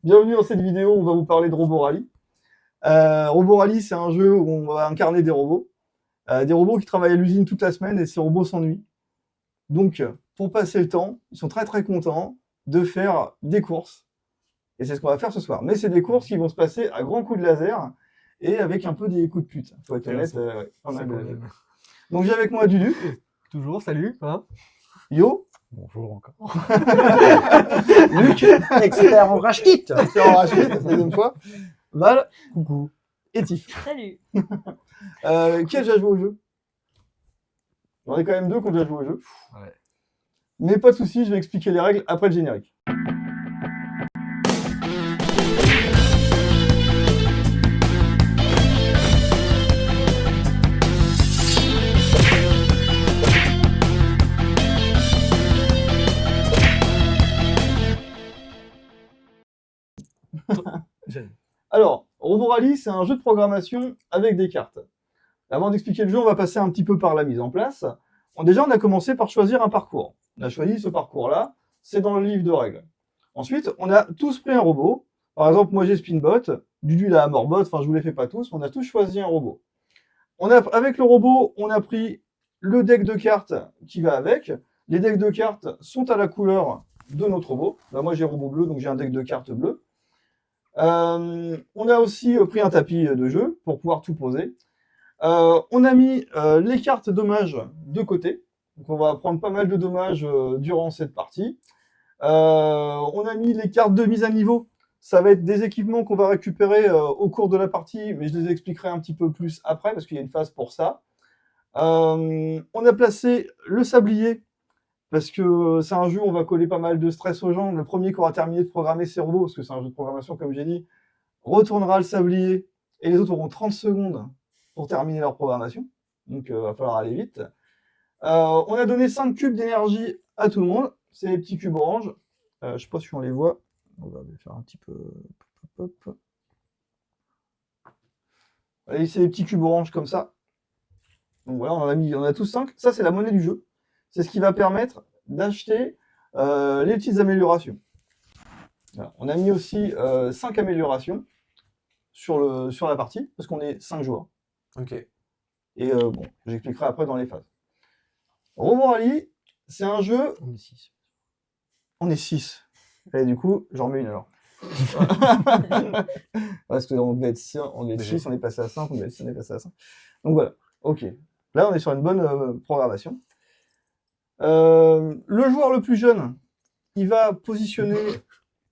Bienvenue dans cette vidéo, on va vous parler de Robo Rally. Robo Rally, c'est un jeu où on va incarner des robots qui travaillent à l'usine toute la semaine et ces robots s'ennuient. Donc, pour passer le temps, ils sont très très contents de faire des courses. Et c'est ce qu'on va faire ce soir. Mais c'est des courses qui vont se passer à grands coups de laser et avec un peu des coups de pute. Faut être honnête. Donc j'ai avec moi Dudu. Toujours, salut. Hein Yo. Bonjour encore. Luc. Expert en rachit. Expert en rachit, la deuxième fois. Val. Coucou. Et Tiff. Salut. Qui a déjà joué au jeu? J'en ai quand même deux qui ont déjà joué au jeu. Ouais. Mais pas de soucis, je vais expliquer les règles après le générique. Alors, Robo Rally, c'est un jeu de programmation avec des cartes. Avant d'expliquer le jeu, on va passer un petit peu par la mise en place. Déjà, on a commencé par choisir un parcours. On a choisi ce parcours-là, c'est dans le livre de règles. Ensuite, on a tous pris un robot. Par exemple, moi j'ai Spinbot, Dudu la Hamorbot, enfin je vous les fais pas tous, on a tous choisi un robot. Avec le robot, on a pris le deck de cartes qui va avec. Les decks de cartes sont à la couleur de notre robot. Là, moi j'ai robot bleu, donc j'ai un deck de cartes bleu. On a aussi pris un tapis de jeu pour pouvoir tout poser. On a mis les cartes dommages de côté. Donc on va prendre pas mal de dommages durant cette partie. On a mis les cartes de mise à niveau. Ça va être des équipements qu'on va récupérer au cours de la partie, mais je les expliquerai un petit peu plus après, parce qu'il y a une phase pour ça. On a placé le sablier, parce que c'est un jeu où on va coller pas mal de stress aux gens. Le premier qui aura terminé de programmer ses robots, parce que c'est un jeu de programmation, comme j'ai dit, retournera le sablier, et les autres auront 30 secondes pour terminer leur programmation. Donc, il va falloir aller vite. On a donné 5 cubes d'énergie à tout le monde. C'est les petits cubes orange. Je sais pas si on les voit. On va les faire un petit peu... Allez, c'est les petits cubes orange comme ça. Donc voilà, on a tous 5. Ça, c'est la monnaie du jeu. C'est ce qui va permettre d'acheter les petites améliorations. Voilà. On a mis aussi 5 améliorations sur la partie, parce qu'on est 5 joueurs. Ok. Et bon, j'expliquerai après dans les phases. Robo Rally, c'est un jeu... On est 6. On est 6. Et du coup, j'en remets une alors. Parce qu'on devait être 6, on est passé à 5, on devait être 6, on est passé à 5. Donc voilà, ok. Là, on est sur une bonne programmation. Le joueur le plus jeune, il va positionner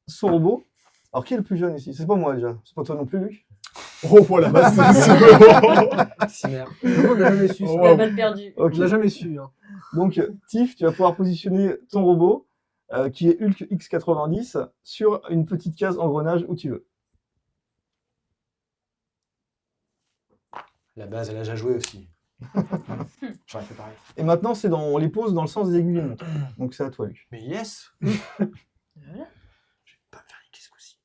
son robot. Alors, qui est le plus jeune ici? C'est pas moi déjà. C'est pas toi non plus, Luc? Oh, voilà, bah, Si merde. On l'a jamais su. On a mal perdu. Ok. On l'a jamais su. Hein. Donc, Tiff, tu vas pouvoir positionner ton robot, qui est Hulk X90, sur une petite case engrenage où tu veux. La base, elle a déjà joué aussi. J'aurais fait pareil. Et maintenant, on les pose dans le sens des aiguilles de montre. Donc, c'est à toi, Luc. Mais yes. Voilà. Je vais pas me faire niquer ce coup-ci.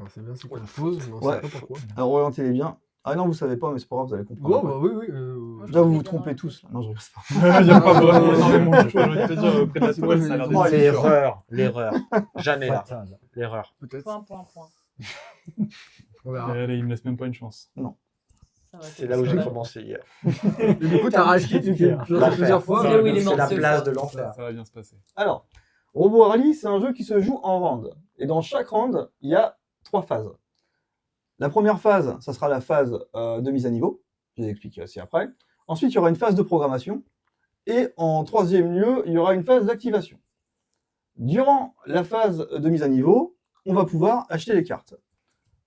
C'est bien, c'est qu'on pose, mais on Ouais. sait pas pourquoi. Alors, orientez-les bien. Ah non, vous savez pas, mais c'est pas grave, vous allez comprendre. Oh, bah oui, oui. Là, vous vous trompez tous. Non, je reste pas. Il n'y a pas vraiment énormément de choses, j'ai envie de te dire, près de la toile, ça a l'air Oh, d'être l'erreur. Jamais là. L'erreur. Peut-être. Point. On verra. Allez, il me laisse même pas une chance. Ça va, C'est là où j'ai commencé hier. Et du coup, t'as racheté, tu t'es lancé plusieurs fois. C'est là où il est C'est la morceau, place ça. de Ça l'enfer. va bien se passer. Alors, Robo Rally, c'est un jeu qui se joue en round. Et dans chaque round, il y a 3 phases. La première phase, ça sera la phase de mise à niveau. Je vais vous expliquer aussi après. Ensuite, il y aura une phase de programmation. Et en troisième lieu, il y aura une phase d'activation. Durant la phase de mise à niveau, on va pouvoir acheter les cartes.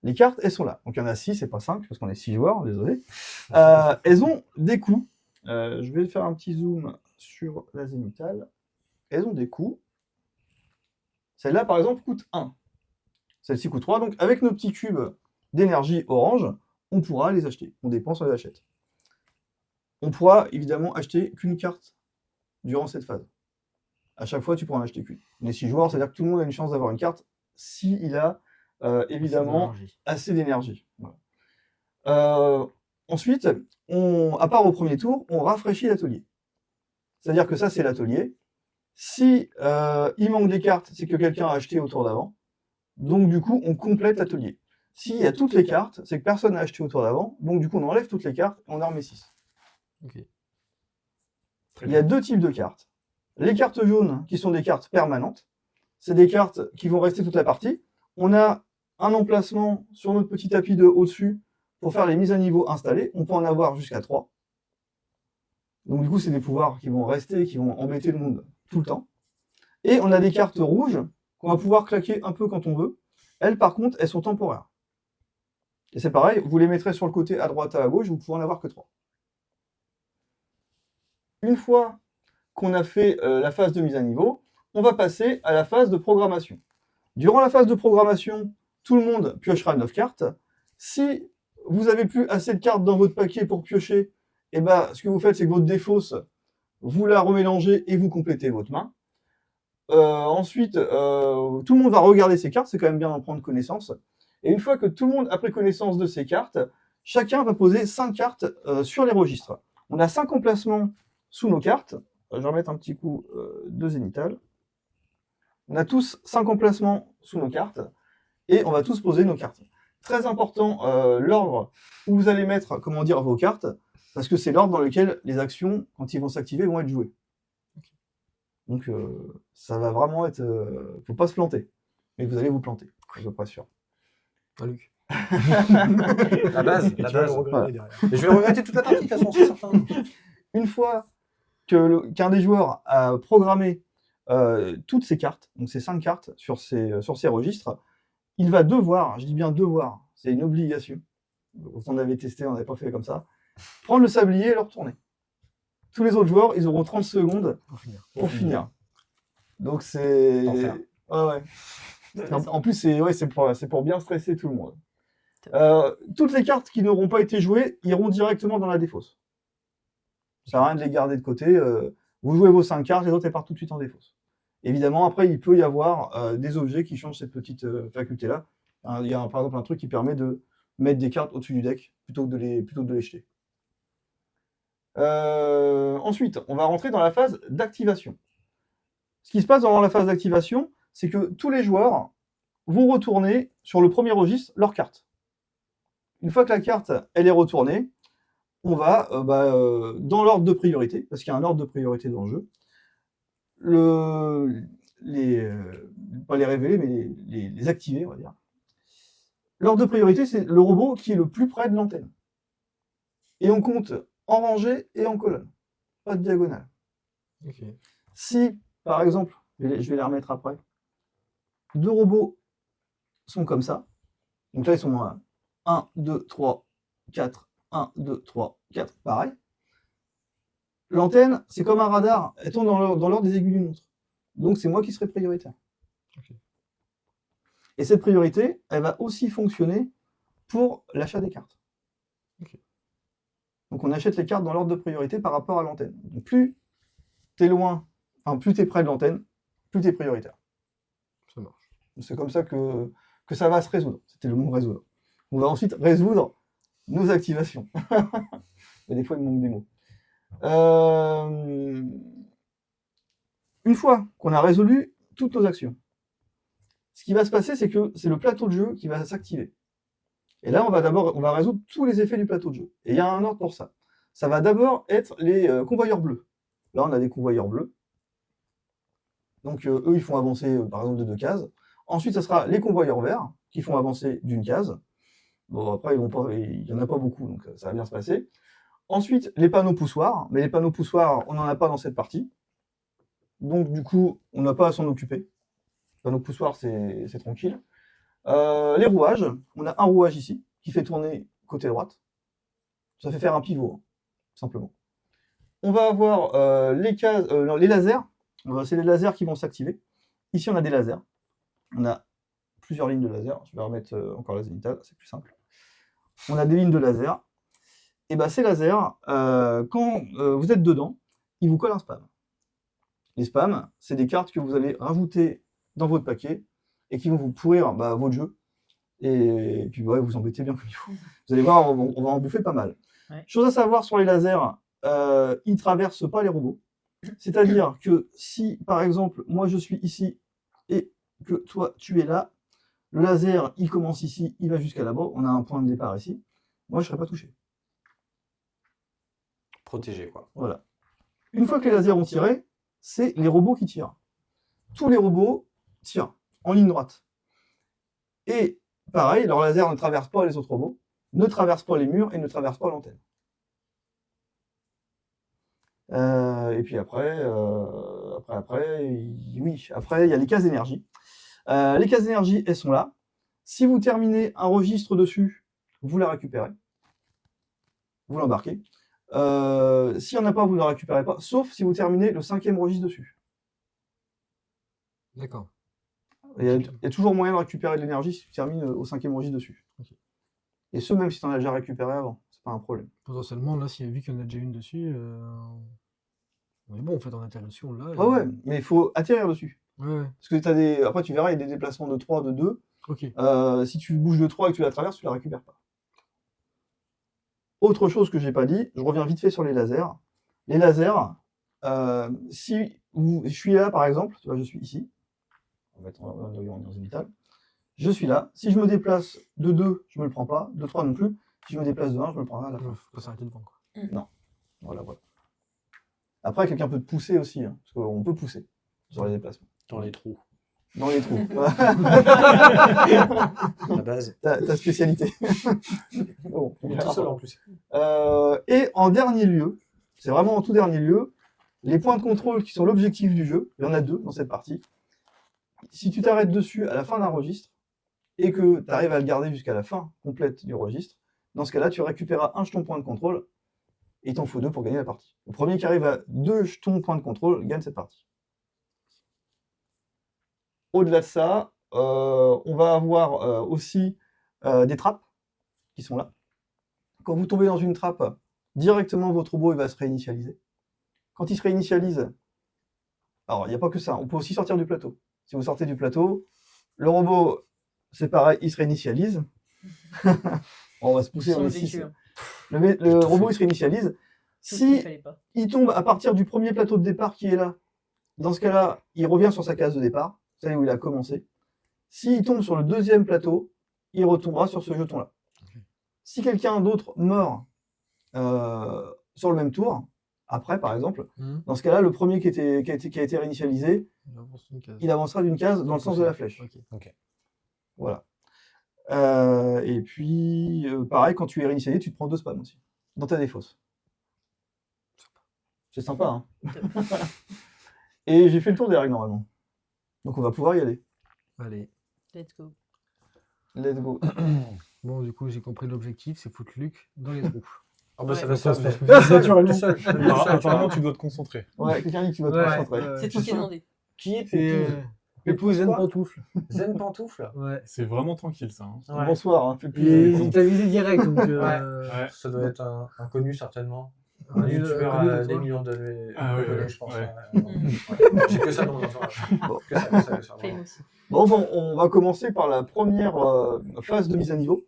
Les cartes, elles sont là. Donc il y en a 6 et pas 5, parce qu'on est 6 joueurs, désolé. Elles ont des coûts. Je vais faire un petit zoom sur la zénithale. Elles ont des coûts. Celle-là, par exemple, coûte 1. Celle-ci coûte 3. Donc avec nos petits cubes d'énergie orange, on pourra les acheter. On dépense, on les achète. On pourra évidemment acheter qu'une carte durant cette phase. À chaque fois, tu pourras en acheter qu'une. On est 6 joueurs, c'est-à-dire que tout le monde a une chance d'avoir une carte s'il a évidemment assez d'énergie. Voilà. Ensuite, à part au premier tour, on rafraîchit l'atelier. C'est-à-dire que ça, c'est l'atelier. Si il manque des cartes, c'est que quelqu'un a acheté au tour d'avant. Donc du coup, on complète l'atelier. S'il y a toutes les cartes, c'est que personne n'a acheté au tour d'avant. Donc du coup, on enlève toutes les cartes et on en remet 6. Ok. Il y a 2 types de cartes. Les cartes jaunes, qui sont des cartes permanentes. C'est des cartes qui vont rester toute la partie. On a un emplacement sur notre petit tapis de au-dessus pour faire les mises à niveau installées. On peut en avoir jusqu'à 3. Donc du coup, c'est des pouvoirs qui vont rester, qui vont embêter le monde tout le temps. Et on a des cartes rouges qu'on va pouvoir claquer un peu quand on veut. Elles, par contre, elles sont temporaires. Et c'est pareil, vous les mettrez sur le côté à droite, à gauche, vous pouvez en avoir que 3. Une fois qu'on a fait la phase de mise à niveau, on va passer à la phase de programmation. Durant la phase de programmation, tout le monde piochera 9 cartes. Si vous avez plus assez de cartes dans votre paquet pour piocher, et ben, ce que vous faites, c'est que votre défausse, vous la remélangez et vous complétez votre main. Ensuite, tout le monde va regarder ses cartes, c'est quand même bien d'en prendre connaissance. Et une fois que tout le monde a pris connaissance de ses cartes, chacun va poser 5 cartes sur les registres. On a 5 emplacements sous nos cartes. Je vais remettre un petit coup de zénithal. On a tous 5 emplacements sous nos cartes et on va tous poser nos cartes. Très important, l'ordre où vous allez mettre, comment dire, vos cartes, parce que c'est l'ordre dans lequel les actions, quand ils vont s'activer, vont être jouées. Donc ça va vraiment être... faut pas se planter, mais vous allez vous planter, je suis pas sûr. Ah, Luc. La base. Et tu vas le regretter Voilà. derrière. Mais je vais regretter toute la partie, de toute façon, c'est certain. Une fois qu'un des joueurs a programmé toutes ses cartes, donc ces 5 cartes sur ses registres, il va devoir, je dis bien devoir, c'est une obligation, on avait testé, on n'avait pas fait comme ça, prendre le sablier et le retourner. Tous les autres joueurs, ils auront 30 secondes pour finir. Donc c'est... Enfer. Ouais. En plus, c'est pour bien stresser tout le monde. Toutes les cartes qui n'auront pas été jouées iront directement dans la défausse. Ça sert à rien de les garder de côté. Vous jouez vos 5 cartes, les autres elles partent tout de suite en défausse. Évidemment, après, il peut y avoir des objets qui changent cette petite faculté-là. Il y a par exemple un truc qui permet de mettre des cartes au-dessus du deck plutôt que de les jeter. Ensuite, on va rentrer dans la phase d'activation. Ce qui se passe dans la phase d'activation, c'est que tous les joueurs vont retourner sur le premier registre leur carte. Une fois que la carte elle est retournée, on va dans l'ordre de priorité, parce qu'il y a un ordre de priorité dans le jeu, pas les révéler, mais les activer, on va dire. L'ordre de priorité, c'est le robot qui est le plus près de l'antenne. Et on compte en rangée et en colonne, pas de diagonale. Okay. Si, par exemple, je vais les remettre après, 2 robots sont comme ça, donc là ils sont à 1, 2, 3, 4, 1, 2, 3, 4, pareil. L'antenne, c'est comme un radar, elle tourne dans l'ordre des aiguilles d'une montre. Donc c'est moi qui serai prioritaire. Okay. Et cette priorité, elle va aussi fonctionner pour l'achat des cartes. Okay. Donc on achète les cartes dans l'ordre de priorité par rapport à l'antenne. Donc plus t'es loin, enfin plus t'es près de l'antenne, plus t'es prioritaire. Ça marche. C'est comme ça que ça va se résoudre. C'était le mot résoudre. On va ensuite résoudre nos activations. Mais des fois, il manque des mots. Une fois qu'on a résolu toutes nos actions, ce qui va se passer, c'est que c'est le plateau de jeu qui va s'activer. Et là, on va résoudre tous les effets du plateau de jeu. Et il y a un ordre pour ça. Ça va d'abord être les convoyeurs bleus. Là, on a des convoyeurs bleus. Donc, eux, ils font avancer, par exemple, de 2 cases. Ensuite, ça sera les convoyeurs verts, qui font avancer d'1 case. Bon, après, il n'y en a pas beaucoup, donc ça va bien se passer. Ensuite, les panneaux poussoirs. Mais les panneaux poussoirs, on n'en a pas dans cette partie. Donc, du coup, on n'a pas à s'en occuper. Les panneaux poussoirs, c'est tranquille. Les rouages. On a un rouage ici, qui fait tourner côté droite. Ça fait faire un pivot, simplement. On va avoir les lasers. C'est les lasers qui vont s'activer. Ici, on a des lasers. On a plusieurs lignes de laser. Je vais remettre encore la zénithale, c'est plus simple. On a des lignes de laser. Et bien, ces lasers, quand vous êtes dedans, ils vous collent un spam. Les spams, c'est des cartes que vous allez rajouter dans votre paquet et qui vont vous pourrir votre jeu. Et puis, ouais, vous embêtez bien comme il faut. Vous allez voir, on va en bouffer pas mal. Ouais. Chose à savoir sur les lasers, ils ne traversent pas les robots. C'est-à-dire que si, par exemple, moi je suis ici et que toi tu es là, le laser il commence ici, il va jusqu'à là-bas, on a un point de départ ici, moi je ne serai pas touché. Protégé, quoi. Voilà. Une fois que les lasers ont tiré, c'est les robots qui tirent. Tous les robots tirent en ligne droite. Et pareil, leur laser ne traverse pas les autres robots, ne traverse pas les murs et ne traverse pas l'antenne. Et puis après, oui, après il y a les cases d'énergie. Les cases d'énergie, elles sont là. Si vous terminez un registre dessus, vous la récupérez. Vous l'embarquez. S'il n'y en a pas, vous ne la récupérez pas, sauf si vous terminez le 5e registre dessus. D'accord. Il y a toujours moyen de récupérer de l'énergie si tu termines au 5e registre dessus. Ok. Et ce, même si tu en as déjà récupéré avant, c'est pas un problème. Potentiellement, là, vu qu'il y en a déjà une dessus, on est bon, en fait, en interruption, là. Ah ouais, mais il faut atterrir dessus. Ouais, Parce que après, tu verras, il y a des déplacements de 3, de 2. ok. Si tu bouges de 3 et que tu la traverses, tu la récupères pas. Autre chose que j'ai pas dit, je reviens vite fait sur les lasers. Les lasers, je suis là par exemple, tu vois, je suis ici, on va être en zénithal, je suis là, si je me déplace de 2, je me le prends pas, de 3 non plus, si je me déplace de 1, je me le prends à la fin. Faut pas s'arrêter devant, quoi. Voilà. Après, quelqu'un peut te pousser aussi, hein, parce qu'on peut pousser sur les déplacements. Dans les trous. Dans les trous. La base. ta spécialité. Bon, On est tout seul en plus. et en dernier lieu, c'est vraiment en tout dernier lieu, les points de contrôle qui sont l'objectif du jeu, il y en a 2 dans cette partie. Si tu t'arrêtes dessus à la fin d'un registre, et que tu arrives à le garder jusqu'à la fin complète du registre, dans ce cas-là, tu récupéreras un jeton point de contrôle, et il t'en faut 2 pour gagner la partie. Le premier qui arrive à 2 jetons point de contrôle gagne cette partie. Au-delà de ça, on va avoir aussi des trappes qui sont là. Quand vous tombez dans une trappe, directement votre robot il va se réinitialiser. Quand il se réinitialise, alors il n'y a pas que ça, on peut aussi sortir du plateau. Si vous sortez du plateau, le robot, c'est pareil, il se réinitialise. On va se pousser, on est 6. Le robot il se réinitialise. Si il tombe à partir du premier plateau de départ qui est là, dans ce cas-là, il revient sur sa case de départ, vous savez où il a commencé. S'il tombe sur le 2e plateau, il retombera sur ce jeton-là. Okay. Si quelqu'un d'autre meurt sur le même tour, après par exemple, dans ce cas-là, le premier qui a été réinitialisé, il avancera d'une case dans le sens de la flèche. Okay. Voilà. Et puis, pareil, quand tu es réinitialisé, tu te prends 2 spams aussi, dans ta défausse. C'est sympa, hein. Et j'ai fait le tour des règles normalement. Donc on va pouvoir y aller. Allez. Let's go. Let's go. Bon, du coup, j'ai compris l'objectif, c'est foutre Luc dans les trous. Ah bah ça va se faire naturellement. Apparemment, tu dois te concentrer. Ouais, quelqu'un dit que tu vas te concentrer. C'est tout qui est demandé. Qui est Pépou Zen Pantoufle. Zen Pantoufle. Ouais. C'est vraiment tranquille, ça. Hein. Ouais. Bonsoir, hein, Pépou. Il t'a visé direct, donc... Ouais. Ça doit être un connu, certainement. Un youtubeur à des millions d'abonnés, je pense. Ouais. J'ai que ça dans mon entourage. Bon, on va commencer par la première phase de mise à niveau.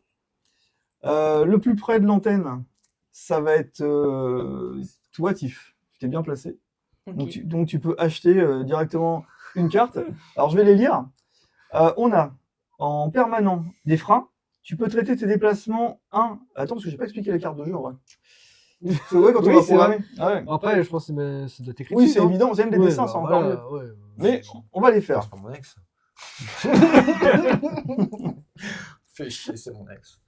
Le plus près de l'antenne, ça va être toi, Tiff. Tu t'es bien placé. Okay. Donc tu peux acheter directement une carte. Alors je vais les lire. On a en permanent des freins. Tu peux traiter tes déplacements 1. Attends, parce que j'ai pas expliqué les cartes de jeu en vrai. C'est vrai quand on va programmer. Ah ouais. Après, je pense que c'est de t'écrire. Oui, c'est évident, j'aime des dessins, c'est encore mieux. Ouais. Mais on va les faire. C'est pas mon ex. Fais chier, c'est mon ex.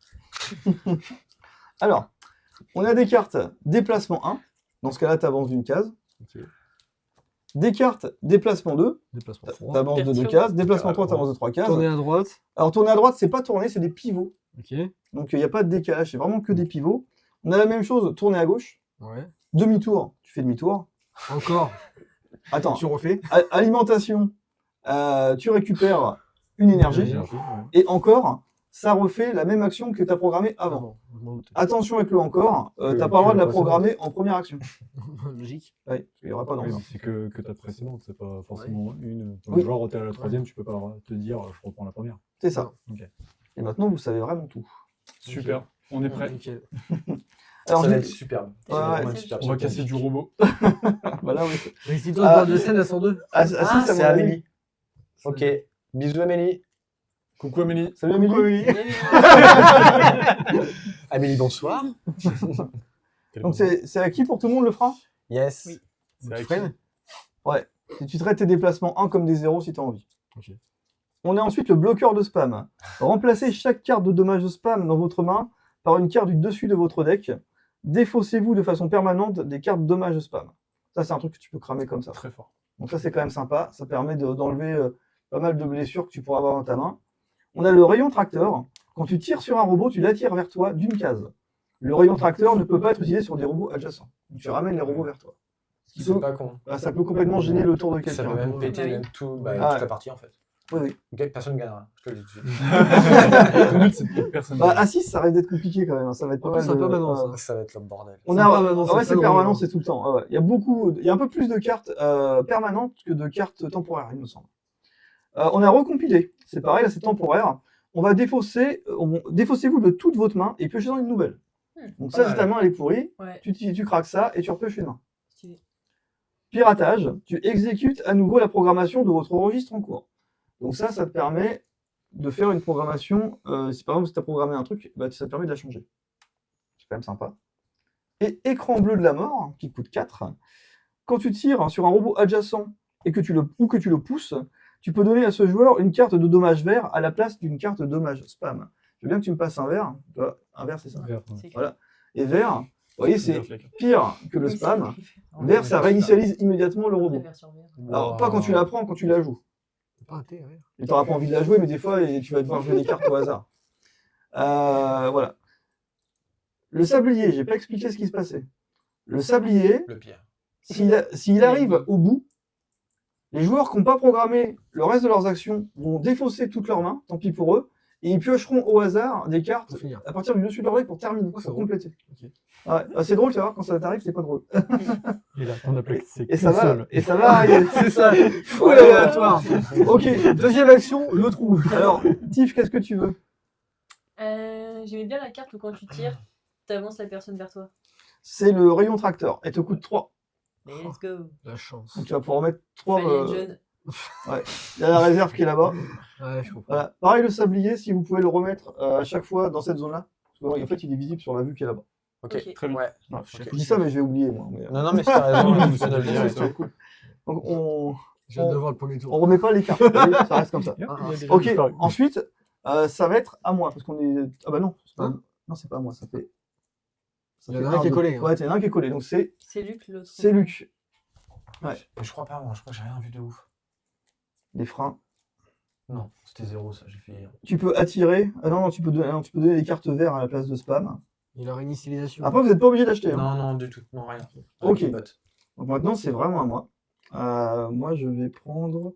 Alors, on a des cartes déplacement 1. Dans ce cas-là, tu avances d'une case. Okay. Des cartes déplacement 2. Déplacement 3. Tu avances de 2 cases. Déplacement 3, tu avances de 3 cases. Tourner à droite. Alors, tourner à droite, c'est pas tourner, c'est des pivots. Okay. Donc, il n'y a pas de décalage, c'est vraiment que des pivots. On a la même chose, tourner à gauche. Ouais. Demi-tour, tu fais demi-tour. Encore. Attends. Tu refais. Alimentation, tu récupères une énergie. Et encore, ça refait la même action que tu as programmée avant. Attention avec le encore, tu n'as pas le droit de la programmer en première action. Logique. Oui, il n'y aura pas d'encore. C'est que ta précédente, c'est pas forcément une. Oui. Genre, tu es à la 3e, tu peux pas te dire je reprends la première. C'est ça. Okay. Et maintenant, vous savez vraiment tout. Super, on est prêt. Alors, Ça va j'ai- être superbe. Ouais, Ça va ouais. vraiment être super On va bien. casser du robot. Voilà, oui. Récitos Ah. de scène à 102. Ah, si, Ah, ça c'est m'a Amélie. Ok. Bisous Amélie. Coucou Amélie. Salut Amélie. Amélie, bonsoir. Donc c'est à qui pour tout le monde le frein? Yes. Oui. C'est avec Freine. Si tu traites tes déplacements 1 comme des 0 si tu as envie. Ok. On a ensuite le bloqueur de spam. Remplacez chaque carte de dommage de spam dans votre main par une carte du dessus de votre deck. Défaussez-vous de façon permanente des cartes dommage de spam. Ça, c'est un truc que tu peux cramer comme ça. Très fort. Donc ça, c'est quand même sympa. Ça permet d'enlever pas mal de blessures que tu pourras avoir dans ta main. On a le rayon tracteur. Quand tu tires sur un robot, tu l'attires vers toi d'une case. Le rayon tracteur ne peut pas être utilisé sur des robots adjacents. Donc, tu ramènes les robots vers toi. Ce qui C'est peut- pas con. ça peut complètement gêner le tour de Ça quelqu'un. peut même péter oui. même toute Ah. la partie en fait. Oui, oui. Ok, personne ne gagnera. Je te le dis tout de suite. Le but, c'est que personne. Bah, A6, ça risque d'être compliqué quand même. Ça va être pas En plus, mal. c'est de- pas maintenant, ouais. ça. Ça va être le bordel. On C'est a, permanent, ouais, c'est c'est pas permanent, drôle. c'est tout le temps. Ouais, ouais. Il y a un peu plus de cartes permanentes que de cartes temporaires, il me semble. On a recompilé. C'est pareil, là, c'est temporaire. On va défaussez-vous de toute votre main et piochez dans une nouvelle. Donc ça, Pas si ta mal. main elle est pourrie, Ouais, tu craques ça et tu repioches une main. stylé. Piratage, tu exécutes à nouveau la programmation de votre registre en cours. Donc ça te permet de faire une programmation. Si par exemple, si tu as programmé un truc, bah, ça te permet de la changer. C'est quand même sympa. Et écran bleu de la mort, qui coûte 4. Quand tu tires sur un robot adjacent et que tu le pousses, tu peux donner à ce joueur une carte de dommage vert à la place d'une carte de dommage spam. Je veux bien que tu me passes un vert. Tu vois, un vert, c'est ça. Vert, ouais. C'est Voilà. Et vert, vous voyez, c'est Vert, pire que le spam. Vert, ça réinitialise immédiatement le robot. Alors, pas quand tu la prends, quand tu la joues. Pas un thé, ouais. Et tu n'auras pas envie de la jouer, mais des fois, tu vas devoir jouer des cartes au hasard. Voilà. Le sablier, j'ai pas expliqué ce qui se passait. Le sablier, Le pire. s'il arrive au bout, les joueurs qui n'ont pas programmé le reste de leurs actions vont défausser toutes leurs mains, tant pis pour eux, et ils piocheront au hasard des cartes Pour finir. à partir du dessus de leur deck pour terminer, Oh, c'est pour drôle. compléter. Ok. Ouais, c'est drôle, tu vas voir, quand ça t'arrive, c'est pas drôle. Et là, on a plaqué. C'est Et ça qu'une va, seule. et ça va arriver. C'est ça. Fou Ouais, aléatoire. Ok, Deuxième action, le trou. alors, Tiff, qu'est-ce que tu veux? J'aimais bien la carte où quand tu tires, t'avances la personne vers toi. C'est le rayon tracteur. Elle te coûte 3. Let's go. La chance. Donc tu vas pouvoir mettre 3. Fallait être jeune. Il y a la réserve qui est là-bas. Ouais, je comprends. Voilà. Pareil, le sablier, si vous pouvez le remettre à chaque fois dans cette zone-là. Parce qu'en fait, il est visible sur la vue qui est là-bas. Ok, Ok. Très bien. ouais. Ouais, Ok. Je dis ça, mais je vais oublier, moi. Mais, Non, non, mais c'est raison, Ouais, il mais faut le c'est dire. c'est cool. donc, on J'ai hâte de voir le premier tour. remet pas les cartes. Vous voyez, ça reste comme ça. Il y a déjà Ok, disparu. ensuite, ça va être à moi. Parce qu'on est. Ah bah non, c'est pas, non, c'est pas à moi. Ça fait. Il y en a un qui est deux. collé, hein. Ouais, il y en a un qui est collé. Donc c'est Luc l'autre. Luc. Mais je crois pas, moi, je crois que j'ai rien vu de ouf. Les freins. Non, c'était 0 ça, j'ai fait hier. Tu peux attirer. Ah non, tu peux donner les cartes vertes à la place de spam. Il a réinitialisation. Après, vous n'êtes pas obligé d'acheter. Hein. Non, non, du tout, non, rien. Ok. Avec les bots. Donc maintenant, c'est vraiment à moi. Moi, je vais prendre.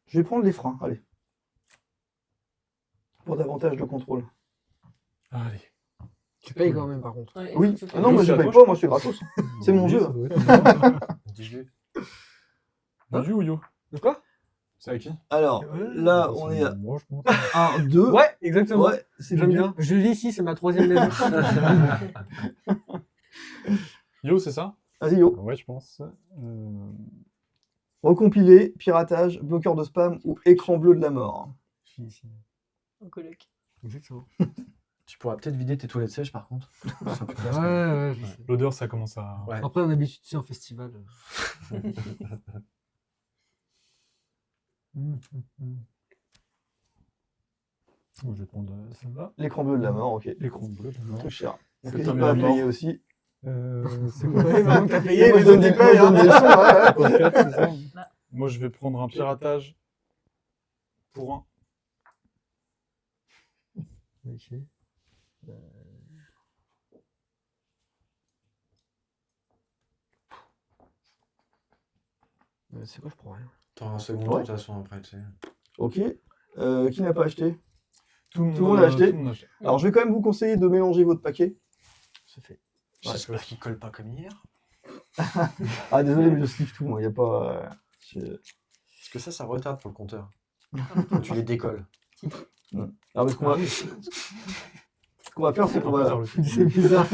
Je vais prendre les freins, allez. Pour davantage de contrôle. Allez. Tu payes quand même, par contre. Ouais, Oui. faut que- Ah non, moi c'est je à paye toi, pas, je moi c'est gratos. C'est mon Oui, jeu. ça doit être- Dis-le. Vas-y ou yo? De quoi? C'est avec qui? Alors, là, on est à Moi, je pense. 1, 2. Ouais, exactement. Ouais, c'est J'aime bien. bien. Je vis ici, c'est ma troisième maison. Yo, c'est ça? Vas-y, yo. Ouais, je pense. Recompiler, piratage, bloqueur de spam ou écran bleu de la mort. Je suis ici. En coloc. Exactement. Tu pourras peut-être vider tes toilettes sèches par contre. Ça peut Ouais, ouais, je sais. L'odeur, ça commence à. Ouais. Après, on a habitude, tu sais, en festival. Oh, je vais prendre celle-là. L'écran bleu de la mort, ok. L'écran bleu, d'accord. Tout cher. C'est Donc, ta n'hésite pas à meilleure payer mort. aussi. C'est quoi? Ouais, maintenant que t'as payé, Moi, les je donne autres, des ils payent, hein. leçons, ouais, ouais. Quatre, c'est ça. Là. Moi, je vais prendre un piratage pour un. Ok. C'est quoi, je prends rien. T'auras un second Ouais. tour de toute façon après, tu sais. Ok. Qui n'a pas acheté? Tout le Tout le monde a acheté. tout le monde a acheté. Alors, je vais quand même vous conseiller de mélanger votre paquet. C'est fait. J'espère qu'il colle pas comme hier. Ah, désolé, mais je slip tout, moi. Il n'y a pas. Parce que ça retarde pour le compteur. Tu les décolles. Alors, ce qu'on va faire, c'est qu'on va, C'est bizarre.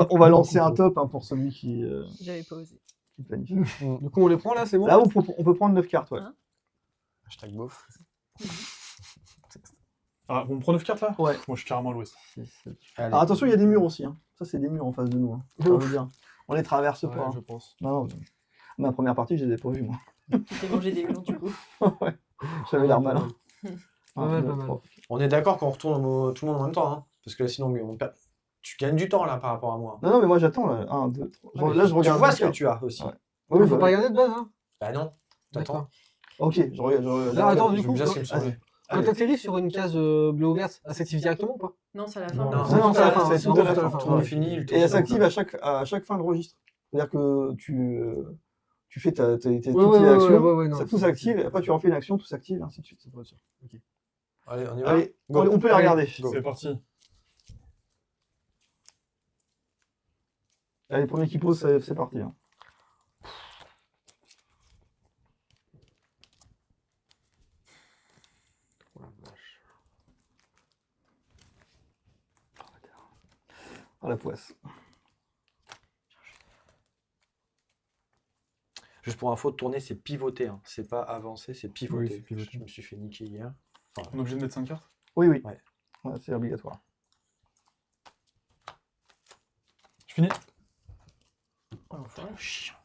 on va lancer un top hein, pour celui qui J'avais pas osé. planifie. Du coup, on les prend là, c'est bon? Là, on peut prendre 9 cartes, ouais. Hein Hashtag beauf. Ah, on prend 9 cartes là? Ouais. Moi je suis carrément à l'ouest. Alors attention, il y a des murs aussi. Hein. Ça, c'est des murs en face de nous. Hein. Ça veut dire. On les traverse pas. Ouais, hein. je pense. Non, ma première partie, je les ai pas vus, moi. Tu t'es mangé des murs du coup. Ouais. J'avais l'air malin. Pas mal, deux, pas mal. trois. On est d'accord qu'on retourne tout le monde en même temps, hein. Parce que là, sinon, tu gagnes du temps là par rapport à moi. Non, mais moi j'attends là. 1, 2, 3. Là, je Tu regarde. vois les ce que cartes. tu as aussi. Ouais. Il Oui, faut bah, pas regarder de base, hein? Bah non. T'attends. D'accord. Ok, je regarde. Là, attends, du Je coup, veux bien ce qui me quand semblait. t'atterris sur une case bleue ou verte, elle s'active directement ou pas? Non, c'est à la fin. Non, Non, c'est c'est à la fin. c'est C'est tout à la tout à la fin. fin. Tout le monde finit. le tour Et elle suivant. s'active à chaque fin de registre. C'est-à-dire que tu fais toutes Ouais, tes ouais, actions, ouais, non, ça tout c'est- s'active, et après tu refais une action, tout s'active, et ainsi de suite. C'est pas sûr. Ok. Allez, on y va. Allez, Go. on peut les Allez. regarder. Go. C'est parti. Allez, premier qui pose, c'est parti. Hein. Ah, la poisse. Juste pour info, tourner, c'est pivoter. Hein. C'est pas avancer, c'est pivoter. Oui, c'est pivoter. Je me suis fait niquer hier. On est obligé de mettre 5 cartes? Oui, oui. Ouais. Ouais, c'est obligatoire. Je finis? Chiant.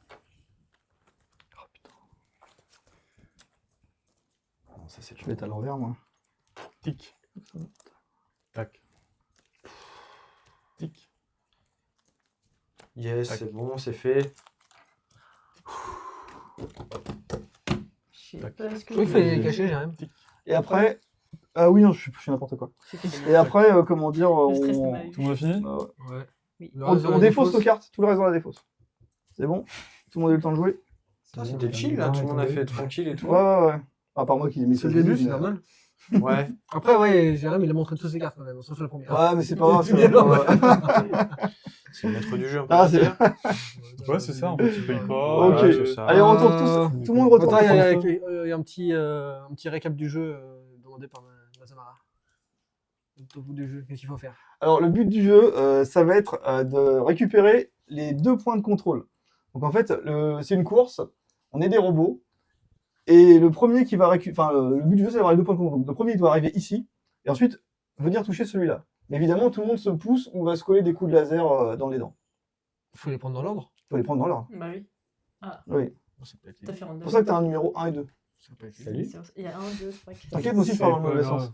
Oh putain, Non, ça, c'est je vais être à l'envers, moi. Tic. Tac. Tic. Yes, Tac. c'est bon, c'est fait. Je sais Tac. pas ce que Oui, il fallait les cacher, j'ai rien. Et après. Ah oui, non, je suis n'importe quoi. Et après, comment dire. Le stress ne On, m'a eu. Tout le monde a fini? Ouais. Oui. Le on, reste de on la défausse défausse. nos cartes, tout le reste on la défausse. C'est bon? Tout le monde a eu le temps de jouer? Ah, c'était chill là, tout le monde a fait tranquille et tout. Ouais. À part moi qui l'ai mis C'est sur le début, mais- c'est normal. Ouais. Après, ouais, Jérém, il a montré toutes ses cartes quand même, sauf la première. Ouais, mais c'est pas grave. C'est bien normal. C'est le maître du jeu. on peut Ah, le dire. Ouais, c'est ça, en fait, tu payes pas. Ok. Ouais, c'est ça. Allez, on retourne tous. Tout le monde retourne. Attends, il y a, tous. il y a un petit récap du jeu demandé par Mazamara. Au bout du jeu, qu'est-ce qu'il faut faire? Alors, le but du jeu, ça va être de récupérer les 2 points de contrôle. Donc, en fait, c'est une course. On est des robots. Et le premier qui va récupérer. Enfin, le but du jeu, c'est d'avoir les 2 points de contrôle. Donc, le premier, il doit arriver ici. Et ensuite, venir toucher celui-là. Mais évidemment, tout le monde se pousse ou va se coller des coups de laser dans les dents. Il faut les prendre dans l'ordre. Il faut les prendre dans l'ordre. Bah oui. Oui. T'as fait C'est pour ça que tu as un numéro 1 et 2. Salut. Il y a 1, 2, 3, 4. T'inquiète, moi aussi, je parle dans le mauvais sens.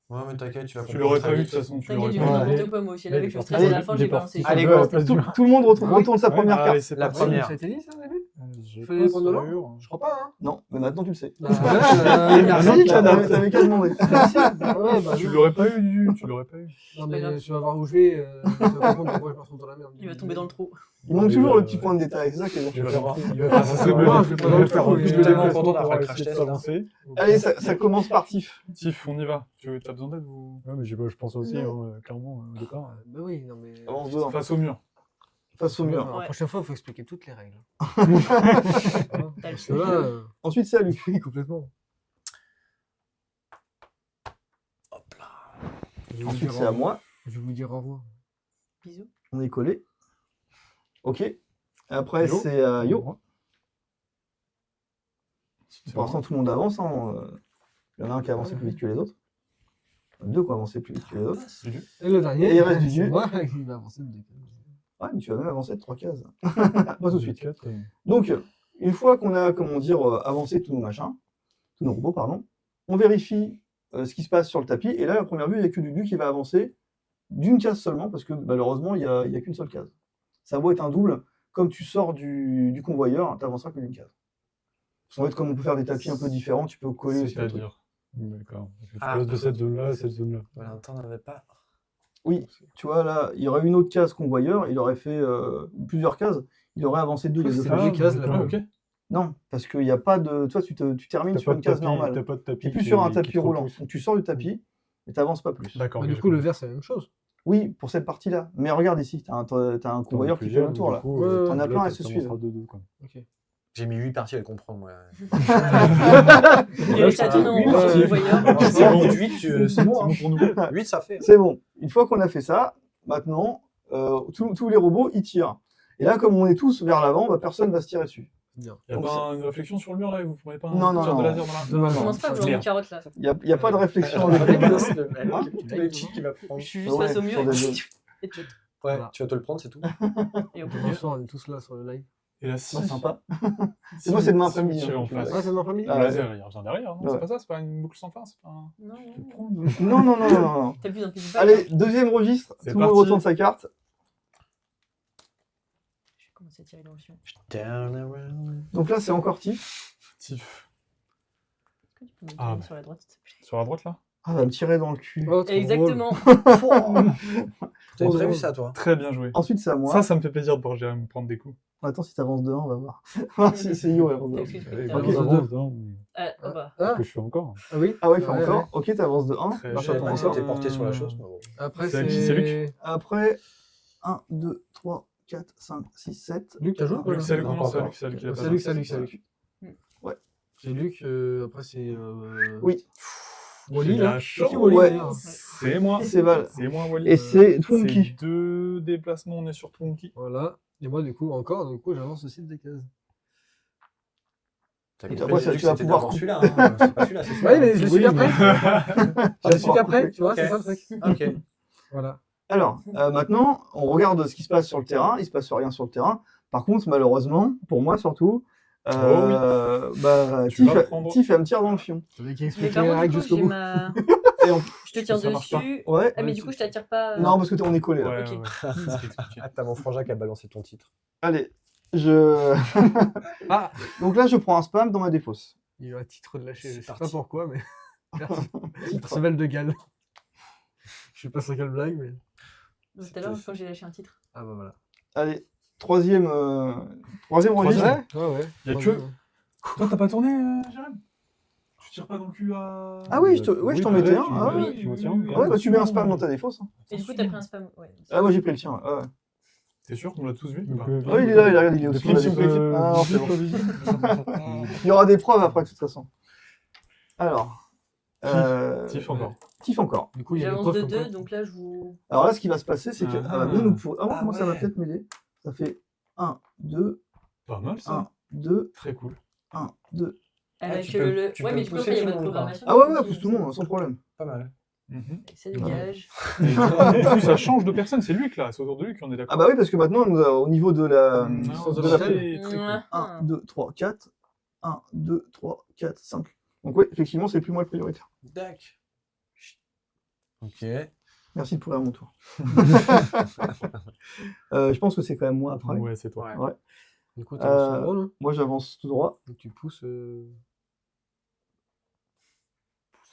Ouais, mais t'inquiète, tu vas Tu l'aurais pas eu de toute façon, tu T'inquiète, l'aurais j'ai pas fait eu. Ouais. n'importe quoi moi aussi. Là, avec le stress Allez, à la fin, j'ai balancé. Allez, Allez, go. Tout le monde retourne sa première Allez, carte. c'est La parti. première. Ça a été dit ça au début? J'ai Faut les pas prendre dans l'ordre? sûr. Je crois pas, hein. Non, mais maintenant tu le sais. Bah, ouais, merci, T'avais t'avais qu'à demander. Merci. Ouais, bah, Tu non. l'aurais pas eu, tu l'aurais pas eu. Non, mais tu vas voir où je vais. Tu vas comprendre pourquoi je me retrouve dans la merde. Il va tomber dans le trou. Il manque toujours le petit point de détail, c'est ça qui est Il bien. va faire Il va Ah, faire c'est ça. bon, je vais pas dans le faire trou, un mais, plus de euh, développement content pour d'après le essayer crash de test, là. s'avancer. Allez, ça commence par Tiff. Tiff, on y va. T'as besoin d'aide ou... Ouais, mais je pense aussi, clairement, au départ. Bah oui, non, mais. Avance dedans, Face au mur. face au mur. La Ouais. prochaine fois, il faut expliquer toutes les règles. T'as le Parce que là, Ensuite, c'est à lui. oui, complètement. Je vais vous Ensuite, dire c'est à au revoir. moi. Je vais vous dire au revoir. Bisous. On est collé. Ok. Après, Yo. c'est à Yo. C'est Pour l'instant, tout le monde avance. Hein. Il y en a un qui a avancé plus vite que les autres. 2 qui ont avancé plus vite que les autres. Et le dernier, Et il reste du c'est dieu. moi, il va avancer de 2 cases. Ouais, mais tu vas même avancer de 3 cases. Pas tout de suite. 4, Donc, une fois qu'on a, comment dire, avancé tous nos machins, tous nos robots, pardon, on vérifie ce qui se passe sur le tapis. Et là, à première vue, il n'y a que Dudu qui va avancer d'une case seulement, parce que malheureusement, il n'y a qu'une seule case. Ça va être un double. Comme tu sors du convoyeur, tu avanceras que d'une case. En fait, comme on peut faire des tapis un peu différents, tu peux coller aussi. le truc. C'est-à-dire. D'accord. Tu Ah. passes de cette zone-là à cette zone-là. Valentin n'avait pas. Oui, tu vois, là, il y aurait une autre case convoyeur, il aurait fait plusieurs cases, il aurait avancé 2. C'est phases. deux cases, là. Ah, ok. Non, parce qu'il n'y a pas de. Toi, tu termines T'as sur pas une de case tapis, normale. t'as pas de tapis. Tu n'es plus qui- sur un qui tapis te roulant. repousse. Donc tu sors du tapis, mais tu n'avances pas plus. D'accord. Bah, ok, du coup, j'ai le vert, c'est la même chose. Oui, pour cette partie-là. Mais regarde ici, tu as un T'en as convoyeur qui fait plusieurs, le tour du là. coup, Ouais, t'en as là, plein, elles ça se suivent. commencera de deux, quoi. Ok. J'ai mis 8 parties à le comprendre, moi. Il est tâtonnant, oui, hein, oui. le voyeur. C'est bon, 8, c'est bon. C'est bon pour nous. 8, ça fait. C'est bon. Une fois qu'on a fait ça, maintenant, tous les robots, ils tirent. Et là, comme on est tous vers l'avant, bah, personne va se tirer dessus. Bien. Il n'y a Donc, pas une réflexion sur le mur là, vous prenez pas Non, un non, tir de non. laser dans la. Non, Commence pas à vouloir une Merde. carotte là. Il n'y a pas de réflexion. Le cheat qui va prendre. Je suis juste Ouais, face au mur sur des jeux. et tout. Ouais, Voilà. tu vas te le prendre, c'est tout. Et on peut Bonsoir, on est tous là sur le live. Et là, C'est sympa. si moi, c'est de main si vous famille, tirez hein, en tu face. vois. Ah, c'est dans la famille Ah, Le ouais. laser, il revient derrière, non? Ouais. C'est pas ça? C'est pas une boucle sans fin? C'est pas un. Non, Je peux non. prendre. Non, non, non, non, non. T'as plus dans tes Allez, deuxième registre. C'est Tout le monde parti. retourne sa carte. Je vais commencer à tirer dans le fion. Turn around. Donc là, c'est encore Tiff. Tif. Est-ce que tu peux me Ah, donner bah. sur la droite, s'il te plaît? Sur la droite là? Ah, va me tirer dans le cul. Oh, trop Exactement. T'avais prévu ça, toi? Très bien joué. Ensuite, c'est à moi. Ça me fait plaisir de voir Jérém me prendre des coups. Attends, si t'avances de 1, on va voir. Ah, si, c'est Yo, elle revient. Excuse-moi, Allez, t'as ok. raison. avance, hein, Ah, oh bah. Ah, que je suis encore. ah oui. Ah ouais, il faut Ouais, encore. ouais. Ok, t'avances de 1. Très Bah, Je savais j'attends pas que encore. c'était porté sur la chose. mais bon. Après, C'est à qui? C'est Luc Après, 1, 2, 3, 4, 5, 6, 7. Luc, t'as joué ou Luc, pas c'est Luc, Non, non, pas c'est encore. Luc, c'est Luc. il a pas C'est Luc, joué. c'est Luc. Ouais. C'est Luc, après c'est. Oui. Wally, Il là. a C'est chaud. qui, Wally, Ouais. d'ailleurs C'est moi. C'est Val. C'est moi, Wally. Et c'est C'est Twonky. 2 déplacements, on est sur Twonky. Voilà. Et moi, du coup, encore, j'avance aussi de des cases. T'as Et compris, après, j'ai dit tu que vas c'était pouvoir d'abord celui-là. Hein. C'est pas celui-là, c'est celui-là. Oui, mais je le suis qu'après. Je le suis Ah, qu'après, tu vois, Ok. c'est ça le truc. Ok. Voilà. Alors, maintenant, on regarde ce qui se passe sur le terrain. Il se passe rien sur le terrain. Par contre, malheureusement, pour moi surtout, Tu vas Tiff, prendre- Tiff, elle me tire dans le fion. Celui qui Mais explique par les contre, règles du coup, jusqu'au j'ai bout. ma. Et on- Je te tire Ça marche pas. dessus. Ouais. Ah, mais du coup, je t'attire pas. Non, parce que on est collé là. Ouais, Ok. ouais, ouais. C'est ce qui explique. Ah, t'as mon frangin qui a balancé ton titre. Allez, je. Ah, Donc là, je prends un spam dans ma défausse. il y a un titre de lâcher, je C'est sais pas parti. pourquoi, mais. Merci. Perceval de Galles. Je sais pas sur quelle blague, mais. Tout à l'heure, quand j'ai lâché un titre. Ah bah voilà. Allez, troisième registre. Ouais. Y a que- Toi, t'as pas tourné, Jérém? Tu tires pas dans le cul à. Ah oui, je t'en mettais un. Ah ouais. Tu m'en tiens. Ouais, bah tu mets un spam dans ta défausse. Hein. Et du coup, t'as pris un spam. Ouais. Ah, moi j'ai pris le tien. Ouais. T'es sûr qu'on l'a tous vu? Donc, Bah. Ah, il est là, il est aussi. Depuis, si on peut- Ah, non, c'est bon. Il y aura des preuves après, de toute façon. Alors. Tiff encore. Tiff encore. Du coup, il y a des J'avance preuves de comme 2, donc là, je vous. Alors là, ce qui va se passer, c'est que. Ah. Ah, bah, bien nous pour... Ah, Ah, moi, ça va ouais. peut-être m'aider. Ça fait 1, 2, Pas mal ça. 1, 2, Très cool. 1, 2. Elle Ah, a tu que peux- le. tu Ouais, peux mais du coup, pousser après, il y a tout votre le monde, quoi. programmation. Ah ouais, pousse tout le monde, sans problème. Pas mal. Mhm. Ça dégage. Et du coup, ça change de personne, c'est Luc là, c'est autour de Luc, on est Ah d'accord. bah oui, parce que maintenant, au niveau de la... Non, de de la- la très cool. 1, 2, 3, 4. 1, 2, 3, 4, 5. Donc oui, effectivement, c'est plus moi le prioritaire. Dac. Ok. Merci de pourrir à mon tour. Je pense que c'est quand même moi après. Ouais, c'est toi. Ouais. Du coup, t'as lancé Euh, un drone, hein. Moi, j'avance tout droit. Donc tu pousses.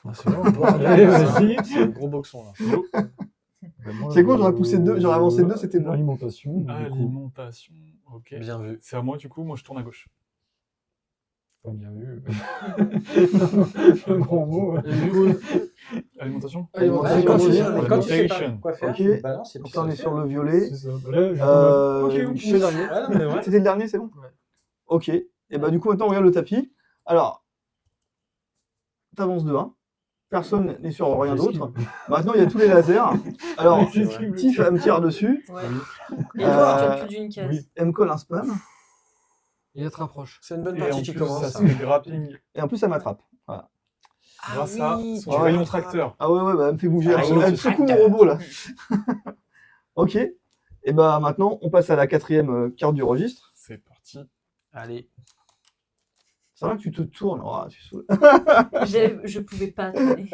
Ah, c'est bon. Allez, vas-y. C'est un gros boxon là. C'est quoi, j'aurais poussé deux, j'aurais avancé deux, c'était bon. Alimentation. du coup. Alimentation, ok. Bien vu. C'est à moi du coup, moi je tourne à gauche. Pas bien vu. Un grand mot. Et du coup, Alimentation Alimentation. Ouais, quand tu sais Alimentation. quand tu sais pas Alimentation. quoi faire, Ok. tu balances et puis Donc là, on ça est fait. sur le violet. C'est ça. Là, Ok, Je fais le dernier. Ouais, non, mais ouais. C'était le dernier, c'est bon Ouais. Ok. Et bah du coup, maintenant, on regarde le tapis. Alors, t'avances de 1. Personne n'est sur rien d'autre. Maintenant, il y a tous les lasers. Alors, Oui, c'est vrai. Tiff, elle me tire dessus. Ouais. Et toi, tu as plus d'une case. oui. Elle me colle un spam. il te rapproche. C'est une bonne Et en partie qui plus, commence. ça ça. se fait grappling Et en plus, elle m'attrape. Voilà. grâce à oui, son tu rayon vois. tracteur. Ah ouais, bah, elle me fait bouger. Ah, Elle oui, me secoue mon robot, là. Ok. Et bah maintenant, on passe à la quatrième carte du registre. C'est parti. Allez. C'est vrai que tu te tournes. Oh, tu saoules. Je pouvais pas tourner.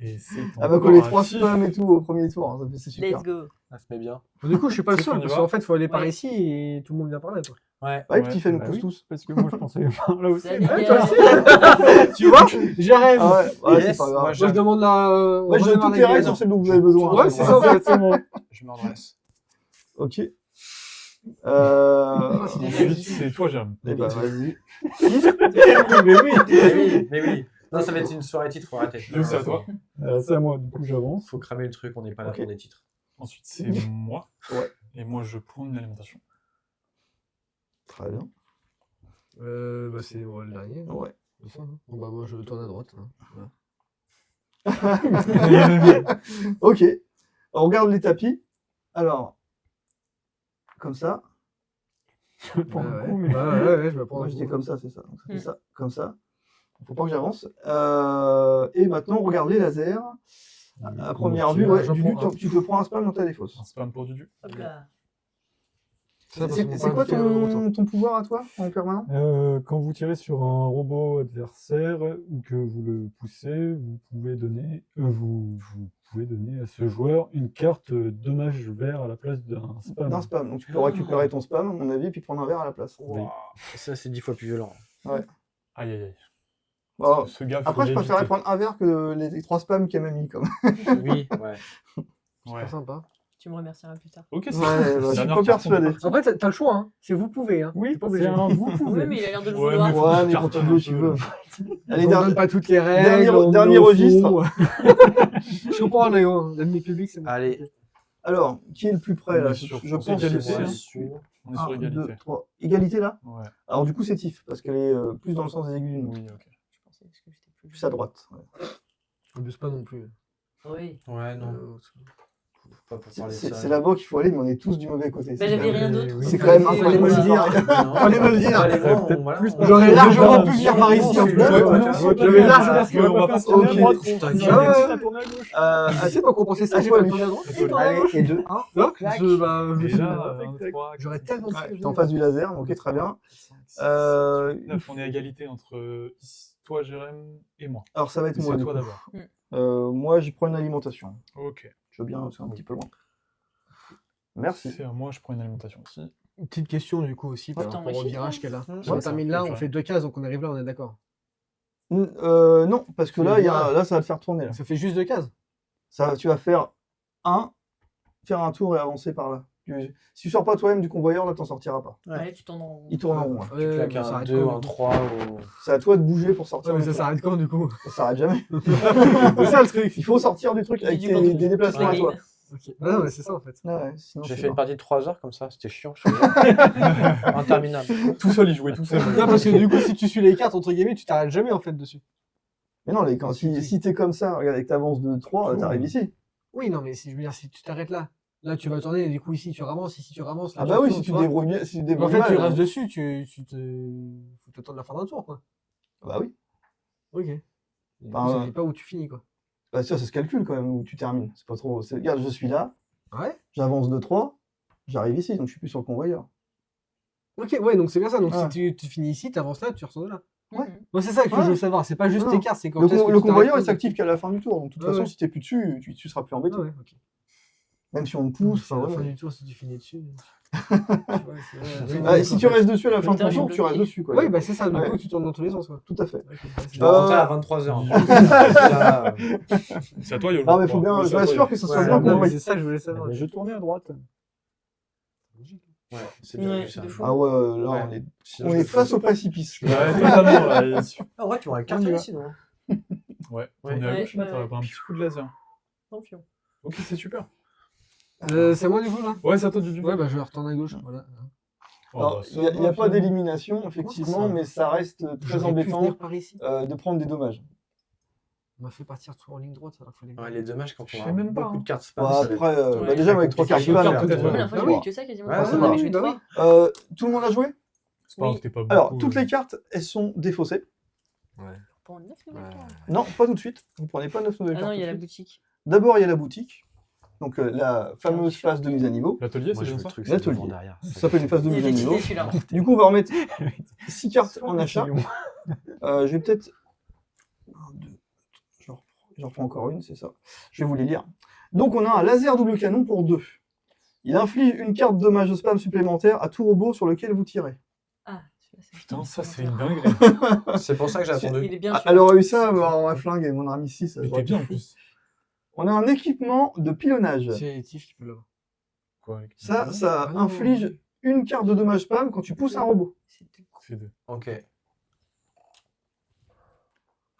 Et c'est Elle m'a encore collé un 3 Tiff. spams et tout au premier tour. hein. C'est super. Let's go. Ça se met bien. Du coup, je suis pas le C'est seul, qu'on y parce va. qu'en fait, il faut aller par Ouais. ici et tout le monde vient par là, toi. Ouais. Ouais, Ouais, Tiff, elle nous bah pousse oui. tous. Parce que moi, je pensais par là aussi. Ça Ouais, dégage. toi aussi. Tu vois J'arrive. Ah ouais, ouais, Yes, c'est pas grave. moi, Moi, je demande la. Ouais, je donne toutes les règles sur celles dont vous avez besoin. Ouais, c'est ça, en fait. Je me redresse. Ok. C'est toi, Jérôme. Eh bah, vas-y. Mais oui. Mais oui. Non, ça va être une soirée titre, faut arrêter. Luc, c'est à toi. C'est à moi, du coup, j'avance. Faut cramer le truc, on n'est pas là Ok. pour des titres. Ensuite, c'est moi. Ouais. Et moi, je prends une alimentation. Très bien. Bah c'est le dernier. Ouais. C'est ça, hein. Bon bah moi je tourne à droite. Hein. Voilà. Ok. On regarde les tapis. Alors, comme ça. Je prends un Ouais, coup, ouais. mais... Ouais, je me prends Moi, un je dis coup. comme ça, c'est ça. Donc, ça fait Mm. ça, comme ça. Faut pas que j'avance. Et maintenant, on regarde les lasers. À première vue, ouais, j'en Dudu, prends un. tu te prends un spam dans ta défausse. Un spam pour Dudu. Hop là. Ça, parce C'est qu'on c'est parle quoi de retour. ton pouvoir à toi, en permanent? Quand vous tirez sur un robot adversaire ou que vous le poussez, vous pouvez donner à ce joueur une carte dommage vert à la place d'un spam. D'un spam. Donc, tu peux récupérer ton spam, à mon avis, puis prendre un verre à la place. Oui. Ça, c'est 10 fois plus violent. Aïe aïe aïe. Bon, Ce gars, faut après, je préférerais l'éviter. prendre un verre que les 3 spams qu'elle m'a mis, quand même. Oui, ouais. Ouais. C'est sympa. Tu me remercieras plus tard. Ok, c'est Ouais, bah, je suis dernière pas carte, on persuadé. peut Après t'as le choix, hein. C'est vous pouvez, hein. Oui, T'es pas obligé. c'est un vous pouvez. Oui, mais il a l'air de le Ouais, vouloir. mais faut Ouais, que mais tu quand tu cartonnes veux, un tu peu. veux. Allez, On dernier, donne pas toutes les dernier- règles. on dernier est au registre. fond. Je comprends, Léo. L'ennemi public, c'est bon. Allez. Alors, qui est le plus près, On là? est sur- Je on pense fait que égalité, c'est hein. celui- On est sur 1, 2, égalité. 3. Égalité, là? Ouais. Alors, du coup, c'est Tiff, parce qu'elle est plus dans le sens des aiguilles d'une montre. Oui, ok. Je pensais parce que j'étais Plus à droite. Ouais. Je abuse pas non plus. Oui. Ouais, non. Pas pour parler de ça. C'est là-bas qu'il faut aller, mais on est tous du mauvais côté. Bah, C'est j'avais quand même- rien d'autre. oui. C'est quand même Fallait incroyable. me le dire. Fallait me le dire. Allez, Ça bon, peut-être voilà, plus on- J'aurais largement pu Ouais, venir par ici en plus. ouais, J'avais ouais, largement parce pu qu'on va pas tourner à Ok. droite. T'inquiète. On va Ouais. tourner à gauche. Je sais pas quoi penser ça, à j'ai toi, pas Luc. tourné à droite. À toi, Allez, et 2. Hein Hop, je me Et suis là, tac, 1, tac. 3, J'aurais tellement T'es en face du laser, ok, très bien. 9, on est à égalité entre toi, Jérém, et moi. Alors, ça va être C'est moi, à du toi coup. d'abord. Moi, j'y prends une alimentation. Ok. Je veux bien, c'est un petit peu loin. Merci. C'est à moi, je prends une alimentation aussi. Une petite question du coup aussi par Attends, rapport moi, au je virage sais qu'elle a. pas. Si on Ouais, termine ça, là, ok. on fait 2 cases, donc on arrive là, on est d'accord. Non, parce que C'est là, le là, ça va te faire tourner. Là. Ça fait juste 2 cases. Tu vas faire un tour et avancer par là. Si tu sors pas toi-même du convoyeur, là, t'en sortiras pas. Ouais, tu t'en en. Il tourne en rond. Là. Tu claques ça un s'arrête 2, quand, un du coup 3 ou... C'est à toi de bouger pour sortir. Ouais, mais du ça truc. s'arrête quand du coup Ça s'arrête jamais. C'est ça le truc. Il faut sortir du truc avec Du coup, des déplacements à toi. Ok. Ah non, mais c'est ça en fait. Ouais, sinon, J'ai c'est fait une mort. partie de 3 heures comme ça, c'était chiant. Je te jure. Interminable. Tout seul, il jouait tout seul. Non, parce que du coup, si tu suis les cartes, entre guillemets, tu t'arrêtes jamais en fait dessus. Mais non, si t'es comme ça, regarde, et que t'avances de 3, t'arrives ici. Oui, non, mais si je veux dire, si tu t'arrêtes là, tu vas tourner, et du coup, ici, tu ramasses, ici, tu ramasses. Là, Ah bah oui, tournes, si tu vois. débrouilles bien, si tu En débrouilles fait, mal, tu restes dessus, faut t'attendre la fin d'un tour, quoi. Bah oui. Ok. Et du coup, Bah, ça dit pas où tu finis, quoi. Bah ça se calcule quand même où tu termines. C'est pas trop. Regarde, je suis là, Ouais. j'avance de 3, j'arrive ici, donc je suis plus sur le convoyeur. Ok, ouais, donc c'est bien ça. Donc Ouais. si tu finis ici, tu avances là, tu retournes là. Ouais. Moi, c'est ça que Ouais. je veux savoir. C'est pas juste Non. tes cartes, c'est quand Le, est-ce que le tu convoyeur, il t'arrêtes. s'active qu'à la fin du tour. Donc de toute Ouais, façon, ouais. si t'es plus dessus, tu seras plus embêté. Ah ouais, ok. Même si on te pousse. C'est à la enfin, fin ouais. du tour si tu finis dessus. Tu vois, c'est vrai. Bah, si tu restes dessus à la fin de ton Putain, tour, j'ai tu restes bloqué. dessus. Quoi. Oui, bah c'est ça. Du Ouais. coup, tu tournes dans tous les sens, quoi. Tout à fait. Je dois rentrer à 23h. C'est à toi, Yolo. Ah, mais faut bien. Je m'assure que ça soit Ouais, bien ouais, Non, mais compris. c'est ça que je voulais savoir. Je tournais à droite. Ouais, c'est bien Ouais, vu ça. de fou. Ah ouais, là, Ouais. on est face au précipice. Ouais, totalement, là. il- Ah ouais, tu m'aurais On y cartonné va. sinon. Ouais, on Ouais. est à Ouais, gauche, là, ouais, t'aurais ouais. pas un petit coup de laser. Dans le fion. Ok, c'est super. C'est moi, du coup, là. Ouais, c'est à toi, Dudu. Ouais, bah je retourne à gauche. Voilà. Oh, Alors, bah, il n'y a pas d'élimination, effectivement, mais ça reste très J'aurais pu embêtant venir par ici. de prendre des dommages. On m'a fait partir tout en ligne droite alors qu'il fallait. Ouais, les dommages quand Je on sais a même pas, beaucoup hein. de cartes spam. Bah, ça va être- après, Ouais. bah, déjà, avec 3 cartes compliqué. spam, Peut-être, La ouais. dernière fois, j'ai eu que ça quasiment. Ouais, Personne ouais, n'avait ouais. joué de Bah trois. ouais. tout le monde a joué? C'est pas grave, Oui. t'es pas Alors, beaucoup, toutes les cartes, elles sont défaussées. Pour 9 nouvelles cartes. Non, pas tout de suite. Vous prenez pas 9 nouvelles Ah cartes. non, il y a tout la de suite. boutique. D'abord, il y a la boutique. Donc, la fameuse phase de mise à niveau. L'atelier, Moi, c'est je bien veux ça le truc, L'atelier. c'est devant derrière. Ça s'appelle une phase de Il mise est à niveau. décidé celui-là. Du coup, on va remettre 6 cartes en achat. Je vais peut-être. J'en reprends encore une, c'est ça. Je vais vous les lire. Donc, on a un laser double canon pour 2. Il inflige une carte dommage de spam supplémentaire à tout robot sur lequel vous tirez. Ah, celui-là, c'est Putain, ça, c'est une dinguerie. C'est pour ça que j'ai attendu. Il est bien Ah, sûr. elle aurait eu ça, alors un flingue et mon arme ici. Ça Mais aurait t'es bien en été fou. plus. On a un équipement de pilonnage. C'est Tiff qui peut l'avoir. Quoi, avec- Ça Ah non. inflige une carte de dommage spam quand tu pousses un robot. C'est deux. Ok.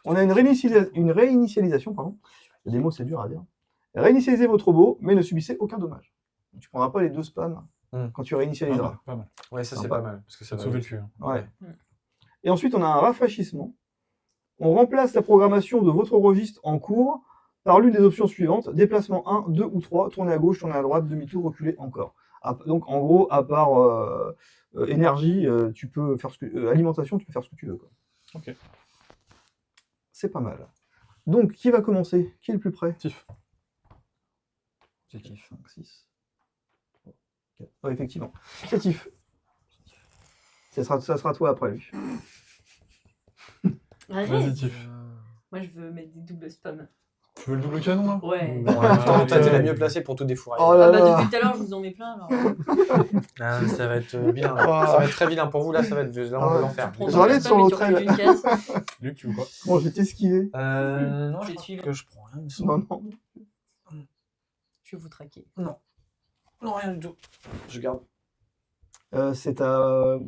On a une réinitialisation, pardon. Des mots, c'est dur à dire. Réinitialisez votre robot, mais ne subissez aucun dommage. Tu ne prendras pas les 2 spams quand tu Pas réinitialiseras. mal, pas mal. Ouais, ça c'est Sympa. pas mal. Parce que ça Ça te va sauver le vite. cul. hein. Ouais. Et ensuite, on a un rafraîchissement. On remplace la programmation de votre registre en cours par l'une des options suivantes. Déplacement 1, 2 ou 3, tourner à gauche, tourner à droite, demi-tour, reculer encore. Donc, en gros, à part énergie, tu peux faire alimentation, tu peux faire ce que tu veux, quoi. Ok. C'est pas mal. Donc, qui va commencer? Qui est le plus près? Tiff. C'est Tiff. 5, 6. 4. Ouais, effectivement. C'est Tiff. Ça sera toi après lui. Vas-y, Arrête. Tiff. Moi, je veux mettre des doubles spams. Tu veux le double canon, là? Ouais. Bon, en même temps, toi, t'es la ok. mieux placée pour tout défourailler. Oh là Ah bah là. depuis tout à l'heure, je vous en mets plein, alors. Ah, ça va être vilain. Ça va être très vilain pour vous, là, ça va être là, on peut l'enfer. Prends J'aurais double sur spam et tu l'autre recules aile. d'une case. Luc, tu veux quoi? Bon, je vais t'esquiver. Non, Je vais je te suivre. que je prends rien. il me semble. Non, non. Je vais vous traquer. Non, rien du tout. Je garde. C'est à.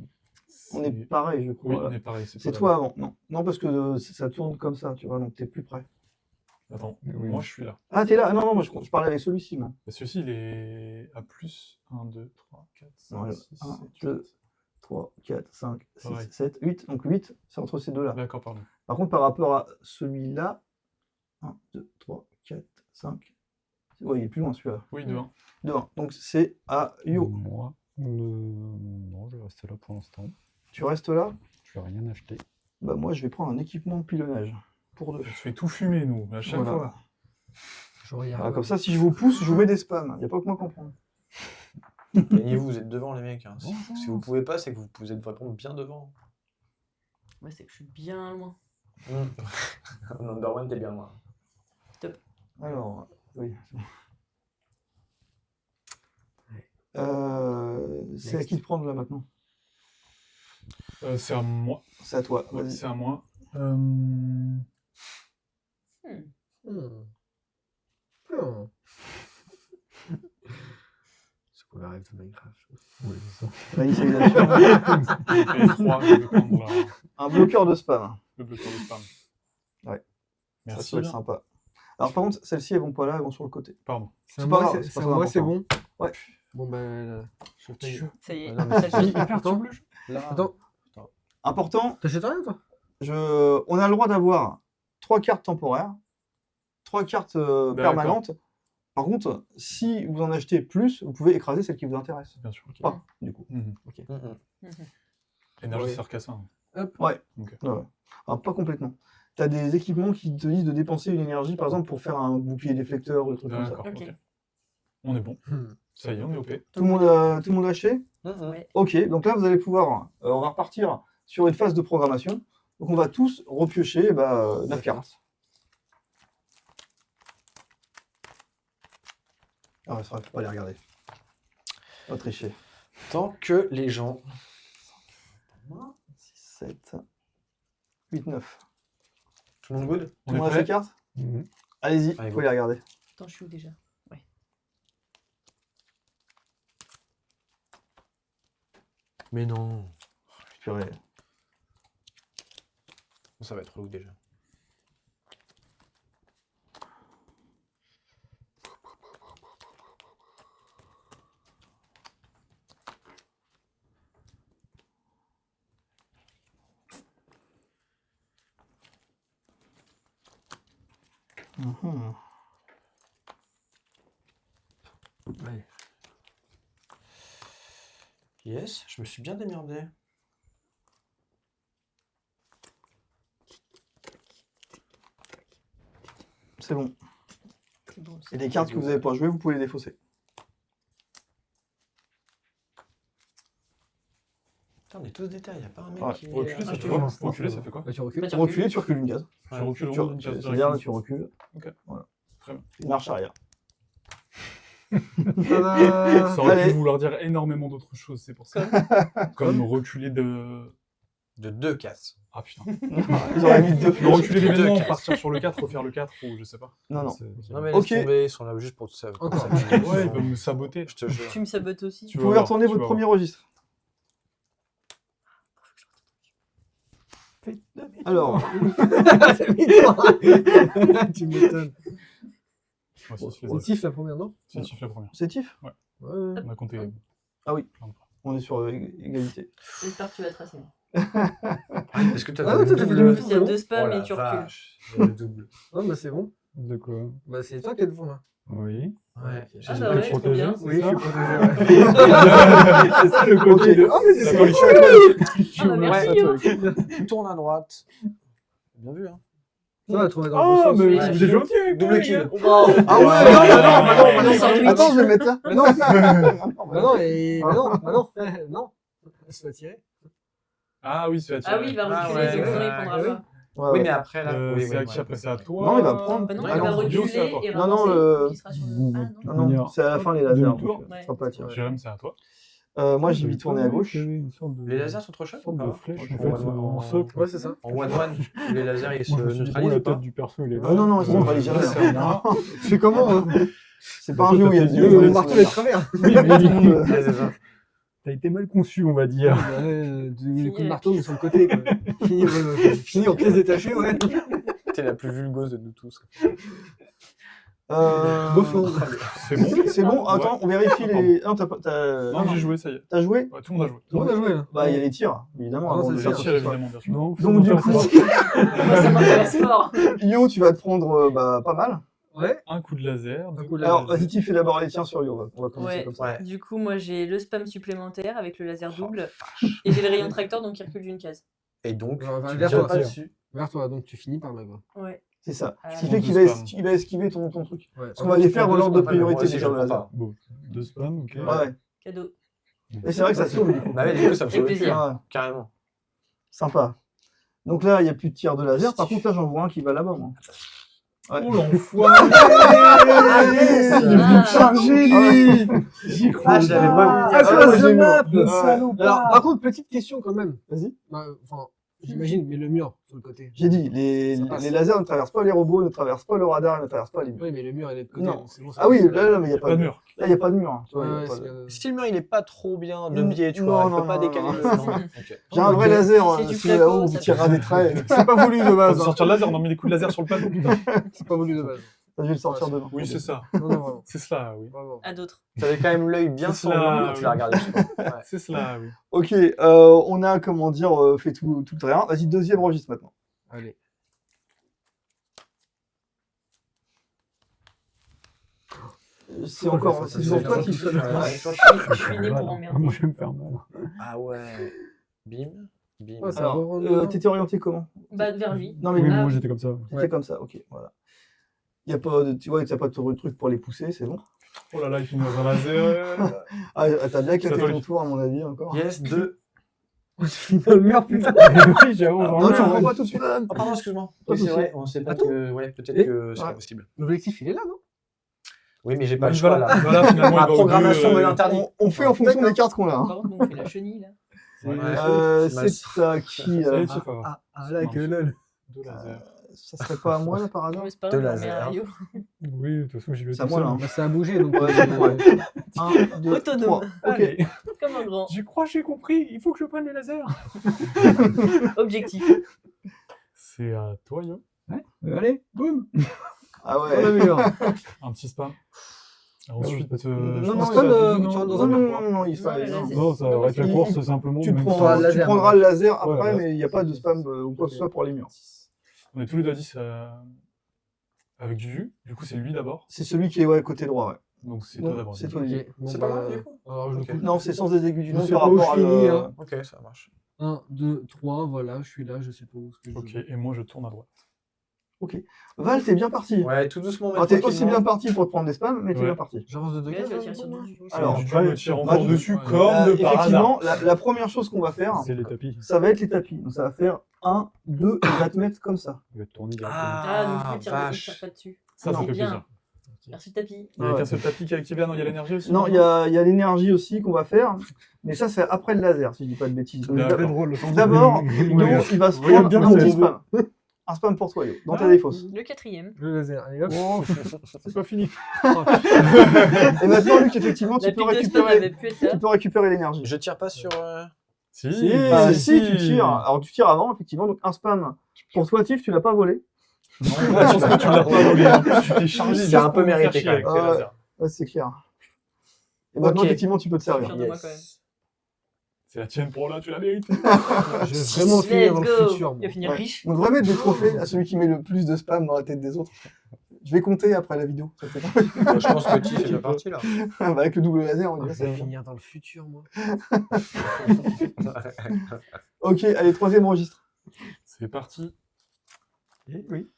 On est C'est- pareil, je Oui, crois. on est pareil. C'est pas toi la- avant. Non, non parce que ça tourne comme ça, tu vois, donc t'es plus près. Attends, Oui. moi je suis là. Ah, t'es là? Ah, non, non, moi je parlais avec celui-ci, moi. Et celui-ci, il est à plus. 1, 2, 3, 4, 5, Non, 6, 7, 1, 8. 2, 3, 4, 5, 6, Pareil. 7, 8. Donc 8, c'est entre ces deux-là. D'accord, pardon. Par contre, par rapport à celui-là, 1, 2, 3, 4, 5. Ouais, il est plus loin celui-là. Oui, de 1. De 1. Donc c'est à Yo. Moi, non, je vais rester là pour l'instant. Tu restes là? Je vais rien acheter. Bah, moi, je vais prendre un équipement de pilonnage. Pour 2. On se fait tout fumer, nous, à chaque Voilà. fois. Je regarde. Voilà, comme ça, si je vous pousse, je vous mets des spams. Il n'y a pas que moi qui en prends. Gagnez-vous, vous êtes devant, les mecs. Hein. Si vous pouvez pas, c'est que vous êtes vraiment bien devant. Ouais, c'est que je suis bien loin. Number one, t'es bien loin. Alors, oui. C'est à Next. qui de prendre là maintenant? C'est à moi. C'est à toi. Ouais, Vas-y. c'est à moi. C'est quoi la rêve de Minecraft? Oui, c'est ça. Réinitialisation. PS3, je vais prendre Un bloqueur de spam. le bloqueur de spam. Ouais. Ça, Merci. ça va être sympa. Alors, par contre, celles-ci, elles vont pas là, elles vont sur le côté. Pardon. C'est C'est à pas moi, grave, c'est c'est pas à très moi, c'est important. bon. Ouais. Bon, ben, je paye. Ça y est. Non, mais ça c'est- suffit. Attends, Là, attends, Important, t'achètes rien, toi? on a le droit d'avoir 3 cartes temporaires, 3 cartes permanentes. Par contre, si vous en achetez plus, vous pouvez écraser celle qui vous intéresse. Bien sûr. Pas, du coup. Énergie Ouais. sarcassin. Ouais. Ok. Ouais. Alors, pas complètement. Tu as des équipements qui te disent de dépenser une énergie, par exemple, pour faire un bouclier déflecteur ou des trucs comme ça. D'accord, Ok. ok. On est bon. Ça y est, on est OP. Tout le monde a acheté? Ouais. Ok, donc là, vous allez pouvoir... on va repartir sur une phase de programmation. Donc, on va tous repiocher 9 cartes. Ah ouais, ça va, faut pas les regarder. Pas tricher. Tant que les gens. 6, 7, 8, 9. Tout le monde good? Tout On le est monde a ses prêt? cartes? Mhm. Allez-y, Allez, faut go. les regarder. Attends, je suis où déjà? Mais non. Purée. Ça va être relou déjà. Mhm. Ouais. Yes, je me suis bien démerdé. C'est bon. C'est bon. Et les cartes que vous n'avez pas jouées, vous pouvez les défausser. Putain, on est tous détails, y a pas un mec Ouais. qui. Reculer, ça Ah, fait tu quoi? vois. Reculer, ça fait quoi? Bah, tu recules. Bah, tu Reculer, tu recules une case. Je recule Tu- en haut d'une case C'est-à-dire, là, directement. tu recules. Ok. Voilà. Très bien. Une marche arrière. Tada. Ça aurait Allez. pu vouloir dire énormément d'autres choses, c'est pour ça. Comme reculer de... De 2 cases. Ah putain. Ils auraient mis 2 Le flèches. reculer Deux d'événement, cases. partir sur le 4, refaire le 4, ou je sais pas. Non, non. C'est- Non, mais Ok. laisse tomber, ils sont là juste pour tout ça. Encore. Ouais, ils veulent me saboter. Je te jure. Tu me sabotes aussi. Tu Vous vas pouvez voir, retourner tu votre vas premier voir. registre. Alors, Tu m'étonnes. Ouais, si, C'est Tiff la première, non? si, tu fais la première. c'est Tiff? Ouais. On a compté Ah oui. plein de fois. On est sur égalité. J'espère que tu vas tracer. Est-ce que tu as Ah ouais, toi, t'as fait double... du- Il y a 2 spams et tu recules. Il y a le double. Non, bah c'est bon. De quoi? Bah c'est toi qui es devant là. Oui. Ouais. Ah bah ouais, trop bien. Oui, je suis protégé, C'est ça le côté de. Ah, mais c'est La ça. police. Ah bah merci, yo. Tu tournes à droite. Bien vu, hein. Ça va, trouver dans le bon Ah, sens. mais Ouais. vous êtes gentil avec moi, Double les gars. kill. Ah ouais, On est sur Twitch. Attends, je vais mettre là. Mais non, bah non, et... bah non, non. Ça va tirer. Ah oui, c'est Ah oui, il va Ah reculer, ouais, donc sinon il ouais. prendra Ouais. pas. Ouais, Oui, ouais. mais après, là. oui, C'est à oui, qui ouais. après? C'est à toi? Non, il va prendre. Bah non, Ah il va non, Guillaume, c'est à toi. reculer et Non, non, ramasser qui sera sur le... Vous- Ah Non, non. non, c'est à la fin les lasers. Demi-tour. Donc, Ouais. ce sera pas tiré. Jérém, c'est à toi. Moi, j'y vais tourner à gauche. Une sorte de... Les lasers sont trop chers Une sorte ou de pas flèche En en fait one- en socle. Ouais, c'est ça. En 1-1, les lasers, ils se Moi, je me suis dit, bon, neutralisent la ou pas tête du perso, il est là. Ah non, non, ils sont pas les gérer. C'est à moi. Je fais comment, moi C'est pas un jeu où il y a Mon du Mon marteau est de travers. Oui, mais Ouais, c'est ça. t'as été mal conçu, on va dire. Du coup de marteau, mais sur le côté, quoi. Fini en pièces détachées, ouais. T'es la plus vulgose de nous tous. Beaufort. C'est bon? C'est bon, Ouais. attends, on vérifie les. Non, t'as pas. Non, j'ai joué, ça y est. T'as joué? Ouais, tout le monde a joué. On a joué, là. Bah, il y a les tirs, évidemment. Ah, avant c'est de le faire Ça ce tire, soir. évidemment, bien sûr. Non, Donc, du coup, Moi, ça m'intéresse fort. Yo, tu vas te prendre pas mal. Ouais. Un coup de laser. Un coup de Alors, laser. vas-y, tu fais d'abord les tirs sur Yo. On va commencer Ouais. comme ça. Ouais. Du coup, moi j'ai le spam supplémentaire avec le laser double et j'ai le rayon tracteur donc il recule d'une case. Et donc, Alors, tu vers tires toi. pas dessus. Vers toi, donc tu finis par là, quoi. Ouais. C'est ça. Ah, Ce qui bon, fait deux qu'il va, spams. il va esquiver ton truc. Ouais. Parce qu'on va les faire dans l'ordre de Ouais, mais priorité moi aussi, des je tirs de le prends laser. pas. Bon, deux spams, ok. Ouais. Cadeau. Et c'est vrai que ça sauve. du coup. Bah ouais, du coup, ça me Avec sauve le plaisir. cul, Ouais. carrément. Sympa. Donc là, il n'y a plus de tir de laser. Par contre, là, j'en vois un qui va là-bas. Moi. Ouais. Oh l'enfoiré! Il est venu charger, lui. Ah, je l'avais pas vu. Ah, c'est ouais, la j'ai vu. map. Ouais. Alors, par contre, petite question quand même. Vas-y. Bah, enfin, j'imagine, mais le mur sur le côté. J'ai dit, les lasers ne traversent pas les robots, ne traversent pas le radar, ne traversent pas les murs. Oui, mais le mur, il est de côté. Non. donc c'est bon, Ah oui, là, mais il n'y a Pas de mur. Là, il n'y a pas de mur. Hein, tu vois, Ouais, il y a ouais, pas c'est, de- Si le mur, il est pas trop bien de Mm. biais, tu Non, vois, il non, peut pas non, décaler non, le non. plan. Ok. J'ai un vrai laser, Si c'est du celui placo, là-haut, ça qui tirera peut- des traits. c'est pas voulu de Faut base. hein. sortir le laser, on en met des coups de laser sur le plateau. C'est pas voulu de base. Je vais le sortir demain. Oui, c'est ça. Non, non, vraiment. C'est cela, oui. Vraiment. À d'autres. T'avais quand même l'œil bien C'est sanglant cela, quand tu l'as oui. regardé. je crois. Ouais. C'est cela, oui. Ok, on a, comment dire, fait tout le terrain. Vas-y, deuxième registre maintenant. Allez. C'est encore, c'est toujours toi qui fais le. Je suis né pour Moi, emmerder. je vais me faire mal. Ah ouais. Bim. Bim. Ouais, ça Alors, va rendre- t'étais orienté comment? Bah, vers lui. Non, mais Oui, Ah. moi j'étais comme ça. t'étais comme ça, ok, voilà. Y a pas de, tu vois, t'as pas de truc pour les pousser, c'est bon. Oh là là, il finit dans un laser. Ah, t'as bien éclaté C'est à ton toi. tour, à mon avis, encore. Yes, 2. Je finis dans le mur, putain. Oui, j'avoue. Non, vraiment. tu en prends pas tout de suite. Oh, pardon, excuse-moi. Pas Oui, c'est de vrai, on sait pas Attends. que. Ouais, peut-être Et que c'est Ouais. pas possible. L'objectif, il est là, non? Oui, mais j'ai pas Bah, le choix là. Voilà, finalement, Ma il va au programmation deux, me l'interdit. On fait en fonction des cartes qu'on a. hein. Par contre, nous, on fait la chenille là. Ouais. C'est à qui Ça y est, là tu vas voir. là, que lol. Deux lasers. Ça serait pas à moi là par Non, hasard? mais c'est pas De grave, laser. mais Yo. Oui, de toute façon, j'y vais C'est à tout moi, seul. là, hein. Bah, ça a bougé, donc. Ouais, ouais. 1, 2, Autonome. 3. Ok. Allez. Comme un grand. Je crois que j'ai compris. Il faut que je prenne les lasers. Objectif. C'est à toi, Yo. Allez, boum. Ah On a ouais. meilleur. Un petit spam. Ensuite, Non, je non, pense non, que ça- non, non, tu rentres dans Non, un non, mur. non, non, il faut Non, aller. le non. laser. Non, ça arrête la il- course simplement. Tu même prendras, sans- le laser, tu prendras le laser Ouais, après, ouais. mais il n'y a pas de spam ou quoi que ce soit pour les murs. On est tous les deux à 10 avec Juju. Du coup, c'est lui d'abord. C'est celui qui est ouais, côté droit. Ouais. Donc, c'est Non, toi d'abord. c'est Juju. toi. Ok. Bon, C'est pas bah, grave, du coup. alors, je Ok. coupe. Non, c'est sans des aiguilles du Je nom sais par pas où rapport à je finis, le... hein. Ok, ça marche. 1, 2, 3, voilà, je suis là, je sais pas où ce que je Ok, et moi, je tourne à droite. Val, t'es bien parti. Ouais, tout doucement. mais Alors, t'es aussi tranquillement. bien parti pour te prendre des spams, mais t'es Ouais. bien parti. J'avance de 2 Mais là, tu vas tirer sur moi. du. Alors, Juju me tire bah, encore tu- dessus ouais. comme de par hasard. Effectivement, la première chose qu'on va faire, C'est les tapis. ça va être les tapis. Donc ça va faire 1, 2, il va te mettre comme ça. Il va te tourner directement. Ah, donc Ah, il tire vache. pas dessus. Ça Non, fait c'est bien. plaisir. Merci le tapis. Il n'y a Ouais. qu'un seul tapis qui est activé. Ah non, il y a l'énergie aussi. Non, il y a l'énergie aussi qu'on va faire, mais ça c'est après le laser, si je dis pas de bêtises. Donc, D'accord. drôle. D'abord, Ouais. il va se Voyons prendre bien un mon petit robot. spam. Un spam pour toi, Yo, dans ta défausse. Le quatrième. Le laser, allez hop. Oh, c'est pas fini. Et maintenant, Luc, effectivement, La tu peux pile de spam récupérer, avait pu être là. tu peux récupérer l'énergie. Je tire pas sur. Si, Si, tu tires. Alors, tu tires avant, effectivement. Donc, un spam pour toi, Tiff, tu l'as pas volé. Non, la chance que tu l'as pas volé. En plus, tu t'es chargé. C'est juste un pour peu me faire mérité, chier quand avec même. tes Ouais. lasers. Ouais, c'est clair. Et maintenant, Ok. effectivement, tu peux te servir. Fier de moi, quand même. C'est la tienne pour là, tu la mérites. Je vais vraiment finir dans le futur. Il va finir Ouais. riche. On devrait mettre des trophées à celui qui met le plus de spam dans la tête des autres. Je vais compter après la vidéo. Ça te fait Moi, je pense que Tiff est bien parti là. Bah, avec le double laser, on dirait Je ça. vais finir dans le futur, moi. Ok, allez, troisième registre. C'est parti. Et oui.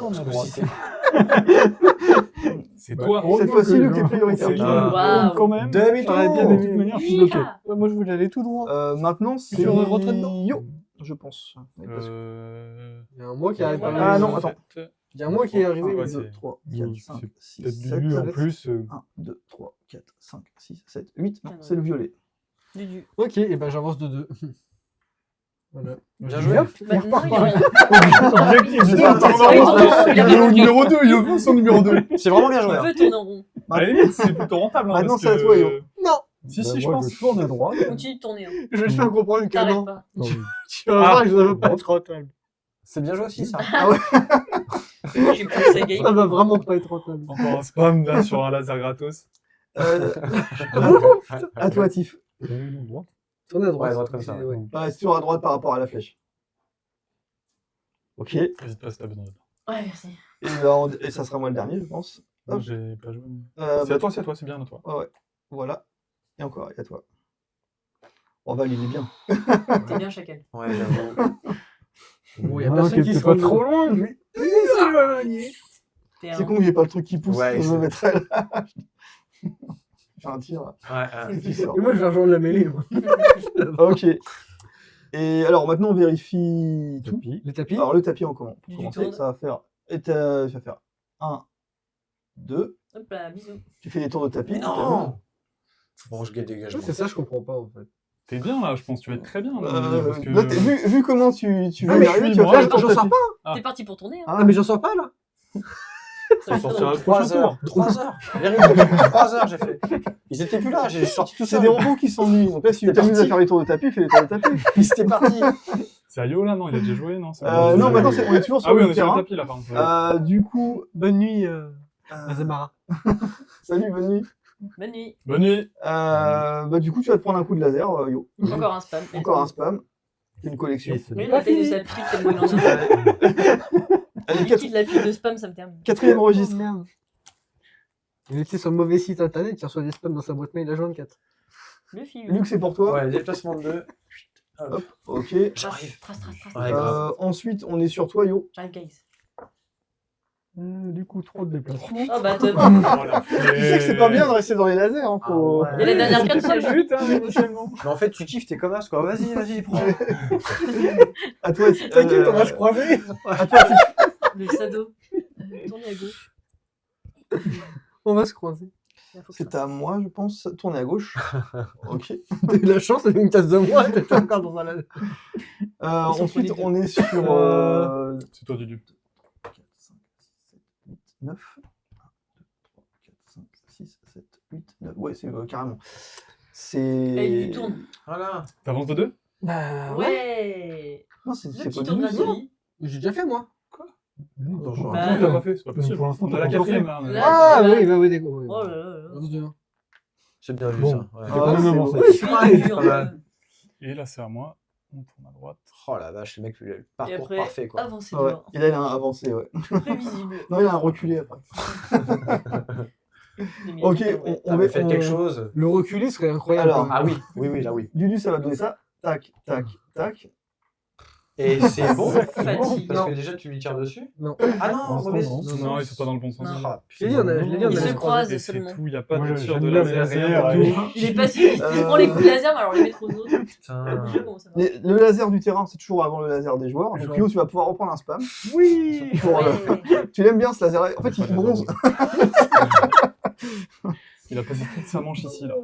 On a droit. C'est Bah, toi. oh, Cette non, fois-ci, que Luc je- est prioritaire. C'est Waouh. Quand même. Demi-tour. J'aurais bien, de toute manière, je suis bloqué. Yeah. Ouais, moi, je voulais aller tout droit. Maintenant, c'est Tu aurais rentré dedans Yo, je pense. Mais pas sûr. Il y a un mois qui arrive. Ah, non, attends. Il y a un mois qui est arrivé. Ouais, oui. c'est- 2, 3, Oui, 4, c'est 5, 6, Peut-être 7, du en plus. 1, 2, 3, 4, 5, 6, 7, 8. Non, Ah non. c'est le violet. Du. Ok, et ben j'avance de 2. Voilà. Bien joué. Bah, non, il y a rien. Objectif, C'est c'est pas pas un Il a Il est au rien. numéro 2, il veut son numéro 2. C'est vraiment bien joué. Il hein. veut tourner en rond. À la limite, c'est plutôt rentable. Maintenant, parce c'est à que- toi, Yo. Non. Si, Bah, si, je moi, pense. je tourne à droite. Continue de tourner. Hein. Je vais te faire comprendre que T'arrêtes non. pas. Non, mais- Tu vas voir que ça va pas être rentable. C'est bien joué aussi ça. J'ai plus sa game. Ça va vraiment pas être rentable. Encore un spam là sur un laser gratos. À toi, Tiff. non, droite. Tourne à droite. Ouais, droite comme ça. Ouais. C'est toujours à droite par rapport à la flèche. Ok. Et, N'hésite pas si t'as besoin de temps. Ouais, merci. et ça sera moi le dernier, je pense. Moi, Hop. j'ai pas joué. Euh, C'est à toi, c'est bien à toi. Ouais. Voilà. Et encore, et à toi. On va il est bien. T'es bien chacal. Ouais, j'avoue. Bon, il y a Ah, personne qui t'es se pas rend trop loin. Mais si, je vais gagner. T'es C'est un. con qu'il n'y ait pas le truc qui pousse. Ouais, je c'est- me mettrais là. Je fais un tir. Ouais, Qui sort. Et moi, je vais rejoindre la mêlée. moi. Ok. Et alors maintenant on vérifie tout. Tapis. Les tapis. Alors le tapis on commence. Pour Du commencer, tourne. ça va faire. Ça va faire 1, 2. Hop là, bisous. Tu fais des tours de tapis. Mais non. Bon, je gagne dégagement. C'est ça, je comprends pas en fait. T'es bien là, je pense que tu vas être très bien. Là, parce que... Là, vu comment tu Ah, veux mais y arriver, je tu vas suis faire moi, le tour j'en de sors tapis. pas. Ah. T'es parti pour tourner. Hein. Ah, mais j'en sors pas là. Ça va sortira être le drôle. prochain 3 heures. tour. 3 heures. Véridique. 3 heures, j'ai fait. Ils étaient plus là, j'ai sorti tout C'est ça. des robots qui s'ennuient. Donc là, si tu C'est t'amuses à parti. faire les tours de tapis, fais les tours de tapis. C'était parti. C'est à Yo là, non? Il a déjà joué, non? Non, maintenant on est toujours sur Ah oui, on le est sur le terrain. tapis là, par exemple. Du coup, Bonne nuit, Azamara. salut, bonne nuit. Bonne nuit. Bonne nuit. Du coup, tu vas te prendre un coup de laser, Yo. Encore un spam. Encore un spam. C'est une collection. Et c'est Oui, bon. la fait de sa pique tellement il en a. Allez, Liquide la pique de spam, ça me termine. quatrième registre. Oh, merde. Il était sur le mauvais site internet, il reçoit des spams dans sa boîte mail à 24. Le fil. Luc, c'est pour toi. Ouais, déplacement de 2. Hop, ok. J'arrive. Trace. Ouais, grave. Ensuite, on est sur toi, Yo. J'arrive, guys. Du coup, 3 de déplacement. Oh bah, top. Tu sais que c'est pas bien de rester dans les lasers. Hein, faut... Ah Et la dernière carte, C'était c'est pas le le jeu. but, hein, initialement. Mais en fait, tu kiffes tes connasses quoi. Vas-y, prends. À toi, T'inquiète, on va se croiser. à toi, Le sado. Tournez à gauche. On va se croiser. Il faut que c'est ça- à moi, je pense. Tourner à gauche. Ok. T'as eu la chance, elle fait une tasse de moi, t'étais encore dans un laser. Ensuite, on est sur C'est toi, Dudu. 4, 5, 6, 7, 8, 9. 1, 2, 3, 4, 5, 6, 7, 8, 9. Ouais, c'est carrément. C'est. Et il tourne. Voilà. T'avances de 2? Bah Ouais. Non, c'est Le pas petit du tour tout. gratuit. J'ai déjà fait moi. Non, Bonjour. Bah, Non, t'as pas fait, c'est pas Mais possible. pour l'instant, On t'as a la pas encore quatrième fait. là. on est- Là, Ah bah, oui, bah oui, d'accord. Oh là là là. Avance de un. C'est bien vu Bon. ça. Ouais. Ah, quand même c'est avancé. bon. Oui, c'est pareil. Dur, pas mal. Et là, c'est à moi. On tourne à droite. Oh la vache, le mec, il a le Et parcours après, parfait quoi. avancer Ah ouais. dehors. Et là, il a un avancé, ouais. Prévisible. Non, il a un reculé après. Les miennes, Ok, ouais. on On avait met fait quelque chose. Le reculé serait incroyable. Alors, Ah oui, là oui. Dudu, ça va donner ça. Tac, tac, tac. Et c'est bon. Fatigue. Parce que déjà, tu lui tires dessus. Non. Ah non, Pour mauvais. l'instant, non. Non, ils sont pas dans le bon sens. Non. Ah, Je l'ai dit, on a- je l'ai dit, on Ils a- se se croisent Et c'est seulement. tout, il n'y a pas Moi, de tir j'aime de bien laser, les rien lasers, du et- tout. Il est passif, il prend les coups de laser, mais alors les mettre aux autres. Putain. Je sais pas comment ça marche. Le laser du terrain, c'est toujours avant le laser des joueurs. Je Donc, vois. Yo, tu vas pouvoir reprendre un spam. Oui. Pour, Ouais. tu l'aimes bien ce laser. En fait, il bronze. Il a passé toute sa manche ici là.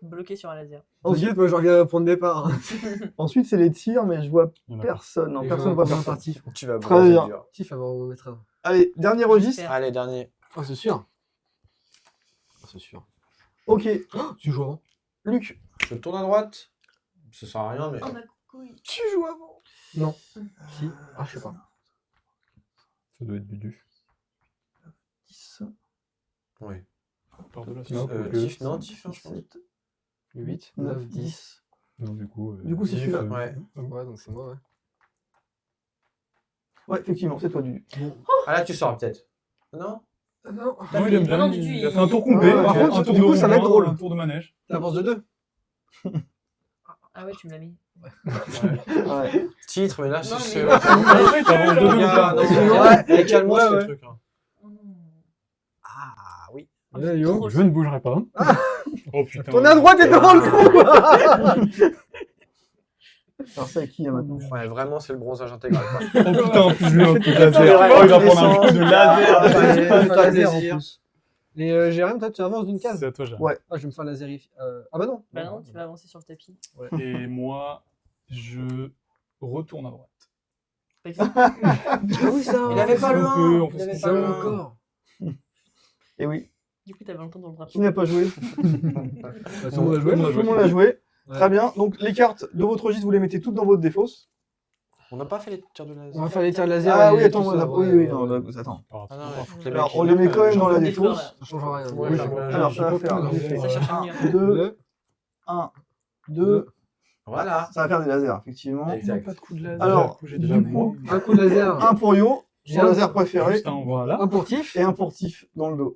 Bloqué sur un laser. Ensuite, moi, je reviens au point de départ. Ensuite, c'est les tirs, mais je vois Il y en a personne. Non, Et personne je voit vois personne. parti. Tu vas Très bronzer bien. dur. Tif avant de mettre un. Allez, dernier registre. Super. Allez, dernier. Oh, c'est sûr. C'est sûr. Ok, Tu joues avant. Luc. Je tourne à droite. Ça sert à rien, mais. Oh ma couille. Tu joues avant. Non. Si. Ah, je sais pas. Ça doit être Dudu. 10, Oui. Par de là, Non, Tiff, non, Tiff, non, je pense. 17, 8, 9, 9, 10. Donc, du coup, c'est Yves, celui-là. Ouais. Ouais, donc c'est moi, ouais. Ouais, effectivement, c'est toi du. Ah là, tu sors peut-être. Non? Non, Non, il aime bien. Non, du Il tout, a fait un tour complet. Ah, par contre, un tour du de coup, ça va être rond-point, drôle. Un tour de manège. t'avances de 2. Ah ouais, tu me l'as mis. Ouais. Titre, mais là, Non, c'est. mais- Après, t'avances de deux Regarde, minutes. ouais, calme-moi, Ouais, ce ouais. truc. Hein. Oh non. Ah oui. Là, yo. Trop Je ne bougerai pas. Oh putain. Ton à droite est devant le trou. Alors, c'est à qui là maintenant? Ouais, vraiment, c'est le bronzage intégral. Quoi. Oh putain, en plus, je lui ai un coup de C'est laser. vrai, Oh, il va tu prendre un descends. coup de laser. Ouais, Pas pas laser en plaisir. plus. Et Jérém, toi, tu avances d'une case. C'est à toi, Jérém. Ouais. Ah, je vais me faire laserifier. Ah bah non. Bah non, tu vas avancer sur le tapis. Et moi, je retourne à droite. Fait que- Ah oui, ça. Il avait pas le On 1. peut- on fait Il avait ce pas qu'on le veut 1. encore. Et oui. Du coup, t'avais longtemps dans le Qui drapeau. n'a pas joué? Bah, tout le monde a joué. Tout le monde a Tout le monde a joué. Ouais. Très bien. Donc, les cartes de votre registre, vous les mettez toutes dans votre défausse. On n'a pas fait les tirs de laser. On va faire les tirs laser. Ah et oui, attends, tout on ça, a... oui, ouais, oui, ouais, non, ouais. bah, attends. Ah non, mais faut que les Alors, mecs, on ils les met mettent, quand même genre, dans la des fleurs, défausse. Ça change rien. Ouais, Oui, ça je- va. Alors, ça va faire Ça cherche un mur. 2, 1, 2. Voilà. Ça va faire des lasers, effectivement. Exact. Pas de coup de laser. Alors, J'ai du déjà coup, Un coup de laser. un pour Yo, son Bien. laser préféré, Juste un, voilà. Un pour Tiff. et un pour Tiff dans le dos.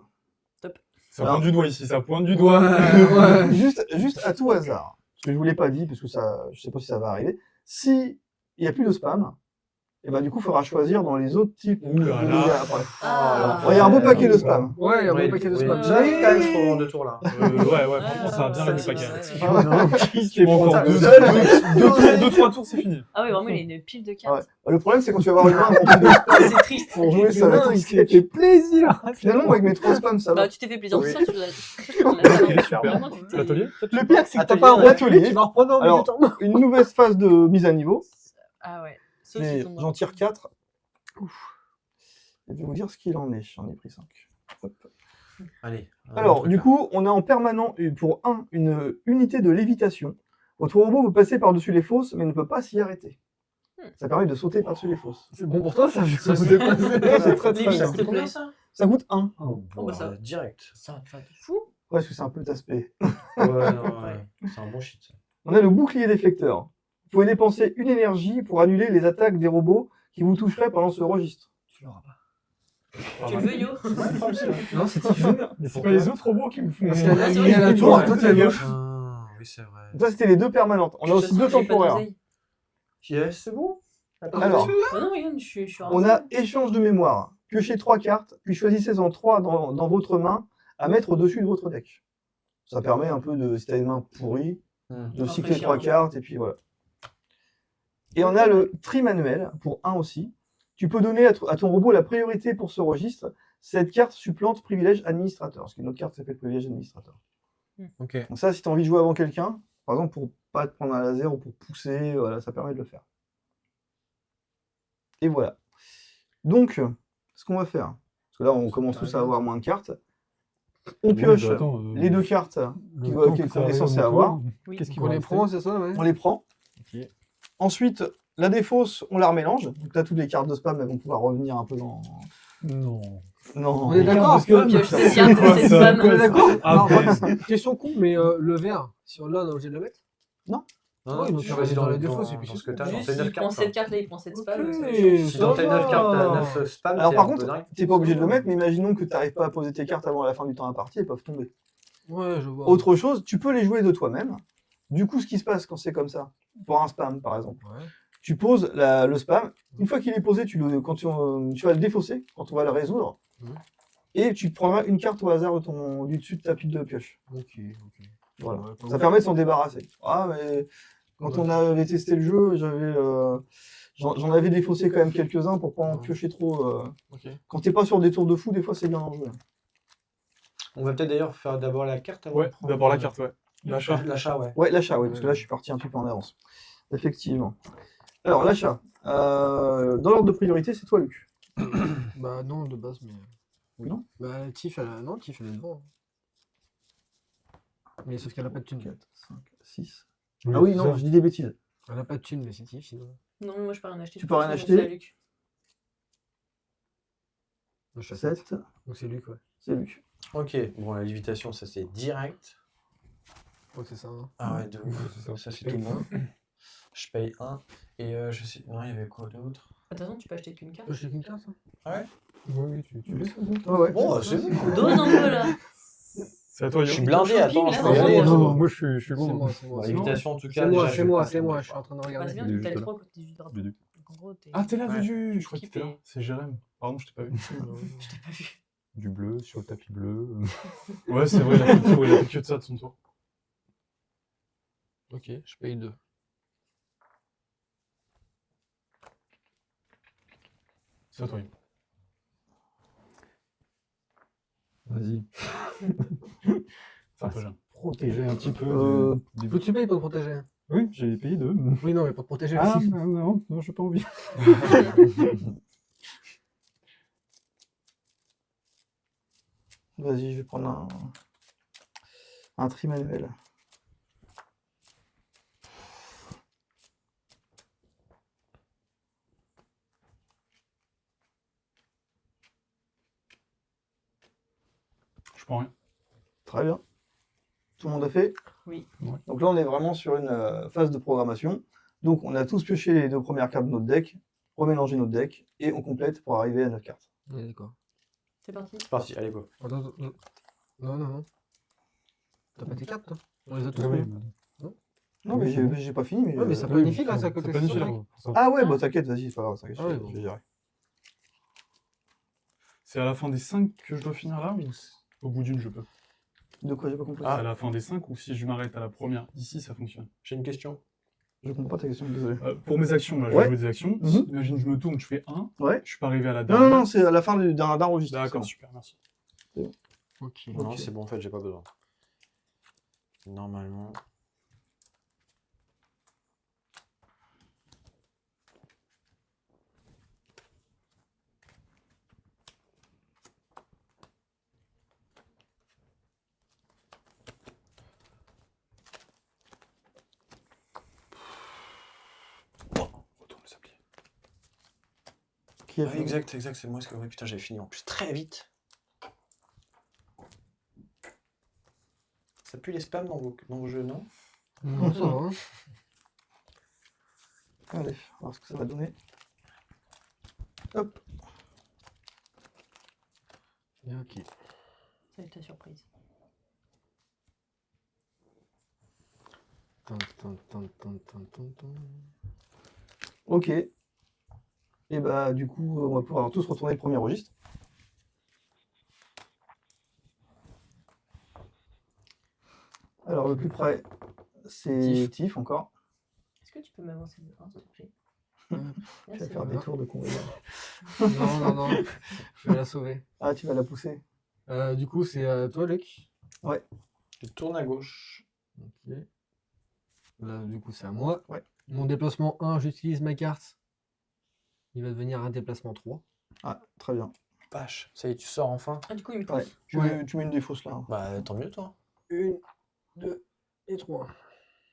Ça Alors- pointe du doigt ici, ça pointe du Ouais, doigt. ouais. Juste à tout hasard, parce que je vous l'ai pas dit, parce que ça, je sais pas si ça va arriver. Si il n'y a plus de spam, et ben du coup, il faudra choisir dans les autres types Ouh là de là. dégâts après. Ah. Ouais, il y a un beau paquet de spam. Ouais, il y a un Ouais, bon paquet de ouais, spam. il arrive quand même, je trouve, en 2 tours là. Ouais, franchement, ça va bien Ouais, le ouais, paquet. ouais. Il manque encore Ouais. 2-3 tours, c'est fini. Ah oui, vraiment, il a une pile de cartes. Le problème, c'est quand tu vas avoir une main remplie de spam Ah, c'est triste. pour jouer, ça va être un sketch. fait plaisir. Finalement, avec mes 3 spams, ça va. Bah, tu t'es fait plaisir. Oui. Ça, tu l'as. Super. Vraiment, tu t'es- L'atelier Le pire, c'est que t'as Atelier, pas un ouais. atelier. Tu vas reprendre Alors, obligatoirement. une nouvelle phase de mise à niveau. Ah ouais. Sauf si Mais ton- j'en tire 4. Et je vais vous dire ce qu'il en est. J'en ai pris 5. Allez. Alors, du coup, on a en permanent, pour une unité de lévitation. Votre robot peut passer par-dessus les fosses, mais ne peut pas s'y arrêter. Ça permet de sauter par-dessus les fosses. C'est bon pour toi, ça. Ça, C'est c'est- passé. C'est très très Lévite, bien. s'il te plaît. Combien ça? Ça coûte 1. Oh, bah, ça- direct. Ça va te faire de fou. Ouais, parce que c'est un peu taspé. Ouais, non, ouais. C'est un bon shit. Ça. On a le bouclier déflecteur. Vous pouvez dépenser une énergie pour annuler les attaques des robots qui vous toucheraient pendant ce registre. Tu l'auras pas. Tu le veux, Yo? Non, c'est Tiff. Mais c'est pas les autres robots qui me font. Parce qu'elle a Ah, c'est mis à la vrai, tour, c'est toi, tu as gauche. Ah, oui, c'est vrai. Donc ça, c'était les deux permanentes. On a aussi deux temporaires. Yes, c'est bon. Alors, Bah non, regarde, je suis on a échange de mémoire. Piochez 3 cartes, puis choisissez-en 3 dans votre main à mettre au-dessus de votre deck. Ça permet un peu de, si t'as une main pourrie, de cycler 3 cartes, et puis voilà. Et on a le tri manuel, pour 1 aussi. Tu peux donner à ton robot la priorité pour ce registre. Cette carte supplante privilège administrateur, parce qu'une autre carte s'appelle privilège administrateur. Ok. Donc ça, si tu as envie de jouer avant quelqu'un, par exemple pour pas te prendre un laser ou pour pousser, voilà, ça permet de le faire. Et voilà. Donc, ce qu'on va faire, parce que là, on commence tous à avoir moins de cartes. On pioche les 2 cartes qu'on est censé avoir. Oui. Qu'est-ce qu'il On va les rester prend, c'est ça, ouais. On les prend. Ok. Ensuite, la défausse, on la remélange. Donc là, toutes les cartes de spam, elles vont pouvoir revenir un peu dans... Non. Non. On est d'accord. Pioche des cartes, c'est spam. On est d'accord. Ah, Alors, bon. question con, mais le vert, sur là, on est obligé de le mettre? Non, Ouais, donc tu il choisis reste dans les dans défauts, c'est dans plus ce que t'as. Dans Juste, tes 9 il prend cartes. cette carte-là, il prend cette spam. Ok. ça change. Si dans tes 9 cartes, t'as va. 9 spam. Alors c'est par un peu contre, dingue. t'es pas obligé de le mettre, mais imaginons que tu n'arrives pas à poser tes cartes avant la fin du temps imparti, elles peuvent tomber. Ouais, je vois. Autre chose, tu peux les jouer de toi-même. Du coup, ce qui se passe quand c'est comme ça, pour un spam par exemple, Ouais. tu poses le spam. Une fois qu'il est posé, tu vas le défausser quand on va le résoudre. Mhm. Et tu prendras une carte au hasard du dessus de ta pile de pioche. Ok, ok. Voilà. Ouais, pas Ça ouf. permet de s'en débarrasser. Ah, mais quand on avait testé le jeu, j'en avais défaussé quand même quelques-uns pour pas en piocher trop. Ok. Quand t'es pas sur des tours de fou, des fois c'est bien d'en jouer. On va peut-être d'ailleurs faire d'abord la carte avant. Ouais, de prendre- d'abord la carte, ouais. L'achat. L'achat, ouais. Ouais, l'achat, oui, parce que là je suis parti un petit peu en avance. Effectivement. Alors, l'achat. Dans l'ordre de priorité, c'est toi, Luc. Bah non, de base, mais... Oui, non. Bah Tiff, non, Tiff, elle est devant. Mais sauf qu'elle a pas de thune. 4, 5, 6. Ah oui, non, je dis des bêtises. Elle a pas de thune, mais c'est Tiff, sinon. Non, moi je peux rien acheter. Tu peux rien Je acheter. pense à Luc. Moi, je suis à 7, Donc c'est lui, quoi. c'est Luc. Ok, bon, la lévitation, ça c'est direct. Ouais, c'est ça. Hein. Ah ouais, de ouf. c'est ça. Ça, c'est tout bon. Je paye 1. Et je sais. Non, il y avait quoi d'autre? De toute façon, tu peux acheter qu'une carte. J'ai qu'une carte. Hein. Oui, tu laisses. Ouais. Bon, c'est bon. Dose un peu là. C'est à toi, Je suis Yo. blindé, Shopping, attends, là, je c'est peux y bon. aller. Non, moi je suis C'est loin. moi, c'est moi. Bah, c'est moi. L'invitation, en tout cas. C'est moi, déjà, c'est je vais moi, pas c'est moi. tomber, Je suis en train de Bah, regarder. c'est bien, Il est t'as juste le là. 3 côté du drapeau. Bédu. Donc en gros, t'es. Ah, t'es là, Ouais. Dudu. Je crois que Qui t'es là. fait C'est Jérém. Pardon, je t'ai pas vu. Je t'ai pas vu. Du bleu sur le tapis bleu. Ouais, c'est vrai, il a fait le tour, il a fait que de ça de son tour. Ok, je paye 2. C'est à toi, Yo. Vas-y. C'est à toi, Jeanne. Protéger un petit peu. Faut que tu payes pour te protéger. Oui, j'ai payé 2. Oui, non, mais pour te protéger Ah, aussi. non, j'ai pas envie. Vas-y, je vais prendre un tri manuel. Je prends rien. Très bien. Tout le monde a fait? Oui. Ouais. Donc là, on est vraiment sur une phase de programmation. Donc, on a tous pioché les 2 premières cartes de notre deck, remélangé notre deck, et on complète pour arriver à 9 cartes. Ouais, d'accord. C'est parti. C'est parti, allez, go. Attends, non. T'as pas tes cartes, toi? On les a tous Ah oui, mis. Non, mais j'ai pas fini. Mais, Ouais, mais ça oui, planifie oui, là, ça ça côté. planifie, c'est là. ça, mec. Ah ouais, bah t'inquiète, vas-y, c'est pas grave, t'inquiète, Ah ouais, je bon. vais gérer. C'est à la fin des 5 que je dois finir là ou au bout d'une je peux? De quoi j'ai pas compris? C'est à la fin des 5 ou si je m'arrête à la première ici ça fonctionne? J'ai une question. Je comprends pas ta question, désolé. Pour mes actions, là, je Ouais. vais jouer des actions. Mhm. Imagine je me tourne, je fais 1, Ouais. je suis pas arrivé à la Non, dernière. non, c'est à la fin d'un registre. D'accord, c'est super, merci. Ok. Non, Ok. c'est bon, en fait, j'ai pas besoin. Normalement. Retourne le sablier. bon. Qui a Ouais, fait exact, c'est moi. Ouais, putain, j'avais fini en plus très vite. Ça pue les spams dans vos jeux, non? Non, ça va. Hein. Allez, on va voir ce que ça va donner. Hop. Et ok. Ça va être ta surprise. Tan, tan, tan, tan, tan, tan, tan. Ok. Et bah, du coup, on va pouvoir tous retourner le premier registre. Alors, le plus près, c'est Tif. Tif encore. Est-ce que tu peux m'avancer de 1, s'il te plaît? Je Là, vais c'est faire bon. des tours de convoyeur. Non, je vais la sauver. Ah, tu vas la pousser. Du coup, c'est à toi, Luc. Tu tournes à gauche. Ok. Là, du coup, c'est à moi. Ouais. Mon déplacement 1, j'utilise ma carte. Il va devenir un déplacement 3. Ah, très bien. Vache, ça y est, tu sors enfin. Ah, du coup, il me Ouais. pousse. Tu mets une des fausses là. Hein. Bah, tant mieux, toi. 1, 2 et 3. Bah,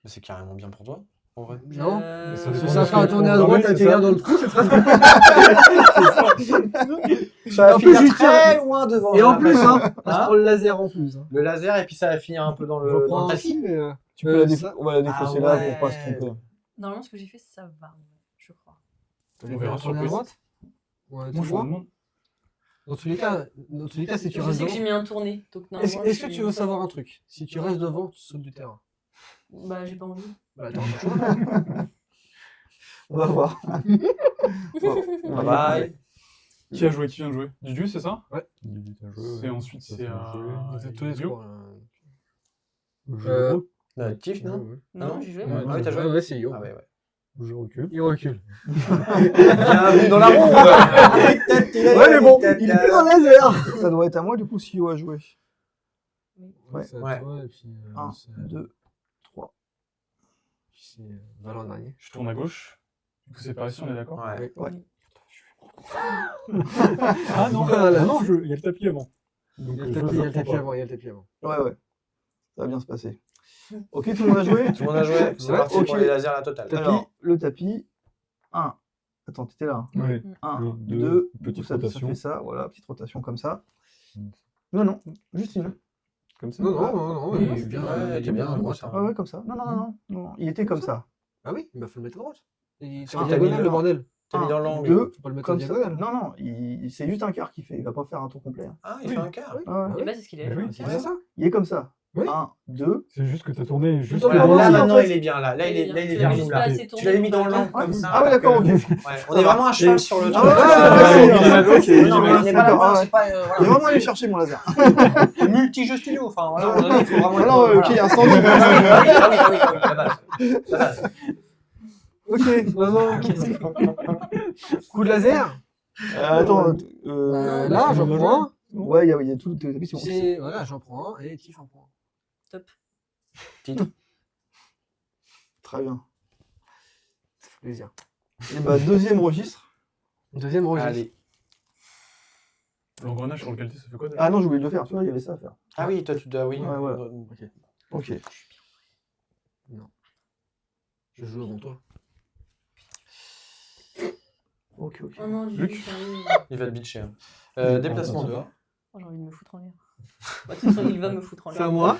c'est carrément bien pour toi, en vrai. Non, Euh, ça parce que dépend ça de fera ce que tourner tu à programmes, droite, c'est atterrir ça dans le trou, c'est très Ça va En plus, finir j'y très tiens. loin devant. Et en j'ai plus, l'impression. hein, on se prend le laser en plus. Hein. Le laser, et puis ça va finir un peu dans Je le prends un tapis. aussi, mais, Tu peux la ça- on va la défausser Ah là pour pas se ouais. tromper. Normalement, ce que j'ai fait, ça va, ouais, je crois. Tu On veux verra faire tourner à surprise. droite? Ouais, Moi tu je me vois. demande. Dans tous les cas, si tu Je restes sais que j'ai devant. mis un tourné, donc Est-ce normalement. est-ce que je tu veux suis- savoir un truc? Si tu restes devant, tu sautes du terrain. Bah, j'ai pas envie. Bah, attends, le choix. On va voir. Bye bye. Qui a joué? Qui vient de jouer? Dudu, c'est ça? Et ensuite Ça c'est fait à. jouer. Vous êtes tous les Yo. trois. Là. Je Tif, non? Ouais. Non, j'ai joué. Ah moi. oui, t'as joué? Ouais, c'est Yo. Ah ouais, ouais. je recule. Il recule. Bienvenue dans la roue. Ouais, mais bon, il est plus dans le laser. Ça doit être à moi du coup si Yo a joué. Ouais. C'est à Ouais. toi, et puis 1, c'est 2, 3. puis c'est Valent dernier. Je tourne à gauche. Du coup c'est pareil, si on est d'accord? Ouais. Ah non, Voilà. Non, il y a le tapis avant. Donc, Il y a le je tapis, il y a le reprends tapis pas. avant, il y a le tapis avant. Ouais, ouais. Ça va bien se passer. Ok, tout le monde a joué? Tout le monde a joué. C'est Ouais, parti ok. pour les lasers à la totale. Tapis. Alors, le tapis. 1. Attends, t'étais là. Ouais. 1, Un, 2, deux, petite ça rotation. fait ça, voilà, petite rotation comme ça. Mm. Non, non, juste une. Comme ça. Non, il est bien, Ouais, il est bien à droite. ça. hein. Ah ouais, comme ça. Non. Il était comme ça. Ah oui, il faut le mettre à droite. C'est Ah, en t'as mis diagonale, le- le bordel. T'as mis dans Un, l'angle. deux, Faut pas le mettre en comme ça. diagonale. Non, c'est juste un quart qu'il fait. Il va pas faire un tour complet. Hein. Ah, il fait un quart. Ah ouais. Et bah, c'est ce qu'il est. Mais oui, C'est C'est ça. Il est comme ça. Oui. 1, 2. C'est juste que t'as tourné juste Voilà, le Voilà, bon là, sens. maintenant, en fait. il est bien là. Là, il est Tu vers l'as nous juste là. pas assez Tu l'avais mis dans tourné l'angle pour comme ça. Ah ouais, d'accord, ok. Ouais, on est vraiment à cheval sur le Ah truc. ouais, Ok, ok, non, ok, on n'est pas d'accord, là-bas, ouais. c'est pas. Il est Voilà. vraiment allé chercher mon laser. C'est multi-jeu studio. Enfin, voilà, à un moment donné, il faut vraiment. Alors, être- ok, voilà. incendie. Ah oui, la base. La base. Ok. Coup de laser. Attends. Là, j'en prends un. Ouais, il y a tout. T'as vu, c'est bon. C'est- Voilà, j'en prends un et Tiff en prend un. Très bien. Ça fait plaisir. Et bah, deuxième registre. Deuxième registre. Allez. L'engrenage sur lequel tu ça fait quoi déjà? Ah non, j'ai oublié de le faire. Tu vois, il y avait ça à faire. Ah oui, toi, tu dois. Oui. Ouais, voilà. Ok. Ok. Je joue avant toi. Ok. Oh non, j'ai Luc. vu, sérieux. Il va te bitcher. hein. Déplacement dehors. Oh, j'ai envie de me foutre en l'air. Bah, de toute façon, il va me foutre en l'air. C'est à moi.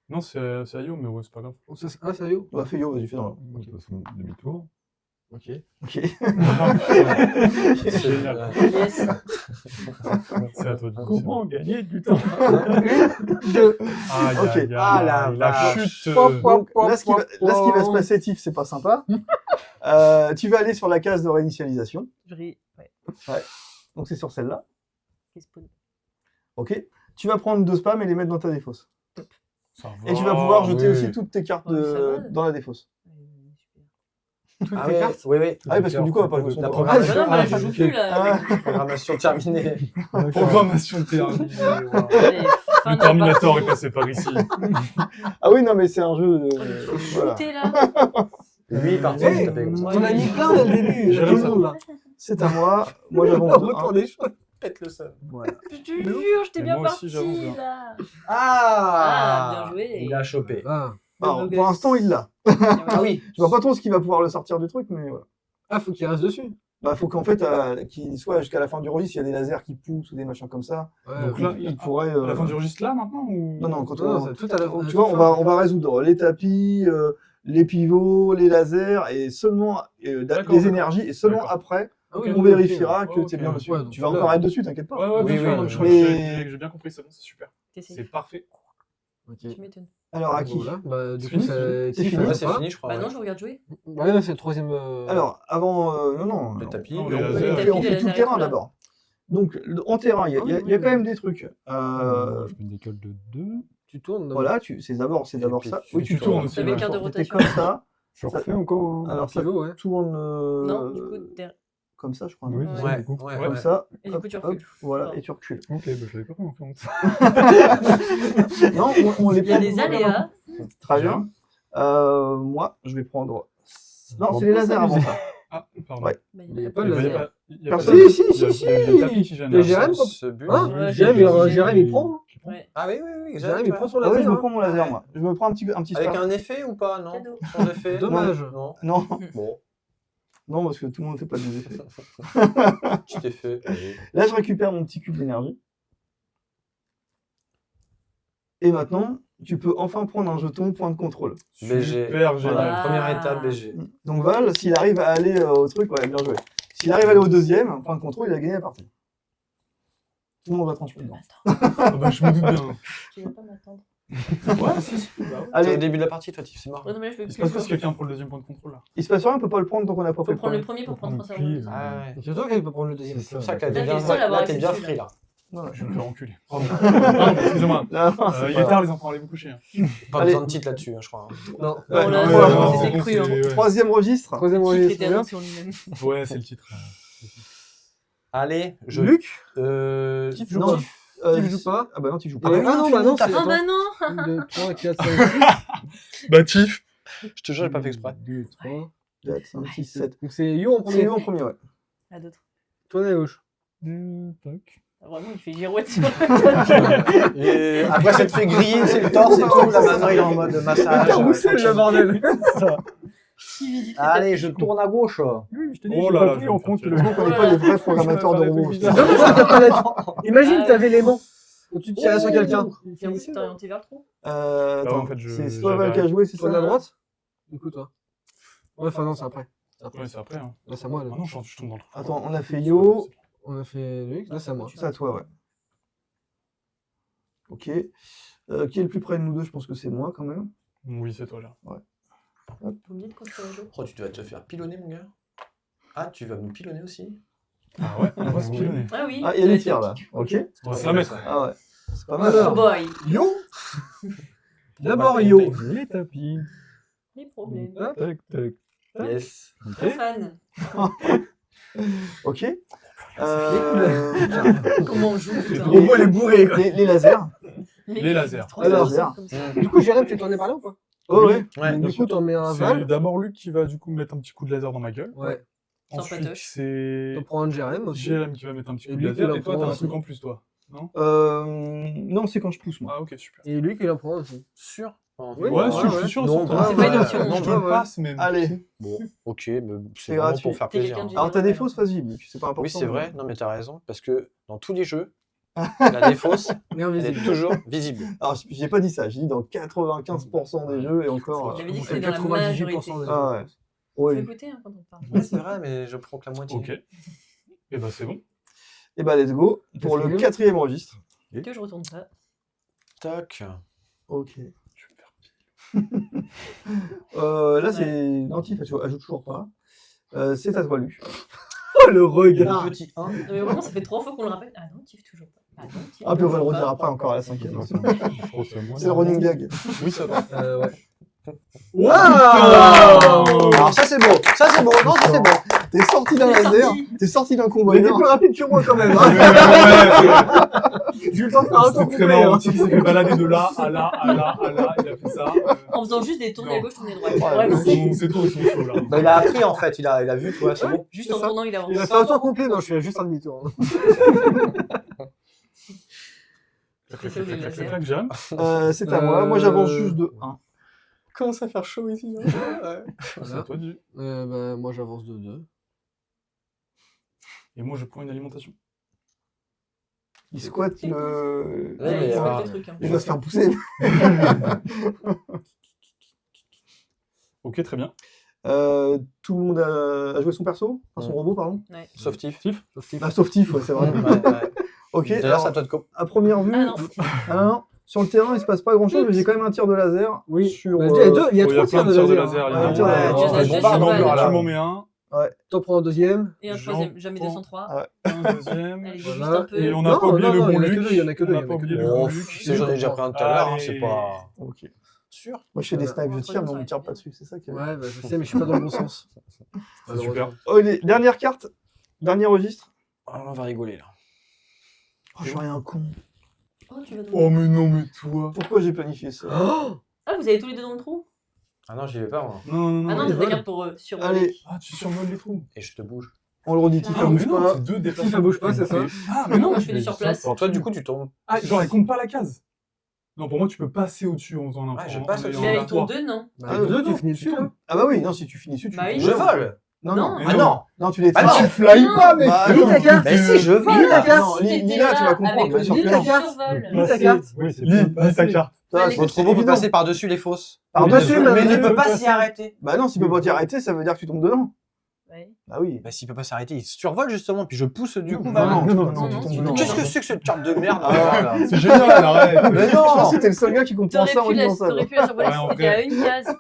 Non, c'est à Yo, mais ouais, c'est pas grave. Ah, sérieux. Bah, fais yo, vas-y, fais dans là. De toute façon, demi-tour. Ok. Ok. C'est génial. Yes. C'est à toi de Comment gagner du temps? Deux. Ok. Ah, la la vache. chute. Donc, là, ce qui va se passer, Tiff, c'est pas sympa. Tu vas aller sur la case de réinitialisation. Ouais. Donc, c'est sur celle-là. Respawn. Ok. Tu vas prendre 2 spams et les mettre dans ta défausse. Ça Et tu vas pouvoir jeter oui. aussi toutes tes cartes Ouais, ça va. dans la défausse. Toutes Ah tes ouais, cartes. oui, oui. Ah oui, parce que du coup, on va pas le La compter. Ah, bah non, mais là, je Ah, joue ok. plus là. Ah, programmation terminée. Programmation terminée. wow. Allez, fin Le de la Terminator est partie. passé par ici. ah oui, non, mais c'est un jeu. Oh, je suis Voilà. shooté là. Lui, il est parti, Hey, il tapait comme ça. On a mis plein dès le début. J'ai Tout le raison. monde là. C'est à moi. Moi, On j'avance. retourne des choses. Pète le seul. Voilà. Je te jure, j'étais Et bien moi aussi, j'avance parti bien. là. Ah, bien joué. Il a chopé. Ah. Alors, pour l'instant, il l'a. Ah oui. Je vois pas trop ce qu'il va pouvoir le sortir du truc, mais voilà. Ah, faut qu'il reste dessus. Bah, faut qu'en fait, qu'il soit jusqu'à la fin du registre, il y a des lasers qui poussent ou des machins comme ça. Ouais, Donc ouais. là, Il pourrait. à la fin du registre là maintenant ou... Non, non, quand Non, on. c'est tout à la Tu vois, on va résoudre les tapis, les pivots, les lasers, et seulement D'accord, les d'accord. énergies, et seulement D'accord. après, Ah oui, on oui, vérifiera ok. que Ok, t'es bien ouais. dessus. Ouais, donc Tu vas là- encore être dessus, t'inquiète pas. Ouais, ouais, Oui, bien sûr, oui, non, oui. je crois que Mais- j'ai bien compris, c'est bon, c'est super. T'essayes. C'est parfait. Ok. Tu m'étonnes. Alors, à qui Voilà. Bah, du C'est coup, fini, c'est c'est Tiff, fini. Ouais, hein, c'est pas. fini, je crois. Bah ouais. non, je regarde jouer. Ouais, c'est le troisième. Alors, avant. Non. Le tapis. On, Le on laser. fait, on Les fait tout le lasers et terrain tout, là. d'abord. Donc, en terrain, il y a, Ah oui, il y a oui, quand même oui. des trucs. Je fais une décolle de 2. Tu tournes. Voilà, c'est d'abord puis ça. tu Oui, tu tournes tournes. aussi, T'avais ouais. carte de T'es rotation. comme ça. Je refais encore. Alors, ça Pivot, ouais. tourne. Non, du coup, comme ça, je crois. non Oui, Ouais. c'est Ouais, du coup. ouais, Comme ouais. ça. Et du hop, coup, tu hop, recules. voilà, Pardon. et tu recules. Ok, bah, je l'avais pas compris en fait. Non, on les Il y a prend. des aléas. Très bien. Moi, je vais prendre. Non, c'est les Prends lasers pas avant ça. ça. Ah, pardon. Ouais. Bah, Il y a pas Il de y a laser. pas- il y a pas Si, de- si, il y a- si, il y a si. le tapis qui gêne. Le Jérém, Ce but. Hein Ouais, Jérém, j'ai- Jérém, il prend. Ouais. Ah oui, oui, oui. Jérém, il prend son Ah oui, laser. je me hein. prends mon laser, moi. Je me prends un petit Avec spam. un effet ou pas, non? Cadeau. Sans effet? Dommage. Non. Non, Bon, non, parce que tout le monde ne fait pas des effets. petit effet. Allez. Là, je récupère mon petit cube d'énergie. Et maintenant, tu peux enfin prendre un jeton point de contrôle. BG. Super génial. Voilà. Première étape, BG. Donc Val, s'il arrive à aller au truc, ouais, bien joué. S'il arrive à aller au deuxième, point de contrôle, il a gagné la partie. Tout le monde va trancher dedans. Ah bah, je me doute bien. Tu vas pas m'attendre. Ouais, si, si. Bah, ouais. T'es au Allez, début de la partie, toi, Tiff, c'est marrant. Ouais, non, mais là, je peux Il se plus. passe quoi si quelqu'un prend le deuxième point de contrôle là? il se passe rien, on peut pas le prendre tant qu'on n'a pas fait Faut le prendre le premier. premier pour prendre Faut 3 prendre le secondes. pli. Ah ouais. Et c'est toi qui peut prendre le deuxième. C'est pour ça que Là, là, t'es le seul à avoir t'es bien accepté, free, là. là. Non, Je vais me faire enculer. Pardon, excusez-moi. non, c'est Il pas est grave. tard, les enfants, allez vous coucher. hein. Pas Allez. besoin de titre là-dessus, hein, je crois. Non. Ouais, Bon, là, non, c'est- ouais, c'était cru. Hein. ouais. Troisième registre. Troisième Qui registre. était bien. sur lui-même. Ouais, c'est le titre. Allez, je. Luc, Tiff joue non, pas. Tiff joue pas. Ah bah non, tu joues Ah pas. non, bah non, c'est. Ah bah non. 1, 2, 3, 4, 5, Bah, Tiff. Je te jure, j'ai pas fait exprès. 2, 3. 4, 5, 6, 7. Donc c'est You en C'est premier. lui en premier, ouais. À d'autres. Toi à gauche. Tac. Vraiment, il fait girouette sur le tapis. Et après, ça te fait griller, c'est le torse et tout. Là, maintenant, il est en mode massage. Carrousel, le bordel. Qui visite le Allez, tapis. je tourne à gauche. Oui, je te dis, Oh je là l'ai là, pas pris je en vais me compte faire le tirer. On n'est pas les vrais programmateurs de robots. C'est dommage que t'as pas la- Imagine, Ah, t'avais l'aimant. Quand tu tirais sur quelqu'un. T'es orienté vers le trou. Attends, en fait, c'est soit Val qui a joué, c'est Toi ça de la droite. Du coup, toi. Ouais, enfin non, c'est après. Ouais, c'est après. Hein. Là, c'est à moi. Là. Ah non, je tombe dans le trou. Attends, on a fait Yo, On a fait Luc, là, c'est à moi. c'est à toi, ouais. Ok. Qui est le plus près de nous deux? Je pense que c'est moi quand même. Oui, c'est toi là. Vous me dites quand tu vas jouer. Oh, tu dois te faire pilonner, mon gars. Ah, tu vas me pilonner aussi? Ah ouais, on va se pilonner. Ah oui. Ah, il y a des tirs là. Ok. On va se la mettre. Ah ouais. C'est pas mal. Alors. Oh boy. Yo. D'abord Yo. Les tapis. Les problèmes. Hop. Tac, tac. Yes. Très fan. Ok. Comment on joue putain. Au moins, elle est bourrée, quoi. Les lasers. Les lasers. Trop Alors, bizarre, comme ça. Du coup, Jérém, tu t'en es parlé ou pas? Oh ouais. Ouais. Du coup, t'en mets un C'est Val. d'abord Luc qui va du coup mettre un petit coup de laser dans ma gueule. Ouais. Sans Ensuite, patoche. c'est T'en prends un de Jérém aussi. Jérém qui va mettre un petit Et coup de lui qui laser. va Et toi, prendre t'as un aussi. truc en plus, toi. Non? Non, c'est quand je pousse moi. Ah, ok, super. Et Luc, il en prend aussi. Sûr? Oui, Ouais, ouais, je suis ouais. sûr. Non, c'est bah, C'est pas une ouais. option. Non, je te le passe, mais. Allez. Bon, ok, mais C'est c'est vraiment gratuit. pour faire T'es plaisir. quelqu'un de hein. génial. Alors t'as des fausses, vas-y, Luc. C'est pas important. Oui, c'est vrai. Non, mais t'as raison. Parce que dans tous les jeux, la défausse, Mais elle invisible. est toujours visible. Alors j'ai pas dit ça. J'ai dit dans 95% des jeux et encore. J'avais dit que C'est c'était dans la majorité. 98% des Ah ouais. Faut Ouais. écouter hein, quand on parle. Ouais, c'est vrai, mais je prends que la moitié. Ok. Et bah, c'est bon. Et bah let's go pour le 4e registre. Que je retourne ça. Tac. Ok. Là c'est Nantif, tu ajoutes toujours pas. C'est à toi Luc. Oh, le regard. Le petit 1. Non, mais vraiment, ça fait 3 fois qu'on le rappelle. Ah non, Tiff, toujours pas. Ah non, Tiff. Ah puis on va le toujours redire pas. après encore à la 5e. C'est C'est le running gag. Oui, ça va. Ouais. Waouh. Alors ça c'est beau. Ça c'est beau. Non, ça c'est beau. T'es sorti d'un Il est laser. sorti. T'es sorti d'un combat. Il était plus rapide que moi quand même. J'ai eu le temps de faire un tour C'était très complet. marrant. hein. Il s'est fait balader de là à là, à là, à là. Il a fait ça. En faisant juste des tournées à gauche, tournées à droite. Ouais, Vraiment. C'est trop, ils sont chauds là. Bah, il a appris en fait. Il a vu, tu vois, c'est bon. Juste en tournant, il avance. Il a fait un tour complet. Non, je fais juste un demi-tour. hein. C'est ça, le laser. Clac, Jeanne. C'est à moi. Moi j'avance juste de 1. Commence à faire chaud ici. Hein. C'est à Voilà. toi, du. Bah, moi, j'avance de 2. Et moi, je prends une alimentation. Il squatte le. Ouais, mais, il se ah, passe des trucs. hein. Il va se faire pousser. Ok, très bien. Tout le monde a joué son perso, enfin, son robot, pardon. Sauf Tiff. Ah, sauf Tiff, ouais, c'est vrai. Ok, D'ailleurs, alors, c'est à toi de couper. à première vue, Ah non. non, sur le terrain, il se passe pas grand chose, mais j'ai quand même un tir de laser. Oui. Sur, Bah, il y a deux, il y a Oh, trois tirs de laser. laser. Ouais, il y a un tir de un laser. Il y en a c'est deux bon, bah, sur non, Val. voilà. Tu m'en mets un, T'en prends un deuxième. Et un Jean troisième. Jamais prend- 203. un deuxième. Allez, Voilà. juste un peu. Et on n'a Non, pas oublié non, le non, bon il y en a que Luc. deux, il y en a que deux, On il y n'a en pas a que oublié deux. le bon Oh, Luc. si j'en ai déjà pris un tout à l'heure, hein, c'est pas. Ok. Sûr. Moi, je fais des Voilà. snipes de tir, mais on me tire pas dessus, c'est ça qui est. Ouais, bah, je sais, mais je suis pas dans le bon sens. C'est super. Oh, les dernières cartes, dernier registre. Ah, on va rigoler là. Oh, je suis un con. Oh, tu vas Oh, mais non, mais toi. Pourquoi j'ai planifié ça? Ah, vous avez tous les deux dans le trou? Ah non, j'y vais pas moi. Non, non, Ah non, non. t'as ta carte pour survoler. Allez, Ah, tu survoles les trous. Et je te bouge. on le redit, Tiff, Ah, ça mais bouge non, pas. c'est deux Si déplacements. ça bouge pas, c'est ça. Ah, Mais non, moi je fais du sur place. Pour toi, du coup, tu tombes. Ah, genre, elle compte pas la case. Non, pour moi, tu peux passer au-dessus en faisant Ouais, je en- passe en au-dessus. Mais ayant avec un ton toit. 2, non. Bah, Ah, les deux, non, tu finis dessus, là. Ah bah oui, non, si tu finis dessus, tu Bah oui. tombes Je dedans. vole. Non, Non. non. Ah non. Non, tu les Ah non, tu flyes pas, mec. Bah, Lis ta carte. Mais si, je vole. Lis ta carte. Non, Lila, tu vas comprendre, bien sûr Lis que ta non. carte. Survol. Lis ta carte. Oui, c'est Lis bien. ta carte. Ça, Allez. c'est Votre trop robot peut évident. passer par-dessus les fosses. Par-dessus, Mais Mais il ne tu peut peux pas passer. s'y arrêter. Bah non, s'il peut pas t'y arrêter, ça veut dire que tu tombes dedans. Ouais. Bah oui. Bah s'il peut pas s'arrêter, il survole justement, puis je pousse du coup. Non, Val. non, non, non, non, non, tu non, tombes non. dedans. Qu'est-ce que c'est que cette carte de merde Ah, là C'est génial, arrête. Mais Je pense non. que t'es le seul gars qui comprend T'aurais ça en pu, lisant ça. t'aurais pu la survoler Ouais, en si t'étais vrai. à une case.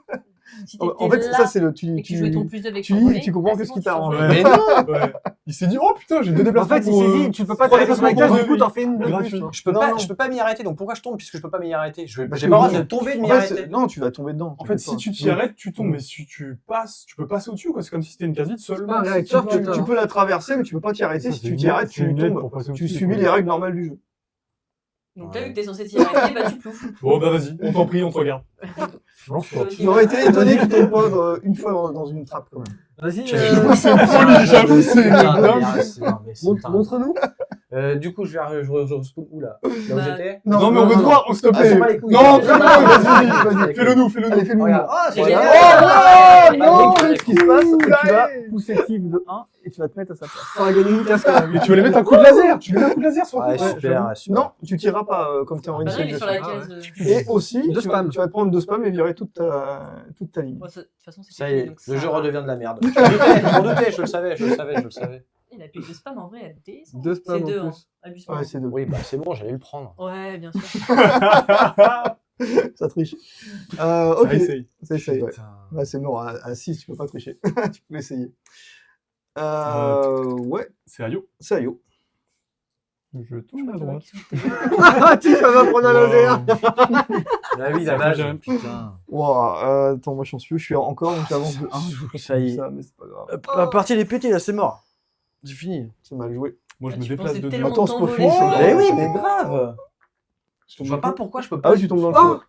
Si En t'étais fait, là ça, c'est le. et que tu jouais ton plus 2 avec tu lis survoler, et tu comprends ah, c'est qu'est-ce bon, qui tu t'arrange. survoles. Mais non. Ouais. Il s'est dit, oh putain, j'ai deux En déplacements. fait, il s'est dit, tu peux pas pour t'arrêter sur la déplacement case, pour du coup, t'en fais une de gratuit. plus. tu vois. Non, Je peux pas m'y arrêter, donc pourquoi je tombe puisque je peux pas m'y arrêter? J'ai Parce pas que le droit oui. de tomber, de m'y En fait, arrêter. non, tu vas tomber dedans. En fait, si tu t'y arrêtes, tu tombes. Mais si tu passes, tu peux passer au-dessus, quoi. C'est comme si c'était une case vide seulement. pas un réacteur, Tu, putain. tu peux la traverser, mais tu peux pas t'y arrêter. Ça, Si c'est tu une t'y aide- arrêtes, c'est une tu aide tombes. pour passer Tu au-dessus, subis quoi. les règles normales du jeu. Donc là, vu que t'es censé t'y arrêter, bah tu ploufes. Bon, bah vas-y, on t'en prie, on te regarde. Lance-toi. J'aurais été étonné que tu tombes pas une fois dans une trappe quand même. Vas-y, J'avoue, c'est Ah, dingue. mais c'est- non, mais c'est dingue. montre-nous. Du coup, je spool où là? Là où Bah, j'étais? Non, mais on veut te voir, s'il te Ah, c'est plaît. pas les couilles. Non, Ah, vas-y. fais-le nous, fais-le nous. Allez, fais-le Regarde. nous. Ah, c'est Voilà. génial. Oh non, Avec ce qui se passe, c'est que tu vas pousser Tiv de 1 et tu vas te mettre à sa place. On va gagner une casse quand même. Mais tu veux les mettre un coup de laser. Tu veux mettre un coup de laser sur Ouais, le coup. super, super. Non, tu tireras pas comme t'es en Bah non, il est initialisation. sur la Ah, case. Et aussi, De tu vas, spam. tu vas te prendre 2 spams et virer toute ta ligne. Bon, de toute façon, c'est Ça y fini, est, donc le ça jeu va. redevient de la merde. Je m'en doutais, je le savais. Il a plus de spam en vrai, elle descend. Deux spams C'est en 2, plus. hein. Abuse pas. Ouais, c'est 2. Oui, bah c'est bon, j'allais le prendre. Ouais, bien sûr. Ça triche. Ça Ok, essaye. ça essaye, ouais. Putain. Là, c'est mort. À 6, tu peux pas tricher. Tu peux essayer. Euh, Ouais, C'est Ayo. c'est Ayo. Je tourne à droite. Ah, tu vas prendre un laser. Ah oui, la Ça base. fait Putain. Wow, attends, moi chanceux, je suis encore, donc j'avance de 1. Je Ça y est. ça, mais c'est pas grave. La partie elle est pétée là, c'est mort. C'est fini. C'est mal joué. Moi, je me Tu déplace pensais de deux. tellement Attends, t'envoler Spoffy, sur c'est la- Mais oui, mais grave. Je Je tombe vois dans pas le coup. pourquoi je peux Ah pas. oui, tu tombes dans le Oh, coup.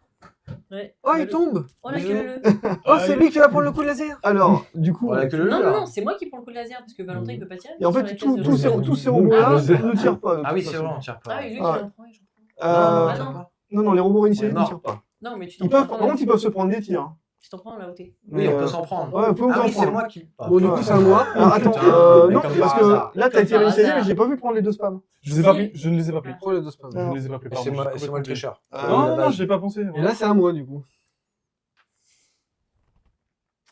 Ouais. oh, il tombe. Oh la Désolé. queue. Oh, c'est lui qui va prendre le coup de laser. Alors, du coup, Voilà que le Non, jeu, non, là. non, c'est moi qui prends le coup de laser parce que Valentin il peut pas tirer. et en sur fait, la tous case tous de- ces, tous ces robots-là Ouais. ne tirent pas. de Ah oui, toute c'est façon. vrai, on tire pas. Ah, et lui, Ah. il en prend et j'en prends. Euh, Ah non. Non, les robots initialisés On est ne mort. tirent pas. Non, mais tu Ils t'en peuvent, prends. par contre, ils peuvent se prendre des tirs. Tu t'en prends là où t'es. Oui, on peut s'en prendre. Ouais, vous pouvez vous Ah en oui, c'est prendre. moi qui. Bon, du coup, Ouais. c'est à moi. Ah, attends, Putain, mais non, comme parce par que hasard. là, t'as Comme été par réinitialisé, hasard. mais j'ai pas vu prendre les 2 spams. Je les ai pas pris. Je ne les ai pas pris. Prends les deux spams. Je ne les ai pas pris. C'est pardon, moi, j'ai c'est moi le complètement tricheur. Non, non, je l'ai pas pensé. Et là, c'est à moi, du coup.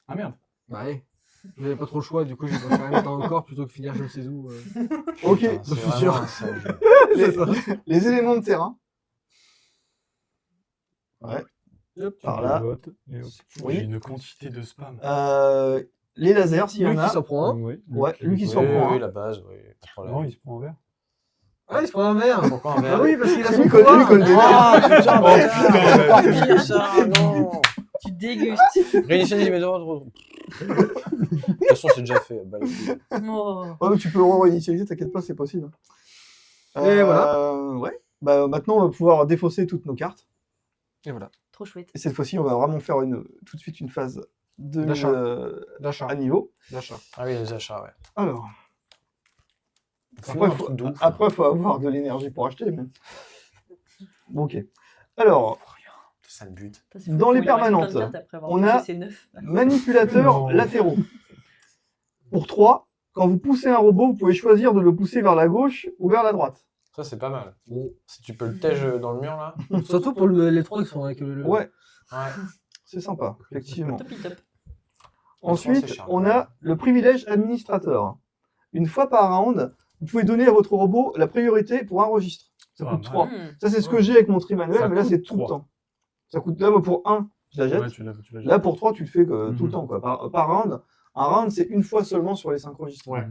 Ah merde. Bah, ouais. J'avais pas trop le choix, du coup, j'ai préféré mettre encore plutôt que finir je ne sais où. Ok, Putain, c'est futur. vraiment un sale jeu. les éléments de terrain. Ouais. Hop. Par là. Vote, et hop. Oui. J'ai une quantité de spam. Les lasers, s'il y Lui en qui a. s'en prend un. Oui, Ouais, lui qui Oui, s'en prend. oui, un. la base, oui. Pas de problème. Non, il se prend en vert. Ah, il se prend un verre. Pourquoi un verre Ah oui, parce qu'il a son Lui colle pouvoir. des verres. Ah putain, putain, putain, pire ça, non. Tu dégustes. Réinitialiser mes droits. De toute façon, c'est déjà fait. Bah, les couilles. Oh. Ouais, mais tu peux réinitialiser, t'inquiète pas, c'est possible. Et voilà. Ouais. Bah, maintenant, on va pouvoir défausser toutes nos cartes. Et voilà. Trop chouette. Et cette fois-ci, on va vraiment faire tout de suite une phase de D'achat. D'achat. à niveau. D'achat. Ah oui, les achats, ouais. Alors, Fais-moi après, un truc de ouf. après, faut avoir de l'énergie pour acheter. Mais... Bon, ok. Alors, Ça le but. Putain, c'est fou, Dans les il lui reste plein de permanentes, cartes après avoir on touché a- ses 9. manipulateurs Non. latéraux. Pour 3, quand vous poussez un robot, vous pouvez choisir de le pousser vers la gauche ou vers la droite. Ça, c'est pas mal. Si tu peux le tège dans le mur, là. Surtout pour les trois qui sont avec le. Ouais, Ouais. c'est sympa, effectivement. Top, top. Ensuite, c'est cher. on a le privilège administrateur. Une fois par round, vous pouvez donner à votre robot la priorité pour un registre. Ça Pas coûte mal. 3. Hmm. Ça, c'est ce que j'ai avec mon tri manuel, Ça mais là, coûte c'est tout le 3. temps. Ça coûte là, moi, pour 1, je la jette. Ouais, tu l'as jeté. Là, pour 3, tu le fais tout le Mhm. temps, quoi. Par round. Un round, c'est une fois seulement sur les 5 registres. Ouais.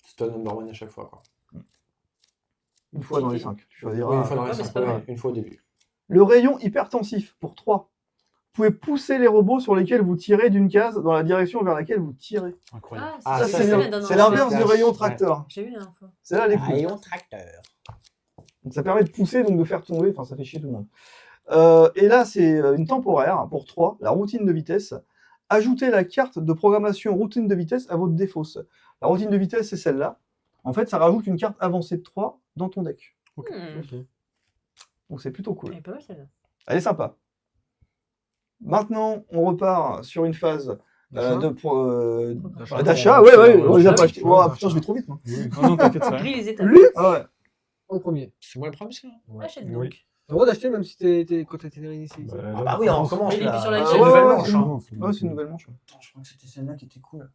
C'est toi number one à chaque fois, quoi. Une fois dans les 5. Tu choisiras. Oui, une fois dans Ouais, les mais cinq, c'est pas ouais, mal. une fois au début. Le rayon hypertensif, pour 3. Vous pouvez pousser les robots sur lesquels vous tirez d'une case dans la direction vers laquelle vous tirez. Incroyable. Ah, Ah, Ça, ça, c'est c'est bien. la dernière C'est fois. l'inverse du Ouais. rayon tracteur. J'ai vu la dernière fois. C'est là les coups. tracteur. Donc ça permet de pousser, donc de faire tomber, enfin ça fait chier tout le monde. Et là, c'est une temporaire pour 3, la routine de vitesse. Ajoutez la carte de programmation routine de vitesse à votre défausse. La routine de vitesse, c'est celle-là. En fait, ça rajoute une carte avancée de 3 dans ton deck. Hmm. Donc c'est plutôt cool. Elle est pas mal celle-là. Elle est sympa. Maintenant, on repart sur une phase D'achat. d'achat. Ouais, on les a pas achetés. Oh, putain, je vais trop vite, moi. Non, non, t'inquiète, ça va. Grille les étapes. Ah ouais. En premier. C'est moi le premier, ça. Achète Oui. donc. T'as le droit d'acheter même si quand t'étais réinitialisé. Ah bah oui, on commence Mais il est là. plus sur la C'est case. une Ouais, nouvelle ouais, manche, ouais, hein. Ouais, c'est une nouvelle manche. Attends, je crois que c'était celle-là qui était cool.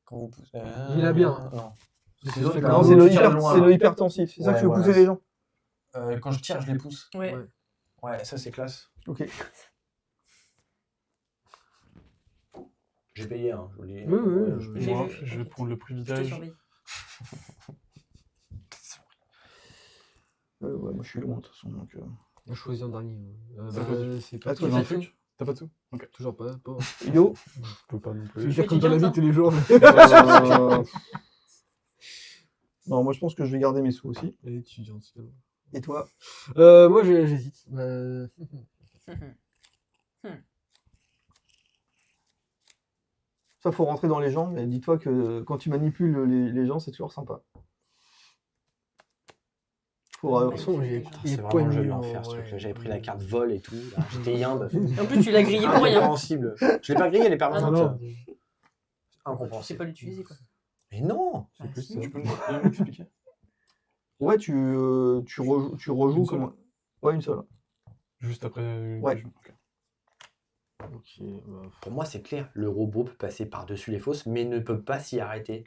Quand vous poussez. Il a bien. Non. C'est l'autre, fait là. Non, comme- c'est tu tires de loin, là. le hypertensif. C'est ça que Ouais, tu veux voilà. pousser les gens. Quand je tire, je les pousse. Ouais. Ouais. Ouais, ça c'est classe. Ok. J'ai payé, hein. Je vous le dis. Oui, oui, Ouais, je- paye. J'ai Moi, vu. je vais prendre le Je te privilège. surveille. Ouais, moi je suis loin de toute façon. Donc, Je choisis en dernier. Ça va. C'est Ah, pas toi, J'ai un j'ai un truc. T'as pas de sous? Ok. toujours pas. Yo. Je peux pas non Je plus. veux dire comme dans la vie étudiante, tous les jours. Non, moi je pense que je vais garder mes sous aussi. Elle est étudiante. Et toi? Moi j'hésite. Ça, faut rentrer dans les gens, mais dis-toi que quand tu manipules les gens, c'est toujours sympa. Pour, De toute façon, il C'est est vraiment poigné joli en l'enfer ce ouais. truc-là. J'avais pris la carte vol et tout. là. J'étais yimbe. En plus, tu l'as grillé pour rien. Incompréhensible. Je l'ai pas grillé, elle est Ah permanente. non. Tu sais Incompréhensible. pas l'utiliser, quoi. Mais non. Ah, plus si. ça. Tu peux m'expliquer? Ouais, tu rejoues Une seule comme... Ouais, une seule. Juste après. Ouais. Ok. Ok, pour moi, c'est clair. Le robot peut passer par-dessus les fosses, mais ne peut pas s'y arrêter.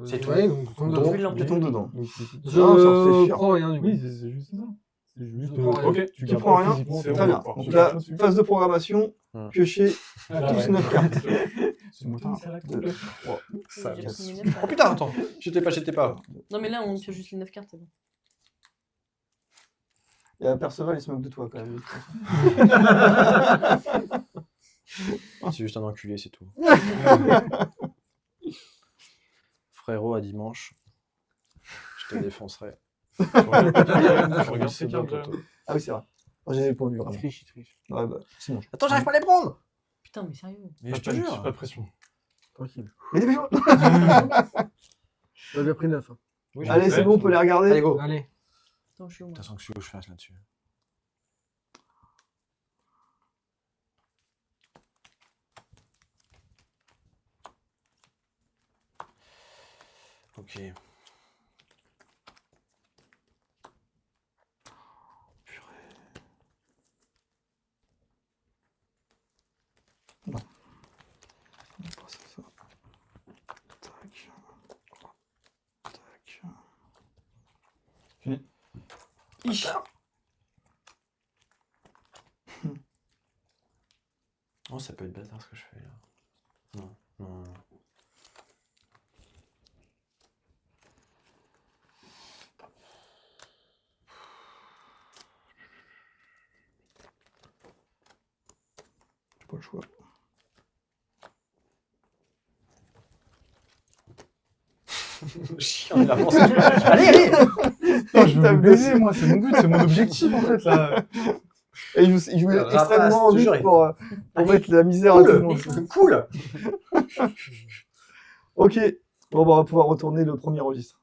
C'est tout. Ouais, donc, tombe Donc, dedans. Tu tombes dedans. Donc, c'est- Non, ça, c'est Je chiant. prends rien du coup. Oui, c'est juste ça. C'est juste. Je prends rien. Ok, Tu gardes prends pas rien, physiquement, c'est Très bon. bien. Bon, Donc je là, garde dessus. phase de programmation, piocher Ah, tous ouais. 9 cartes. C'est mon temps, c'est là, complet. Ça, J'ai yes. pris mes 9, Oh putain, attends. J'étais pas. Non, mais là, on pioche juste les 9 cartes, c'est bon. Et Perceval, il se moque de toi quand même. C'est juste un enculé, c'est tout. Frérot, à dimanche. Je te défoncerai. Je regarde ces cartes. Ah oui, c'est vrai. Moi, j'ai pas vu Il vraiment. triche, il triche. Ouais, bah, c'est bon. Attends, j'arrive pas à les prendre. Putain, mais sérieux. Mais je te jure. Pas de pression. Tranquille. Mais dépêche-toi. T'as bien pris 9. Oui, Allez, c'est bon, on peut les regarder. Allez, go. Allez. Attends, je suis où, moi? Attention que je fasse là-dessus. Ok. On va passer ça. Tac. Tac. Ich. Oh, ça peut être bazar ce que je fais là. Non, non, non. J'ai pas le choix. Chiant, il avance. Allez, allez. Non, je veux vous baiser, moi, c'est mon but, c'est mon objectif en fait là. Et il jouait Rapace, extrêmement toujours, vite il- pour mettre la misère à tout le monde. Cool. Ok, bon, bah, on va pouvoir retourner le premier registre.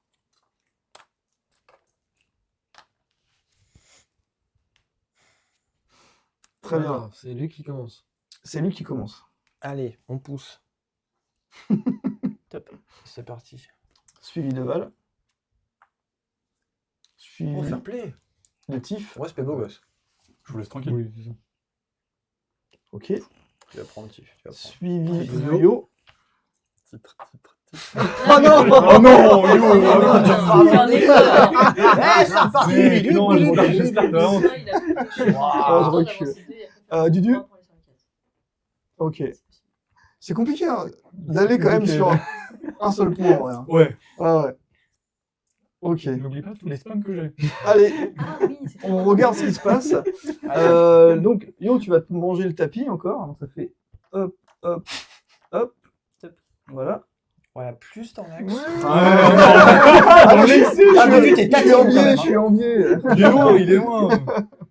Très bien, Alors, c'est lui qui commence. c'est lui qui commence. Allez, on pousse. Top. C'est parti. Suivi de Val. Suivi Oh, fair play. de Tiff. Moi, c'est beau gosse. Je vous laisse tranquille. Oui, c'est ça. Ok. Tu vas prendre Tiff. Tu vas prendre. Suivi de Yo. Yo. Titre. Oh non Oh non, Yo, Oh, c'est un effort. Eh, c'est reparti. Mais non, j'espère que vraiment. Ça, il a pris le choix. Ah, je Avant recule. d'avoir cédé, après, Dudu. pour aller sur la case. Ok. C'est compliqué hein, d'aller quand même compliqué. sur un seul point. Ouais. Ouais. Ah ouais. Ok. N'oublie pas tous les spams que j'ai. Allez, Ah oui, c'était on regarde ce qui se passe. Donc, Yo, tu vas te manger le tapis encore. Donc, ça fait hop, hop, hop. Top. Voilà. Ouais, plus dans l'axe. Ah, l'excès, je suis t'es je suis envié, je suis envié. Il est loin, il est loin.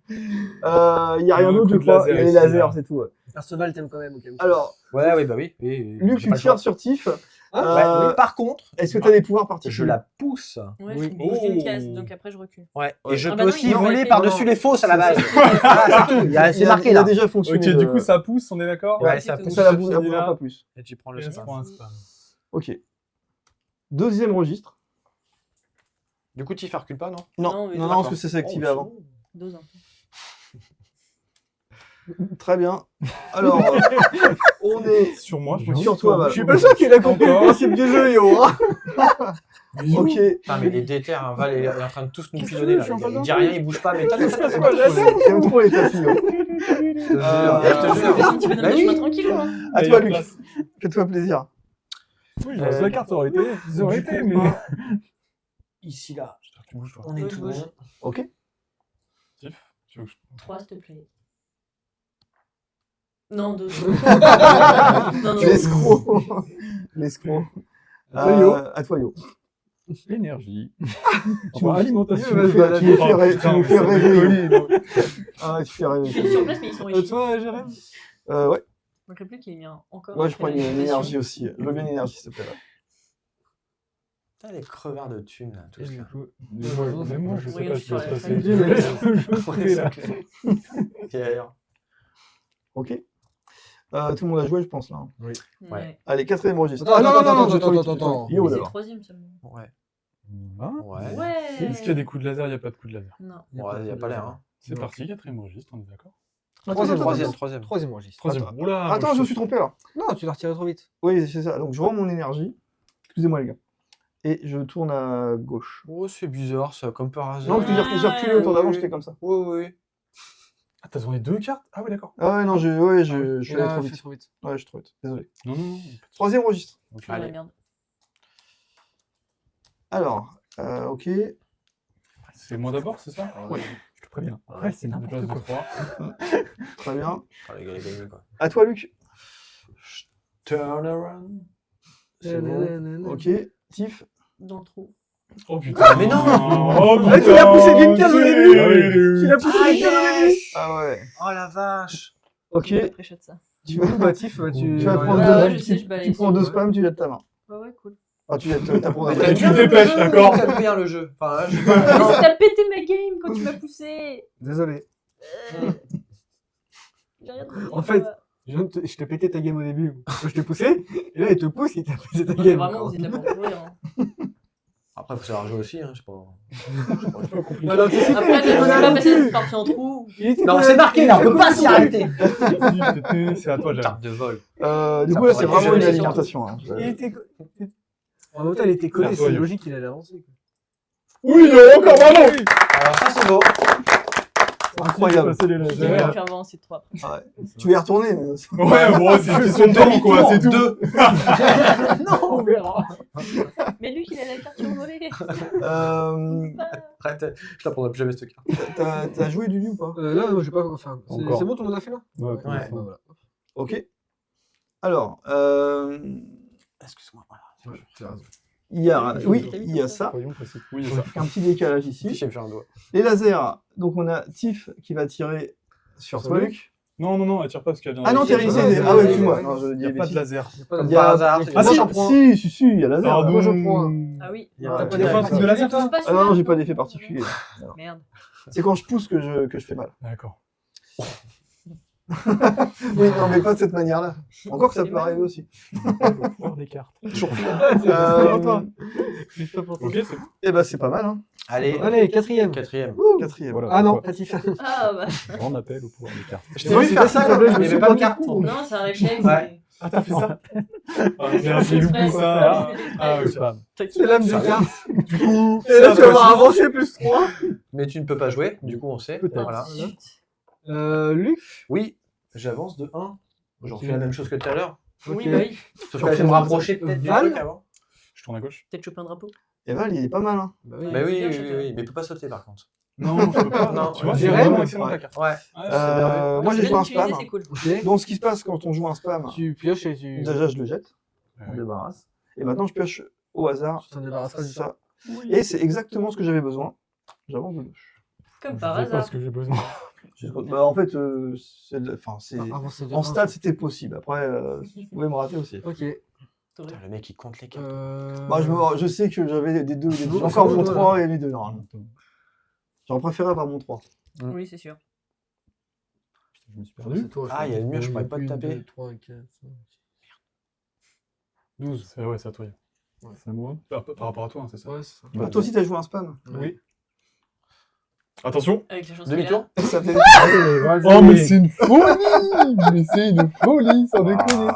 Il n'y a rien Un d'autre, coup je de crois. Il laser y a les ici, lasers, là. c'est tout. Ouais. Perceval t'aime quand même au cas où. Alors, Ouais, oui, bah oui. oui, Luc, j'ai tu pas le tires choix. sur Tiff. Ouais, oui, par contre, Est-ce que tu as des pouvoirs particuliers? je la pousse. Ouais, Oui. je bouge d'une Oh. case, donc après je recule. Ouais. Ouais. Et je Ah peux bah non, aussi il a voler fait- par-dessus non. les fosses à la base. C'est- Voilà, c'est tout. C'est marqué Il a là. déjà fonctionné. Ok, du coup, ça pousse, on est d'accord? Ouais, Ouais, ça c'est pousse. Ça la ça bougera finit là. pas plus. Et tu prends le Et je spam. prends un spam. Ok. Deuxième registre. Du coup, Tiff recule pas, non? Non, Non, mais non, d'accord. parce que ça s'est activé Oh, avant. Dose un peu. Très bien. Alors, on est Sur moi, sur toi, Val. Je suis pas sûr qu'il a compris le principe du jeu, Yo. Ok. Putain, mais il est déter, hein. Val est en train de tous nous pilonner là. Il dit rien, il bouge pas, mais J'aime trop les tapis. Yo. je te jure. Fais un petit peu de Bah oui. chemin tranquille, quoi. À toi, Luc. Fais-toi plaisir. Oui, je lance la carte, ça aurait été. Ça aurait été, mais. Ici, là, Tu bouges, toi. on est Bouge, tout bouge. bon. Ok. Tiff, tu veux que je... 3, s'il te plaît. Non, 2. non, non. L'escroc. L'escroc. toi, Yo. À toi, Yo. Énergie. Tu Enfin, me- alimentation. Tu nous fais, tu nous fais rêver. Tu nous fais rêver. Yo. Ah, tu fais Je rêver. suis sur place, mais ils sont riches. Toi, Jérém? Ouais. Donc le plus qu'il est mis encore. Ouais, je prends une après la énergie aussi. Je veux bien une énergie, s'il te plaît. Putain, les crevards de thunes, là, tout Et ça. du coup, Même moi, je sais Oui, pas je ce qui va se suis passer. sur la Je vais Ouais, trouver, là. c'est clair. Et ailleurs. Ok. Tout le monde a joué, je pense, là. hein. Ouais. Allez, 4e registre. Attends, Ah non, attends, non, non, attends, j'ai trouvé. attends, attends. Yo, C'est là. le 3e seulement. Ouais. Voilà. Ouais. Ouais. Est-ce qu'il y a des coups de laser? Il n'y a pas de coups de laser. Non. Ouais, il n'y a pas l'air. Hein. C'est parti, 4e registre, on est d'accord. Troisième, Troisième, troisième. troisième. Troisième registre. Troisième. Oula, Attends, je me suis trompé, là. Non, tu l'as retiré trop vite. Oui, c'est ça. Donc, je rends mon énergie. Excusez-moi, les gars. Et je tourne à gauche. Oh, c'est bizarre, ça, comme par hasard. Non, parce que j'ai reculé autour d'avant, Oui. j'étais comme ça. Oui, oui. Ah, t'as tourné 2 cartes? Ah oui, d'accord. Ah ouais, non, je suis Il allé a trop fait vite. trop vite. Ouais, je suis trop vite. Désolé. Non, non, non. 3e registre. Ok. Ah, la Allez. merde. Alors, ok. C'est moi d'abord, c'est ça? Ouais. Je te préviens. Après, c'est n'importe n'importe quoi. Très bien. Oh, les gars, les gagnés, quoi. À toi, Luc. Turn around. C'est bon. Ok. Tiff. Dans le trou. Oh putain. Mais non. Oh Ah, tu l'as poussé d'une case au début. Ah oui. Tu l'as poussé Ah, d'une case au début. yes. Ah ouais. Oh la vache. Ok. Après, shot ça. Tu vas, Batif, tu vas prendre Ouais, deux, je sais, je balaye. tu prends 2 spams, tu jettes ta main. Ouais, cool. Ah, tu jettes ta Mais main. tu te dépêches, d'accord. T'as bien le jeu. Enfin, là, je... Mais t'as pété ma game quand tu m'as poussé. Désolé. J'ai rien dit. En fait, je t'ai pété ta game au début. Je t'ai poussé, et là il te pousse, il t'a pété ta Mais game. vraiment, encore. vous étiez là pour courir. Hein. Après, faut savoir jouer aussi, hein, je sais pas. Ah, non, tu sais, Après, t'as pas passé cette partie en trou. il était Non, collé c'est à- marqué là, on peut pas s'y arrêter. C'est à toi, j'aime. Carte de vol. Du Ça coup, là, c'est pourrait vraiment une être alimentation. hein. Il était En même temps, il était collé, Ah, c'est ouais. logique qu'il allait avancer. Oui, encore bravo. Alors, ça, c'est beau. Incroyable. Passer les Je lasers. vais faire avancer 3 après. Tu vas y retourner. Mais... Ouais, bon, c'est une question de temps, quoi, c'est tout. Deux. On verra. Mais lui, il a la carte survolée. Arrête, je la prendrai plus jamais cette carte. T'as joué du ou pas? Là, moi, je vais pas. Enfin, Encore. c'est bon, tout le monde a fait là Ouais, Ouais. Bah, voilà. Ok. Alors, Excuse-moi, voilà. Ouais, tu as raison. il y a, oui, il y a ça. Soyons précis. Oui, il y a ça. Un petit décalage ici. Fichier me fait un doigt. Les lasers. Donc, on a Tiff qui va tirer sur Sur toi, Luc. Luc. Non, non, non, elle tire pas parce qu'elle vient. Ah non, c'est- t'es risé. c'est- Ah ouais, c'est- excuse-moi. c'est- Non, je Il dis n'y a des pas de bêtises. laser. Il y a pas Il de y a- Par hasard. Ah Moi, si, j'en prends. si, il y a laser. Pardon. Moi, je prends. Ah oui. Il y a Ouais, pas t'as de des fois, laser. de laser, toi Ah non, j'ai pas d'effet particulier. Merde. C'est quand je pousse que je fais mal. D'accord. Oui, non, mais pas de cette manière-là. Encore que ça peut arriver aussi. Le pouvoir des cartes. Euh, Ok, c'est bon. Eh ben, c'est pas mal, hein. Allez, Allez, quatrième. quatrième. Quatrième. Voilà. Ah non, Pourquoi Patif. Ah bah. Grand appel au pouvoir des cartes. Je t'ai vu faire ça, je me mais suis pas pas de carte. Non, c'est un réflexe. Ouais. Ah, t'as fait ça? Ah, j'ai loupé ça. Ah, oui, ça. C'est l'âme de carte. Du coup, Et là, tu vas avoir avancé plus 3. Mais tu ne peux pas jouer, du coup on sait. Peut-être. Voilà. Luc. Oui, j'avance de 1. J'en fais la même chose que tout à l'heure. Oui, bah oui. Sauf que là, je vais me rapprocher peut-être du Val. truc avant. Je tourne à gauche. Peut-être choper un drapeau. Et Val, il est pas mal, hein. Bah Bah oui, bien, oui, chacun. oui, mais il peut pas sauter par contre. Non, je peux pas. Non, Tu vois, ouais. c'est Jérém, vraiment excellent ta ouais. carte. Ouais. Moi, j'ai C'est joué un bien utilisé, spam. c'est cool. Ok. Donc, ce qui se passe quand on joue un spam, Tu pioches et tu. déjà, je le jette. On Ouais. débarrasse. Et maintenant, je pioche au hasard. Tu t'en débarrasseras du Ça. Et c'est exactement ce que j'avais besoin. J'avance de gauche. Comme Je par sais pas hasard. ce que j'ai besoin. Bah, en fait, c'est Avancer de en un. stade, c'était possible. Après, je pouvais me rater aussi. Ok. Putain, le mec il compte les cartes. Bah, je sais que j'avais des 2 des Bon, encore c'est mon bon, 3 et mes 2 normalement. J'aurais préféré avoir mon 3. Oui, c'est sûr. Je me suis perdu. C'est toi, Ah, il y a le mur, je pourrais pas te taper. 2, 3, 4, 5. 12. Ouais, c'est à toi. Ouais. C'est à moi. Par rapport à toi, hein, c'est ça. Ouais, c'est ça. Bah, toi aussi, t'as joué un spam. Oui. Attention. Avec la chance Demi-tour. Ça fait... Oh, mais c'est une folie. Mais c'est une folie, sans déconner.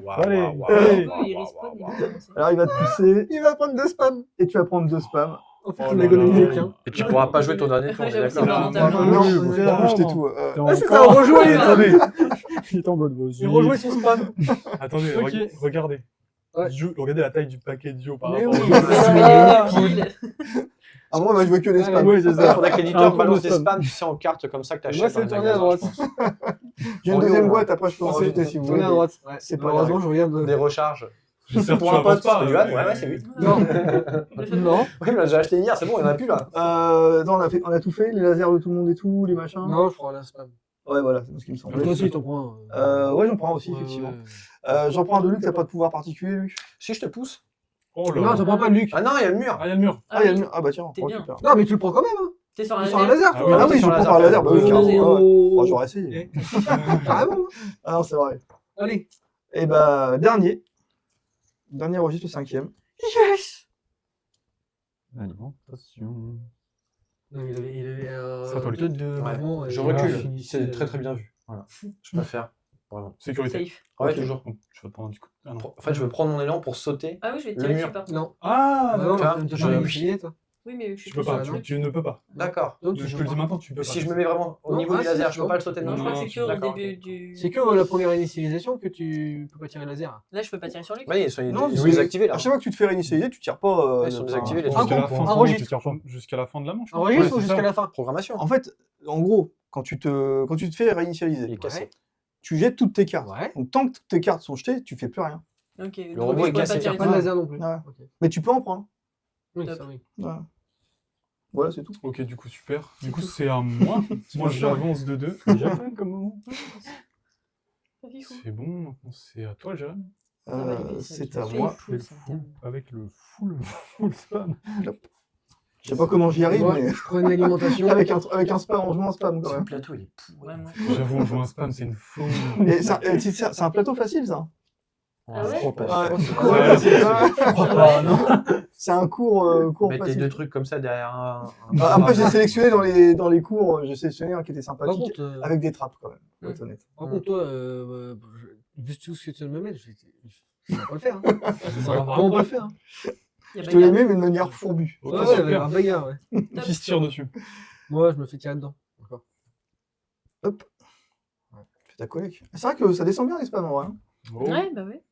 Allez, allez. Il respawn, il peut avancer. Alors, il va te pousser Il va prendre 2 spams. et tu vas prendre 2 spams. En fait, Oh on là a économisé là. qu'un. Et tu pourras pas jouer ton dernier tour, on est J'avoue, c'est d'accord. pas rentable. Non, oui, je oui, vais oui. acheter tout. Ah, c'est ça, on rejouait. Attendez. Il est en mode vas-y. Il rejouait son spam. Attendez, Ok. regardez. Ouais. Regardez la taille du paquet de Dio par Mais rapport oui, au- mais Il y a une pile. Ah, moi, il va jouer que des spams. Ouais, c'est Il ça. faudrait que Un l'éditeur coup balance de des spam. spams, tu sais, en cartes comme ça que t'achètes. Moi, c'est dans les tourné à magasins, droite. je pense. J'ai une deuxième boîte, après, je peux en C'est rajouter si vous Tourné voulez. à droite. Ouais. C'est pas Malheureusement, je regarde. Des recharges. J'espère que Pour tu un avances pote, pas. c'est Johan, ouais, c'est lui. Non. Non. Oui, mais j'ai acheté hier, c'est bon, il y en a plus là. Non, on a tout fait, les lasers de tout le monde et tout, les machins. Non, je prends la spam. Ouais, voilà, c'est ce qui me semble. Toi aussi, t'en prends un. Ouais, j'en prends aussi, effectivement. J'en prends un de Luc, t'as pas de pouvoir particulier, Luc. Si je te pousse. Oh là Non, là. tu prends pas Luc. Ah non, il y a le mur. Ah, il y a le mur. Ah, il y a oui. le mur. Ah bah tiens, on T'es prend bien. super. Non, mais tu le prends quand même. Hein. T'es sur un Tu sors un laser. laser, Ah toi. oui, Ah t'es oui, sur je un prends par laser. laser. Bah oui, carrément. Ouais, ouais. Oh, J'aurais essayé. carrément. Ah non, c'est vrai. Allez. Et bah, dernier registre, le 5e. Yes. Alimentation. Non, il avait C'est à toi, Luc. de Ouais. mouvement. et Je il a recule. fini, C'est très très bien vu. Voilà. Je préfère. Vraiment. Sécurité. Safe. Ouais, Ok. toujours. Je vais prendre du coup. Ah non. En fait, je veux prendre mon élan pour sauter. Ah oui, je vais te Le tirer mur. dessus par contre. Non. Ah, Ah non, d'accord. tu as initié, toi. Oui, mais je suis Tu peux plus pas, sur le tu truc. ne peux pas. D'accord. Non, Je tu te peux le dis pas. maintenant, tu peux pas. Si je me mets vraiment au Non, niveau ah, du si, laser, je non. peux pas le sauter Non, je crois que c'est Non, que au d'accord, début ok. du. C'est que la première initialisation que tu peux pas tirer laser. Là, je peux pas tirer sur lui. Oui, ils sont, Non, ils sont oui. désactivés là. À chaque fois que tu te fais réinitialiser, tu tires pas. Ouais, ils sont désactivés, les Jusqu'à trucs. la Un fin, registre. tu tires pas. Jusqu'à la fin de la manche. Un registre Ouais, ou c'est jusqu'à ça. la fin? Programmation. En fait, en gros, quand tu te fais Il réinitialiser, est cassé. tu jettes toutes tes cartes. Ouais. Donc tant que toutes tes cartes sont jetées, tu fais plus rien. Ok. Le robot est je pourrais cassé. pas tirer Pas de dessus. laser non plus. Ouais. Ok. Mais tu peux en prendre. Oui, Top. ça oui. Ouais. Voilà, c'est tout. Ok, du coup, super. Du coup, c'est à moi. Moi, j'avance de 2. Déjà fait comme moment. Pas fifou. C'est bon, maintenant c'est à toi, Jérém. Ah bah, il est- C'est ça, à je moi. fais Fais le ça me fou termine. avec le full spam. Je sais pas comment j'y arrive, Moi, mais je prends une alimentation. avec un spam, on joue un spam quand Ce même. plateau, il est pourri. Ouais, moi. J'avoue, on joue un spam, c'est une faune. Et c'est un plateau facile, ça. Ah ouais Trop pas. Ouais. Ouais, C'est un cours Mettre les facile. deux trucs comme ça derrière un. Bah, après, j'ai sélectionné dans les cours, j'ai sélectionné un qui était Par sympathique, contre, avec des trappes quand même, pour être honnête. toi, vu tout ce que tu veux me mettre, ça va pas le faire. Hein. Ça va vraiment pas le faire. Hein. Il y a Je te les bagarre. mets, mais de manière fourbue. Ok, Ouais, super. un bagarre, ouais. Qui se tire dessus? Moi, je me fais tirer dedans. Encore. Fais ta collègue. C'est vrai que ça descend bien les spams en vrai. hein. Oh. Ouais, bah ouais.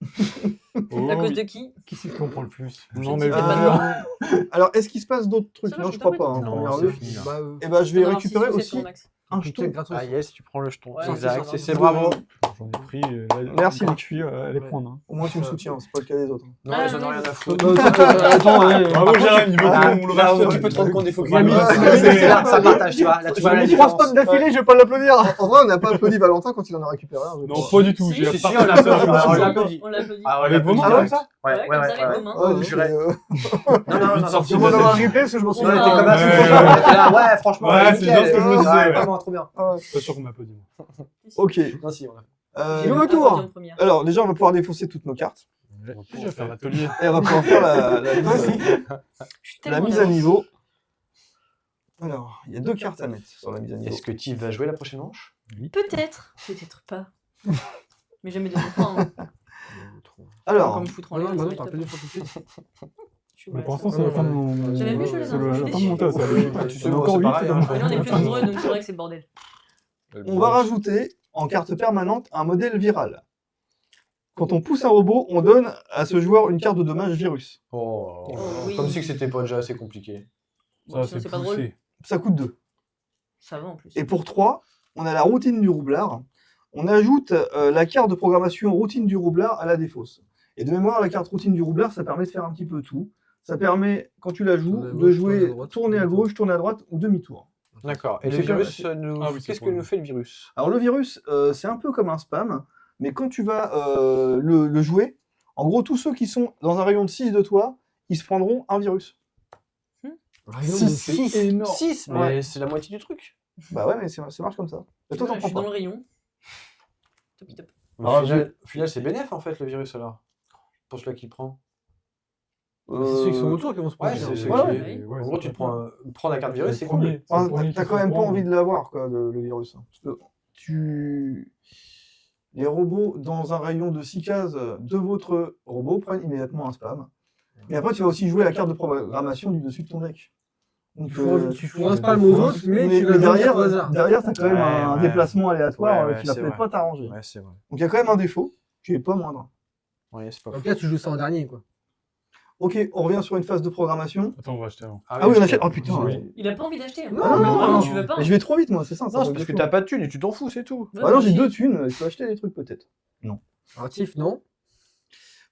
Oh, À cause oui. de qui? Qui c'est qui comprend le plus? Non, mais Alors, est-ce qu'il se passe d'autres trucs? Ça va, Non, je je t'en crois pas. prie. Hein, Non, première c'est vue. fini là. Bah, Et ben, je vais On aura récupérer 6 succès aussi pour Max. un tu jeton. gratos. Ah yes, tu prends le jeton. Ouais, Exact, c'est c'est ça, bravo. J'en ai pris. Merci, Luc. Luc. Je suis allé Ouais. prendre. Hein. Au moins, tu me soutiens, c'est pas le cas des autres. Non, Ah, ils en ont oui. rien à foutre. Attends, ouais. Bravo, Jérém, il veut qu'on le Là, reste. tu peux te rendre compte des faux Ouais, amis. mais C'est là, ça partage, tu vois. Là, tu vois la différence. d'affilée, je vais pas l'applaudir. En vrai, on n'a pas applaudi Valentin quand il en a récupéré un. je Non, crois. pas du tout. Si, J'ai Si, si, pas- on l'a applaudi. On On l'applaudit. l'applaudit. Ah, on Avec vos l'applaudit mains, direct. comme ça? Ouais, ouais, comme ouais. ça, avec ouais. vos mains. Ouais, je dirais- c'est, Non, non, non, non. sorti Je de m'en la avoir un tête. replay parce que je m'en On souviens. était comme Ouais. ça. On était là, ouais, franchement. Ouais, c'est nickel. bien ce que je me Ouais, disais. vraiment, trop bien. Ah ouais. Pas sûr qu'on m'applaudit. Ok. Non, si, on a. J'ai Nouveau le tour. podium première. Alors, déjà, on va pouvoir défausser toutes nos cartes. Je vais faire l'atelier. Et on va pouvoir faire la Je suis tellement mise à d'avance. niveau. Alors, il y a 2 cartes à mettre sur la mise à niveau. Est-ce que Tiff va jouer la prochaine manche? Peut-être. Peut-être pas. Mais jamais 2 points. Hein. Alors, Comme me foutre en Non, l'air. non, ça non, va être t'as top. plus de fois tout de suite. Je suis Mais ouais, pour ça l'instant, va. c'est la fin de mon. J'avais mieux joué les c'est infos, la je fin suis de mon tas, ça. Tu sais, On est moi, encore c'est 8 pareil, hein, Mais là, on est plus nombreux, donc c'est vrai que c'est le bordel. on va rajouter en carte permanente un modèle viral. Quand on pousse un robot, on donne à ce joueur une carte de dommage virus. Oh, Oh, oui. comme si que c'était pas déjà assez compliqué. Bon, Ça, sinon, c'est c'est pas drôle. poussé. Ça coûte 2. Ça va en plus. Et pour 3, on a la routine du roublard. On ajoute la carte de programmation routine du roublard à la défausse. Et de mémoire, la carte routine du roublard, ça permet de faire un petit peu tout. Ça permet, quand tu la joues, Tourner à de gauche, jouer tourner à droite, tourner à gauche, tourner à droite ou demi-tour. D'accord. Et C'est le bien, virus, nous... Ah oui, c'est qu'est-ce pour que le- nous fait le virus? Alors le virus, c'est un peu comme un spam, mais quand tu vas le jouer, en gros, tous ceux qui sont dans un rayon de 6 de toi, ils se prendront un virus. C'est énorme. 6, mais Ouais. c'est la moitié du truc. Bah ouais, mais ça marche comme ça. Et toi, Ouais, t'en je suis prends dans pas. le rayon. Top, top. Au final, c'est bénéf en fait le virus alors. Pour celui-là qui le prend. C'est ceux qui sont autour qui vont se prendre. Ouais, c'est ceux Ouais, qui. ouais. En gros, tu te prends la carte virus, c'est cool. premier. Enfin, t'as quand même pas envie de l'avoir, quoi, le virus. Hein. Parce que les robots dans un rayon de 6 cases de votre robot prennent immédiatement un spam. Et après, tu vas aussi jouer la carte de programmation du dessus de ton deck. Donc, Tu fous un spam aux autres, mais tu vas derrière, au hasard. derrière, t'as quand même Ouais, un ouais. déplacement aléatoire Ouais, ouais, qui va c'est peut-être vrai. pas t'arranger. Ouais, c'est vrai. Donc il y a quand même un défaut, qui est pas moindre. Ouais, c'est pas Donc fou. là, tu joues ça en dernier, quoi. Ok, on revient sur une phase de programmation. Attends, on va acheter avant. Ah oui, on achète. Oh putain. Oui. ouais. Il a pas envie d'acheter. hein. Non, Ah, non, Vraiment, non, tu veux pas. Mais je vais trop vite, moi, c'est ça. Non, c'est parce que t'as pas de thunes et tu t'en fous, c'est tout. Ouais, Ah non, j'ai aussi. 2 thunes, je peux acheter des trucs peut-être. Alors, Tiff, non.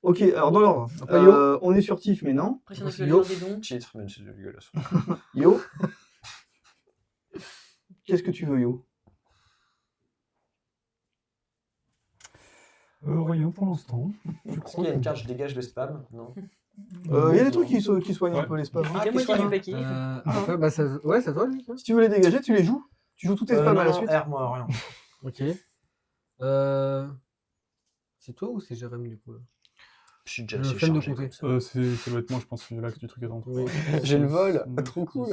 Ok, alors dans l'ordre. Après, Yo. On est sur Tiff, mais non. Impressionnant que Yo. le joueur des dons. Titre, même si c'est dégueulasse. Yo. Qu'est-ce que tu veux, Yo? Rien pour l'instant. Est-ce qu'il y a une carte, je dégage le spam? Non. Il y a des trucs qui soignent un Ouais. peu les spams. Et moi, qu'est-ce tu que- pas qui. Ouais, bah ça, ouais, ça doit, lui. Si tu veux les dégager, tu les joues. Tu joues tous tes spams à la suite. R, moi, rien. Ok. C'est toi ou c'est Jérém du coup là? Je suis déjà Le assez flemme de chargé compter. comme ça. Ça doit être moi, je pense, que là que du truc est en train. Oui. J'ai le vol, trop cool.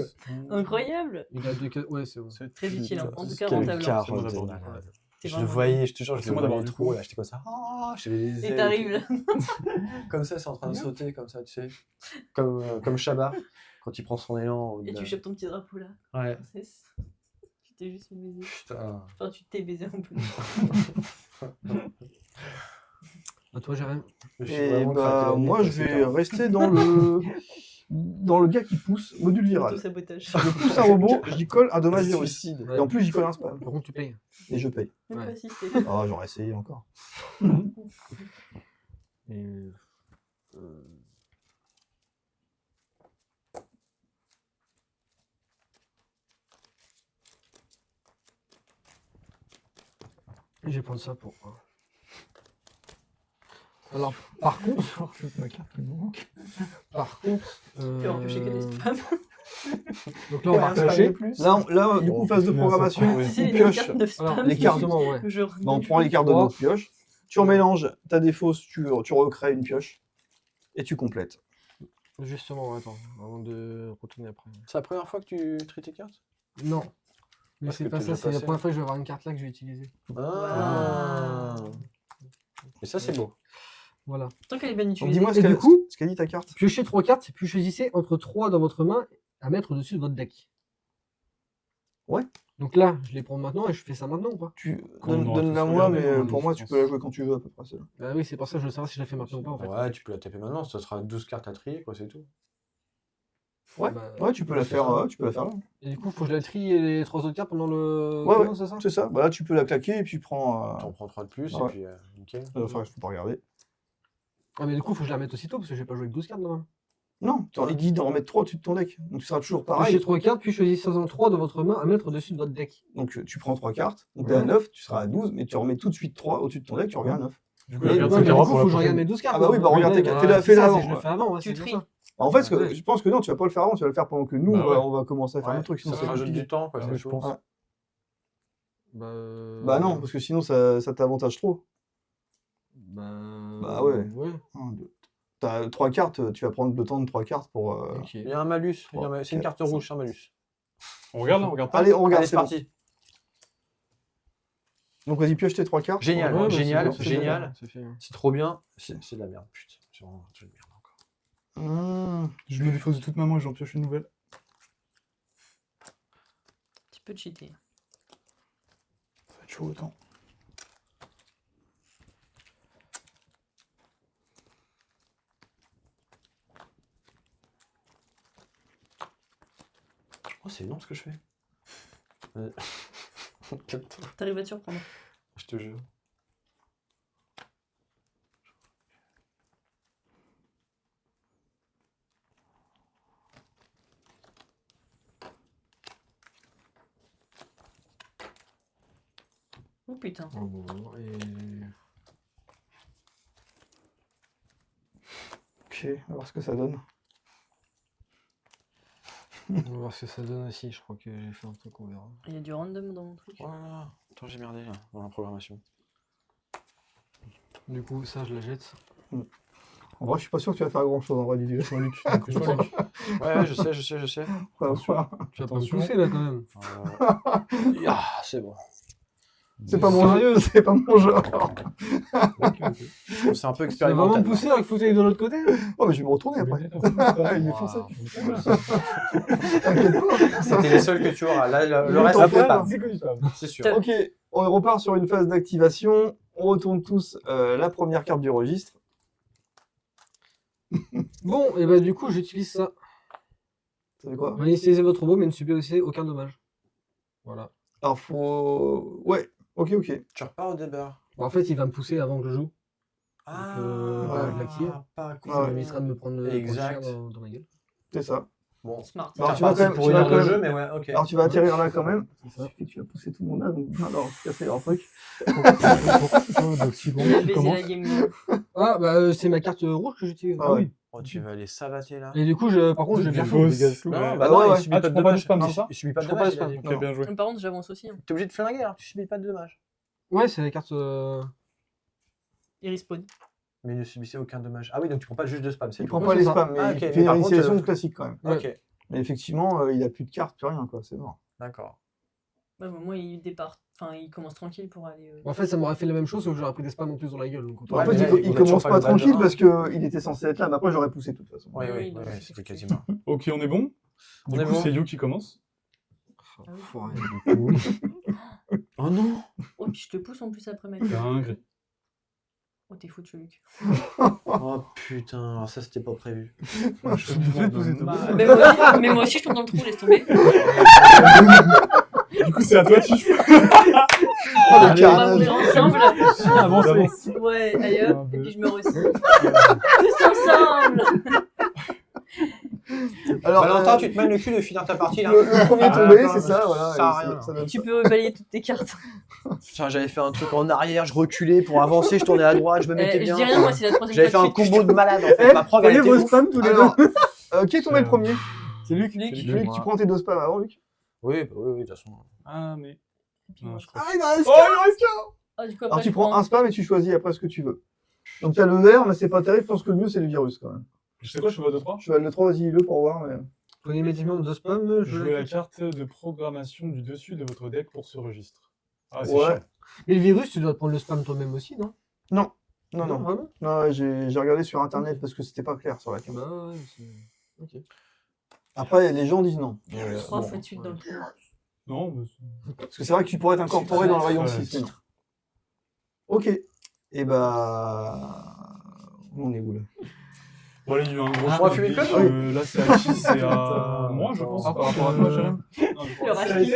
Incroyable. Il a deux cas. Ouais, c'est bon. Très utile, hein. En tout cas, Quel rentable. carotte C'est moi de d'abord, malade. T'es Je le vraiment- voyais, je te jure, je C'est le moi d'abord, voyais du trop, coup. là, j'étais comme ça. Ah, j'avais les Et ailes. t'arrives là. Comme ça, c'est en train de sauter, comme ça, tu sais. Comme Shabba, quand il prend son élan. Et tu chopes ton petit drapeau là. Ouais. Princesse. Tu t'es juste fait baiser. Putain. Enfin, tu t'es baisé en plus. À toi, Jérém. Je suis Et vraiment bah, craqué la nuit, moi, quoi, je c'est vais clair. rester dans le gars qui pousse, module viral. Auto-sabotage. Je pousse un robot, j'y colle un dommage virus. Suicide. Et en plus, j'y colle un spam. Par contre, tu payes. Et je paye. Même Ouais. pas si c'est. Ah, j'aurais essayé encore. Et, je vais prendre ça pour. Alors, par contre, Ma carte qui me manque. Tu vas empêcher que des spams. donc là, on va Ouais, repêcher. Là, du coup, phase de programmation, Ouais. Tu sais, on les 9 pioche. cartes, 9 Alors, spams. les cartes. justement, ouais. Genre. Bah, on prend les cartes de notre pioche, tu remélanges, t'as des fausses, tu recrées une pioche, et tu complètes. Justement, attends, avant de retourner après. C'est la première fois que tu tries tes cartes? Non. Mais Parce c'est que pas t'es ça, déjà c'est la passé. première fois que je vais avoir une carte là que je vais utiliser. Ah. Et ça, c'est beau. Voilà. Tant qu'elle est bien Donc utilisée. dis-moi Et du coup, ce qu'a dit ta carte. piochez 3 cartes, puis choisissez entre 3 dans votre main à mettre au-dessus de votre deck. Ouais. Donc là, je les prends maintenant et je fais ça maintenant ou pas? Quand on aura Donne-la tous moi, regardé, mais on pour y moi, pense. tu peux la jouer quand tu veux à peu près. Celle-là. Bah oui, c'est pour ça que je veux savoir si je la fais maintenant ou pas en fait. Ouais, tu peux la taper maintenant, ça sera 12 cartes à trier, quoi, c'est tout. Ouais, Bah, ouais, tu peux la faire. Tu peux la faire là. Et du coup, faut que je la trie les 3 autres cartes pendant le. Ouais, Comment, c'est ça? C'est ça. Bah là, tu peux la claquer et puis tu prends. T'en prends 3 de plus, Ouais. et puis nickel. Enfin, je peux pas regarder. Ah, mais du coup, faut que je la mette aussitôt parce que je vais pas jouer avec 12 cartes demain. Non, il dit d'en remettre 3 au-dessus de ton deck. Donc tu seras toujours pareil. Piochez 3 cartes, puis choisissez-en 3 dans votre main à mettre au-dessus de votre deck. Donc tu prends 3 cartes, donc t'es à 9, tu seras à 12, mais tu remets tout de suite 3 au-dessus de ton deck, tu reviens à 9. Du coup, Mais, la carte ouais, mais du Sakara coup, pour faut la que je regarde prochaine. mes 12 cartes. Ah bah oui, bah Ouais, regarde tes ouais, cartes. voilà, Fais-la c'est ça, avant, c'est- Je le ouais. fais avant, ouais, Tu c'est pour tries. ça. En fait, Ouais. je pense que non, tu vas pas le faire avant, tu vas le faire pendant que nous, Bah ouais. on va commencer à faire Ouais, notre truc. ça Sinon, te c'est rajoute compliqué. du temps, quoi, Ouais, c'est je chaud. pense. Ouais. Bah, Bah non, parce que sinon ça t'avantage trop. Bah ouais. Ouais. T'as 3 cartes, tu vas prendre le temps de 3 cartes pour. Ok. Il y a un malus, il y a un malus. C'est une carte rouge, c'est un malus. On regarde là, on regarde pas. Allez, on regarde. Allez, c'est bon. parti. Donc vas-y, pioche tes 3 cartes. Génial, Ouais, bah, génial, c'est bon, génial. c'est fait. C'est trop bien. C'est de la merde, putain. C'est vraiment un truc de merde encore. Je me défausse de toute ma main et j'en pioche une nouvelle. Tu peux cheater. Ça va être chaud autant. Oh, c'est long ce que je fais. Calme-toi, T'arrives à te surprendre. je te jure. Oh putain. Oh, bon, et... Ok, on va voir ce que ça donne. On va voir ce que ça donne aussi. Je crois que j'ai fait un truc, on verra. Il y a du random dans mon truc. Oh là là. Attends, j'ai merdé là, dans la programmation. Du coup, ça, je la jette. En vrai, je suis pas sûr que tu vas faire grand chose en vrai, Didier. Je vois Luc. Donc, je vois Luc. Ouais, je sais. Ouais, voilà. Tu vas pas me Attention. pousser là quand même. Ah, c'est bon. C'est pas mon jeu, c'est pas mon genre. C'est un peu Tu vas vraiment expérimental. me pousser avec fauteuil de l'autre côté là? Oh, mais je vais me retourner après. Il est foncé. C'était les seuls que tu auras. Là, le reste, T'en on peut fais pas. pas. C'est sûr. Ok, on repart sur une phase d'activation. On retourne tous la première carte du registre. Bon, et bah du coup, j'utilise ça. Ça fait quoi? Réinitialisez votre robot, mais ne subissez aucun dommage. Voilà. Alors, faut. Ouais, ok. Tu repars au débat. Bon, en fait, il va me pousser avant que je joue. Ah, ouais, je l'active. pas Ça Ouais. m'évitera de me prendre le Exact. cher dans ma gueule. C'est ça. Bon, Smart. Alors, c'est tu vas reparti quand même- pour tu une vas heure quand de même- jeu, mais ouais, ok. Alors tu vas atterrir là quand même. C'est ça. Et tu vas pousser tout le monde là, donc alors casser leur truc. Donc, si bon, Baiser tu la commences. game. Ah, bah, c'est ma carte rouge que j'utilise. Ah oui. Oh, tu vas les savater là. Et du coup, par contre, je Des viens fausses. dégage. Non, Ouais. bah Ah non, ouais, il ouais. subit Ah, pas tu de prends pas de dommages. spam, Non, c'est ça il subit pas de Je prends pas dommages. de spam. il a dit. Ok, bien joué. Par contre, j'avance aussi. Hein. T'es obligé de flinguer alors, tu subis pas de dommages. Ouais, c'est la carte. Il respawn. Mais ne subissez aucun dommage. Ah oui, donc tu prends pas juste de spam, c'est Il tout. prend Ouais, pas c'est les ça. spams, mais Ah, il ok, fait mais une par contre, initiation classique quand même. Ok, Mais effectivement, il a plus de cartes, plus rien, quoi. C'est mort. d'accord. Ouais, bah, moi, il départ. Enfin, il commence tranquille pour aller. En fait, ça m'aurait fait la même chose, sauf que j'aurais pris des spams en plus dans la gueule. Donc, autant- Ouais, En fait, mais là, il il a commence toujours pas pas le badge tranquille un. parce qu'il était censé être là, mais après j'aurais poussé de toute façon. Oui, oui, Oui, oui, donc, oui, c'est c'est quasiment. Ok, on est bon. On Du est coup, bon. c'est You qui commence. Ah oui. Foiré. Oh non. Oh, puis je te pousse en plus après ma Dingue. Oh, t'es foutu, Luc. Oh putain, alors ça c'était pas prévu. Je me fais pousser tout. Mais moi aussi, je tombe dans le trou, laisse tomber. Du coup, c'est à toi, tu fais. Oh, le On va carnage. mourir ensemble. Avance. Ouais, allez hop, Un et peu. puis je meurs aussi. Tous ensemble. Alors, Valentin, tu te mets le cul de finir ta partie là. le premier Ah, tombé, d'accord, c'est ça, ça voilà. sert à et rien. ça donne Tu peux balayer toutes tes cartes. Putain, j'avais fait un truc en arrière, je reculais pour avancer, je tournais à droite, je me mettais Je bien. dis rien, moi, c'est la troisième J'avais fait fois un que je combo de malade en fait. Ma prof elle Prenez était vos ouf. spams tous les Alors, deux. qui est tombé le premier C'est Luc. Luc. C'est Luc, tu prends tes deux spams avant, Luc. Oui, bah oui, de toute façon. Ah, mais. Et puis Non, moi, je je- crois. Ah, il en reste Oh, il reste Ah, du coup, Alors après, tu je prends un spam et tu choisis après ce que tu veux. Donc t'as le vert, mais c'est pas terrible, je pense que le mieux c'est le virus quand même. Je sais quoi, je fais pas 2-3. Cheval de 3, vas-y, le pour voir. Mais... Prenez immédiatement deux spams. Jouez la carte de programmation du dessus de votre deck pour ce registre. Ah, c'est Ouais. chiant. Et le virus, tu dois prendre le spam toi-même aussi, non Non, non, non. Vraiment Non, ouais, j'ai regardé sur internet parce que c'était pas clair sur la carte. Bah ouais, c'est. Ok. Après, les gens disent non. Trois Bon. fois de suite dans le trou. Non, mais c'est- Parce que c'est vrai que tu pourrais être incorporé dans le rayon Ouais. 6. mais non. Ok. Et bah. On est où là? Bon, là, il y a eu un gros Ah, choix on va fumer de le bille. code, Là, c'est à qui? C'est à moi, je pense, Ah, par rapport à toi, Jérémy. Non, je Le crois. rachis.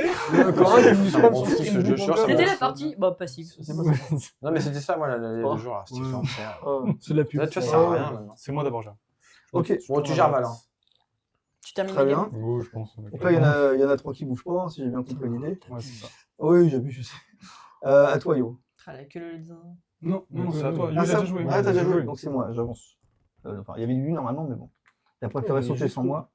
Encore un qui nous Ah, spam bon, sur en plus, stream. je jure, ça C'était va. la partie. Bah, passive. Non, mais c'était ça, moi, les Oh. 2 jours là. C'était Ouais. fait en faire. C'est de la pub. Là, tu vois, ça Ouais, sert à ouais. rien maintenant. C'est moi d'abord, Jérémy. Ok, Bon, tu gères Val. Hein. Tu termines très la game. bien. Oh, je pense. Donc là, il y en a 3 qui bougent pas, hein, si j'ai bien compris l'idée. Ouais, c'est ça. Oui, j'ai vu, je sais. À toi, Yo. Ah, la queue le zin. Non, non, c'est à toi. Ah, Yo, ça- t'as déjà joué. Ah, t'as déjà joué, joué. donc c'est moi, j'avance. Enfin, il y avait lui normalement, mais bon. Il a préféré mais sauter juste sans tout. moi.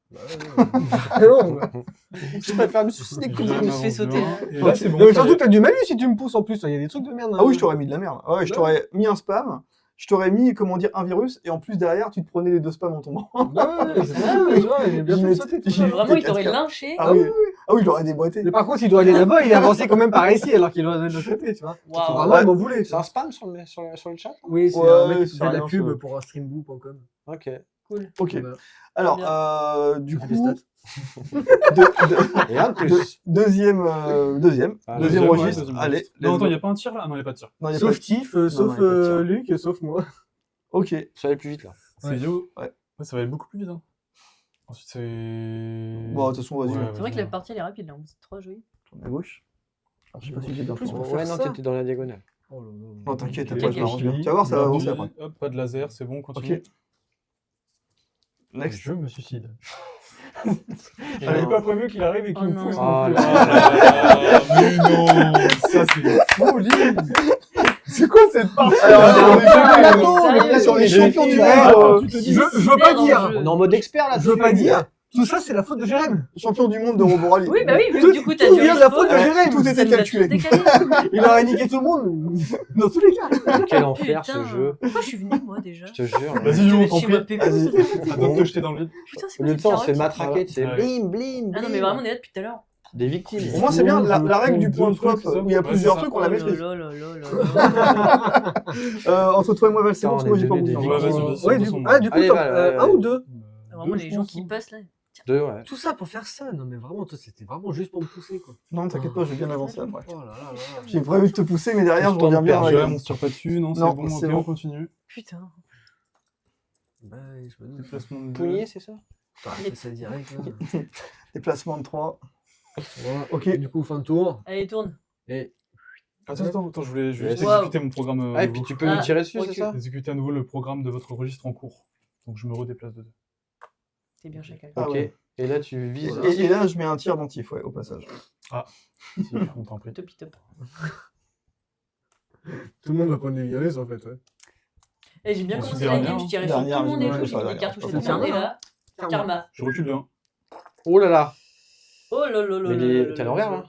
Non, bah. Je préfère me suicider que je me fais sauter. Et là, c'est bon. Mais ça y surtout, est. t'as du malus si tu me pousses en plus. Il y a des trucs de merde. Ah oui, je t'aurais mis de la merde. Ouais, je t'aurais mis un spam, je t'aurais mis, comment dire, un virus, et en plus derrière, tu te prenais les deux spams en tombant. Bah ouais, c'est ça, tu vois, il est bien J'y fait mets- sauter. j'y tout ça. mets- Vraiment, il T'es t'aurait cascade. lynché. Ah oui, ah oui, je l'aurais déboîté. Mais par contre, il doit aller là-bas, il est avancé quand même par ici alors qu'il doit aller de l'autre côté, tu vois. Waouh. Vraiment, Ouais. il m'en voulait. C'est un spam sur le chat? Oui, c'est Ouais, un mec qui c'est fait de la rien, pub ça. pour streamboo.com. Ok. Cool. Ok. Voilà. Alors, Bien. du Ça fait des coup, stats. Et un de plus. deuxième Ah, deuxième Deuxième, ouais, registre. deuxième Allez, registre. Non, let's attends, go. il n'y a pas un tir là? Ah non, il n'y a pas de tir. Non, y a Sauf pas- Tiff, non, sauf il y a pas de tir. Luc, sauf moi. Ok. Ça va aller plus vite là. C'est Yo. Ouais. Ouais, ça va aller beaucoup plus vite. Hein. Ensuite, c'est. Bon, de toute façon, vas-y, Ouais, C'est vrai que vas-y. la partie elle est rapide là, on est trop joli. tourne à gauche. Alors, je sais pas si j'ai bien En plus, fait. pour Ouais, faire non, ça. t'étais dans la diagonale. Oh là là. Non, t'inquiète, Ok, après, je m'arrange bien. Ok. Tu vas voir, ça va Lundi, avancer après. Hop, pas de laser, c'est bon, continue. Ok. Next. Je me suicide. Allez, pas prévu qu'il arrive et qu'il me pousse Oh non là mais non. Ça, c'est folie. C'est quoi cette partie Alors, on est là sur les Sérieux. champions du Ouais, monde. tu te dis. Je veux pas dans le dire. jeu. On est en mode expert là. Je veux pas dire. Tout ça, c'est la faute de Jérém. Champion du monde de Robo Rally. Oui, bah oui, vu Tout- que du coup t'as tout dû vient de la respawn, faute de Jérém. Tout ça était nous a calculé. tous décalés. Il aurait niqué tout le monde. Dans tous les cas. Quel enfer Putain. ce jeu. Pourquoi je suis venu moi déjà? Je te jure. Vas-y, Yo, on t'en Chez prie. moi, Pépé. Vas-y. Attends de te jeter dans le vide. Putain, c'est Au quoi lieu de cette ça, on se fait carotte matraquer, c'est Ouais. blim, blim, Ah non, mais blim. vraiment, on est là depuis tout à l'heure. Des victimes. Pour moi, c'est bien. La règle du point de Deux trucs, stop c'est ça où il y a Ouais, plusieurs c'est ça. trucs, on la Oh maîtrise. là là là là. Entre toi et moi, Val, c'est bon, Attends, parce que moi, j'ai on pas est bougé. des Ouais, vas-y, victimes. vas-y. Ouais, du coup, du coup, Allez, top, Val, un ou deux. Vraiment, les gens qui passent là. 2, ouais. Tout ça pour faire ça. Non, mais vraiment, toi, c'était vraiment juste pour me pousser, quoi. Non, t'inquiète pas, je vais bien avancer après. Oh là là là. J'ai prévu de te pousser, mais derrière, je Tout le temps reviens bien. perdu. avec- Jérémy, on se tire pas dessus, non, c'est Non, bon, c'est ok, bon. on continue. Putain. Bah, je me doute. Déplacement de Pougné, c'est ça? Putain, je fais ça direct, là. Déplacement de 3. Voilà. Ok. Et du coup, fin de tour. Allez, tourne. Et Attends, je voulais juste Wow. exécuter mon programme. Ah, et puis tu peux Ah, nous tirer dessus, c'est recule. ça? Exécuter à nouveau le programme de votre registre en cours. Donc je me redéplace de deux. T'es bien chacal. Ah Ok. ouais. Et là, tu vises. Et là, je mets un tir dentif, ouais, au passage. Si, on t'en prie. Top. Tout le monde va prendre des virus en fait. Ouais. Et j'ai bien Ensuite, commencé la dernière, game, je tirais sur tout dernière, le monde et j'imagine tout, que j'ai ça mis va, des cartes où je dernière. tout le monde et là, karma. Je recule de 1. Oh là là. Oh là là là Mais là il là est là t'es à là l'envers là. là.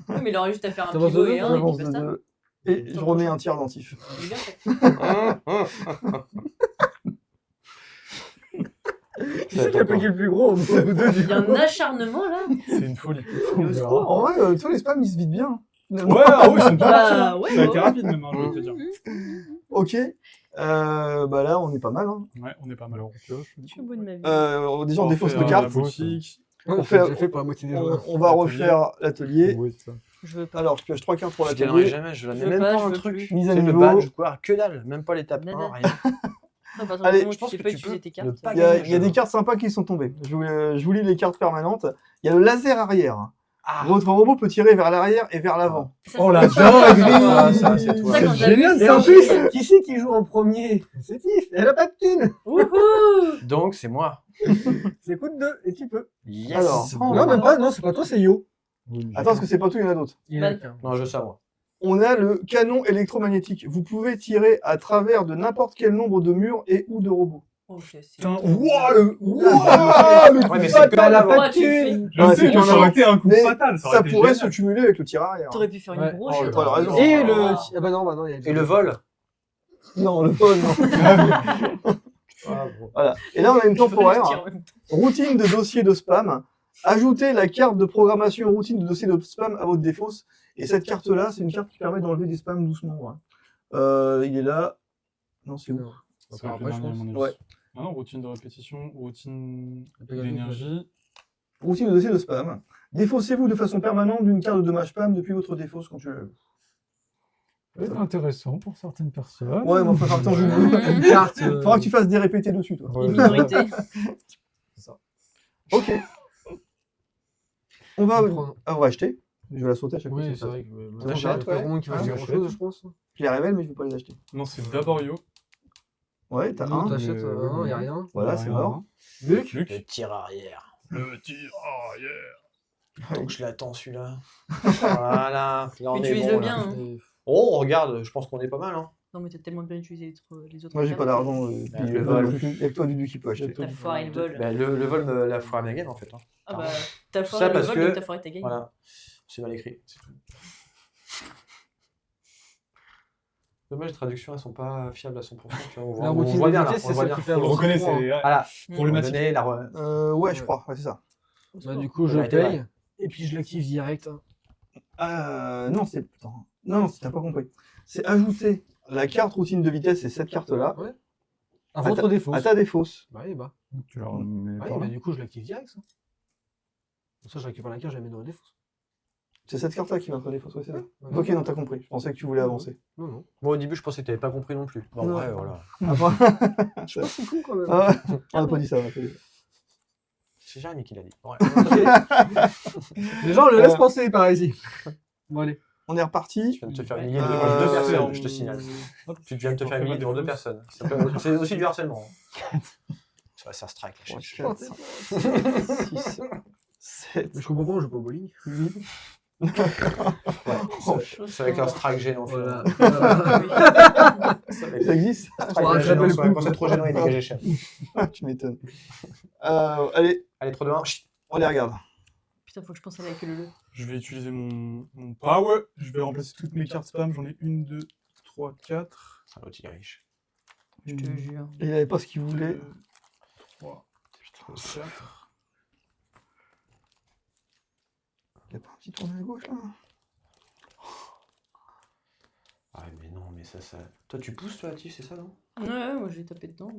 Oui, mais il aurait juste à faire un T'avances pivot de et deux, un et J'avance puis de basta. 2. Et je remets un tir dentif. Il est bien chacal. Qui c'est qui a piqué le plus gros au bout de Il y a un acharnement là. C'est une folie. On verra. En vrai, tu vois, les spams, ils se vident bien. finalement. Ouais, ah oui, c'est pas parti. Bah ouais. Ça a été ouais. rapide même, hein, je vais te dire. Ok. Bah là, on est pas mal. Hein. Ouais, on est pas mal en pioche. Je suis au bout de ma vie. Déjà, on défausse fait nos la cartes. boutique. On fait- fait, fait pour la moitié des joueurs. On va refaire l'atelier. Oui, c'est ça. Je veux pas. Alors, je pioche 3 cartes pour Je gagnerai l'atelier. jamais, je la Je mets veux même pas, pas je un veux truc. plus. Mise à C'est le niveau. badge, quoi, que dalle, même pas l'étape Nada. 1, rien. À partir Allez, du moment où je pense tu sais que pas tu utiliser peux tes ne cartes. pas Il y a gagner. des cartes sympas qui sont tombées. Je vous lis les cartes permanentes. Il y a le laser arrière. Ah, Votre robot peut tirer vers l'arrière et vers l'avant. Ça, Oh c'est- la Ah, ça, c'est toi. Ça, quand C'est j'avais génial, vu, c'est en c'est plus, génial. qui c'est qui joue en premier? C'est Tiff, elle a pas de thune. Wouhou. Donc, c'est moi. C'est coup de 2 et tu peux. Yes. Alors, Non, même pas, non, c'est pas toi, c'est Yo. Attends, parce que c'est pas tout, il y en a d'autres. Il Bah, a qu'un. Non, je sais, moi. On a le canon électromagnétique. Vous pouvez tirer à travers de n'importe quel nombre de murs et ou de robots. Ok, c'est. Putain, Wouah, le Ouais, mais c'est que à l'avant. Pourquoi tu fais Je Ouais, sais, c'est mais qu'un ça aurait avant. été un coup Mais fatal. Ça, Ça aurait été pourrait génial. se cumuler avec le tir arrière. T'aurais pu faire Ouais. une Oh, brochette. t'as raison. Et le. Oh. Ah bah non, il y a Et le vol. Non, le vol, non. Ah, bon. Voilà. Et là, on a une Je veux temporaire. le tir en même temps. Routine de dossier de spam. Ajoutez la carte de programmation routine de dossier de spam à votre défausse. Et cette carte-là, c'est une carte qui permet d'enlever des spams doucement. Ouais. Il est là. Non, c'est où? Non. Ça va être Après, le je dernier, à pense. mon avis. Ouais. Ah non, routine de répétition, routine Pégasus, d'énergie. Routine de dossier de spam. Défaussez-vous de façon permanente d'une carte de dommage spam depuis votre défausse quand tu l'as. Ça va être intéressant pour certaines personnes. Ouais, mais enfin, attends, je Une carte. faudra que tu fasses des répétés dessus, toi. Les minorités. Ok. On va, On prend- on va acheter. Je vais la sauter à chaque fois. Oui, que c'est ça vrai passe. que. On achète, Il y a pas grand monde qui va Ah, dire on grand chose, achète. je pense. Je les révèle, mais je vais pas les acheter. Non, c'est d'abord Yo. Ouais, t'as Non, un. t'achètes mais- un, il y a rien. Voilà, c'est mort. Luc. Le tir arrière. Le tir arrière. Donc, je l'attends, celui-là. Voilà. Là, on est Utilise-le bon, bien. là. Hein. Oh, regarde, je pense qu'on est pas mal. Hein. Non, mais t'as tellement bien utilisé les autres. Moi, j'ai cartes. pas d'argent. Avec puis, le vol. Il y a que toi, Dudu, qui peut acheter. T'as foiré le vol. Ben, le vol me la foire à ma game, en fait. Hein. Ah bah, t'as Ça, foiré le parce vol, que- donc t'as foiré ta game. Voilà. C'est mal écrit, c'est tout. Dommage, les traductions, elles sont pas fiables à 100%. Tu vois, La on routine voit de bien, là, vitesse, on c'est voit ça bien. qui fait On le avancer reconnaît, le point. c'est. Voilà, Problématique. donner la Ouais, je crois. Ouais, c'est ça. Bah, du coup, je Ouais, t'es paye. vrai. Et puis, je l'active direct. Hein. Non, c'est. Attends. Non, t'as pas compris. C'est ajouter la carte routine de vitesse et cette carte-là À votre défaut. à ta défausse. Bah oui, bah. Tu la remets Ouais, par bah là. du coup, je l'active direct, ça. Comme ça, je récupère la carte, je la mets dans la défausse. C'est cette carte-là qui va entre défausse. Ouais, c'est ça. Ouais. Ok, non, t'as compris. Je pensais que tu voulais avancer. Non, non. Bon, au début, je pensais que t'avais pas compris non plus. Bon, Non. ouais, voilà. Après- C'est con quand même. Ah ouais. On a pas dit ça. on a pas dit ça. C'est Jérémy qui l'a dit. Ouais. Les gens le laissent penser par ici. Bon, allez. On est reparti. Tu viens de te faire humilier Euh, devant deux personnes, euh, je te signale. Hop, Tu viens de te faire humilier devant deux personnes. C'est aussi du harcèlement. Ça va, ça strike. là, 3, je- 4, 5, 6, 7, Mais je comprends pas, on joue pas au bowling. 8. Ouais, c'est avec un strike gênant. Voilà. finalement. C'est avec Ça existe strike gênant, soit quand c'est trop gênant, il dégage cher. Tu m'étonnes. Allez, Allez, trop de 1. on les regarde. Putain, faut que je pense à la queue leu. Je vais utiliser mon power. Je vais remplacer toutes mes cartes spam. J'en ai 1, 2, 3, 4. Ah, l'autre, il est riche. Je te jure. Il avait pas ce qu'il voulait. 3, 4. Il y a pas un petit tourné à gauche là Ah, mais non, mais ça. Toi, tu pousses, toi, Latif, c'est ça, non? Ouais, moi je vais taper dedans.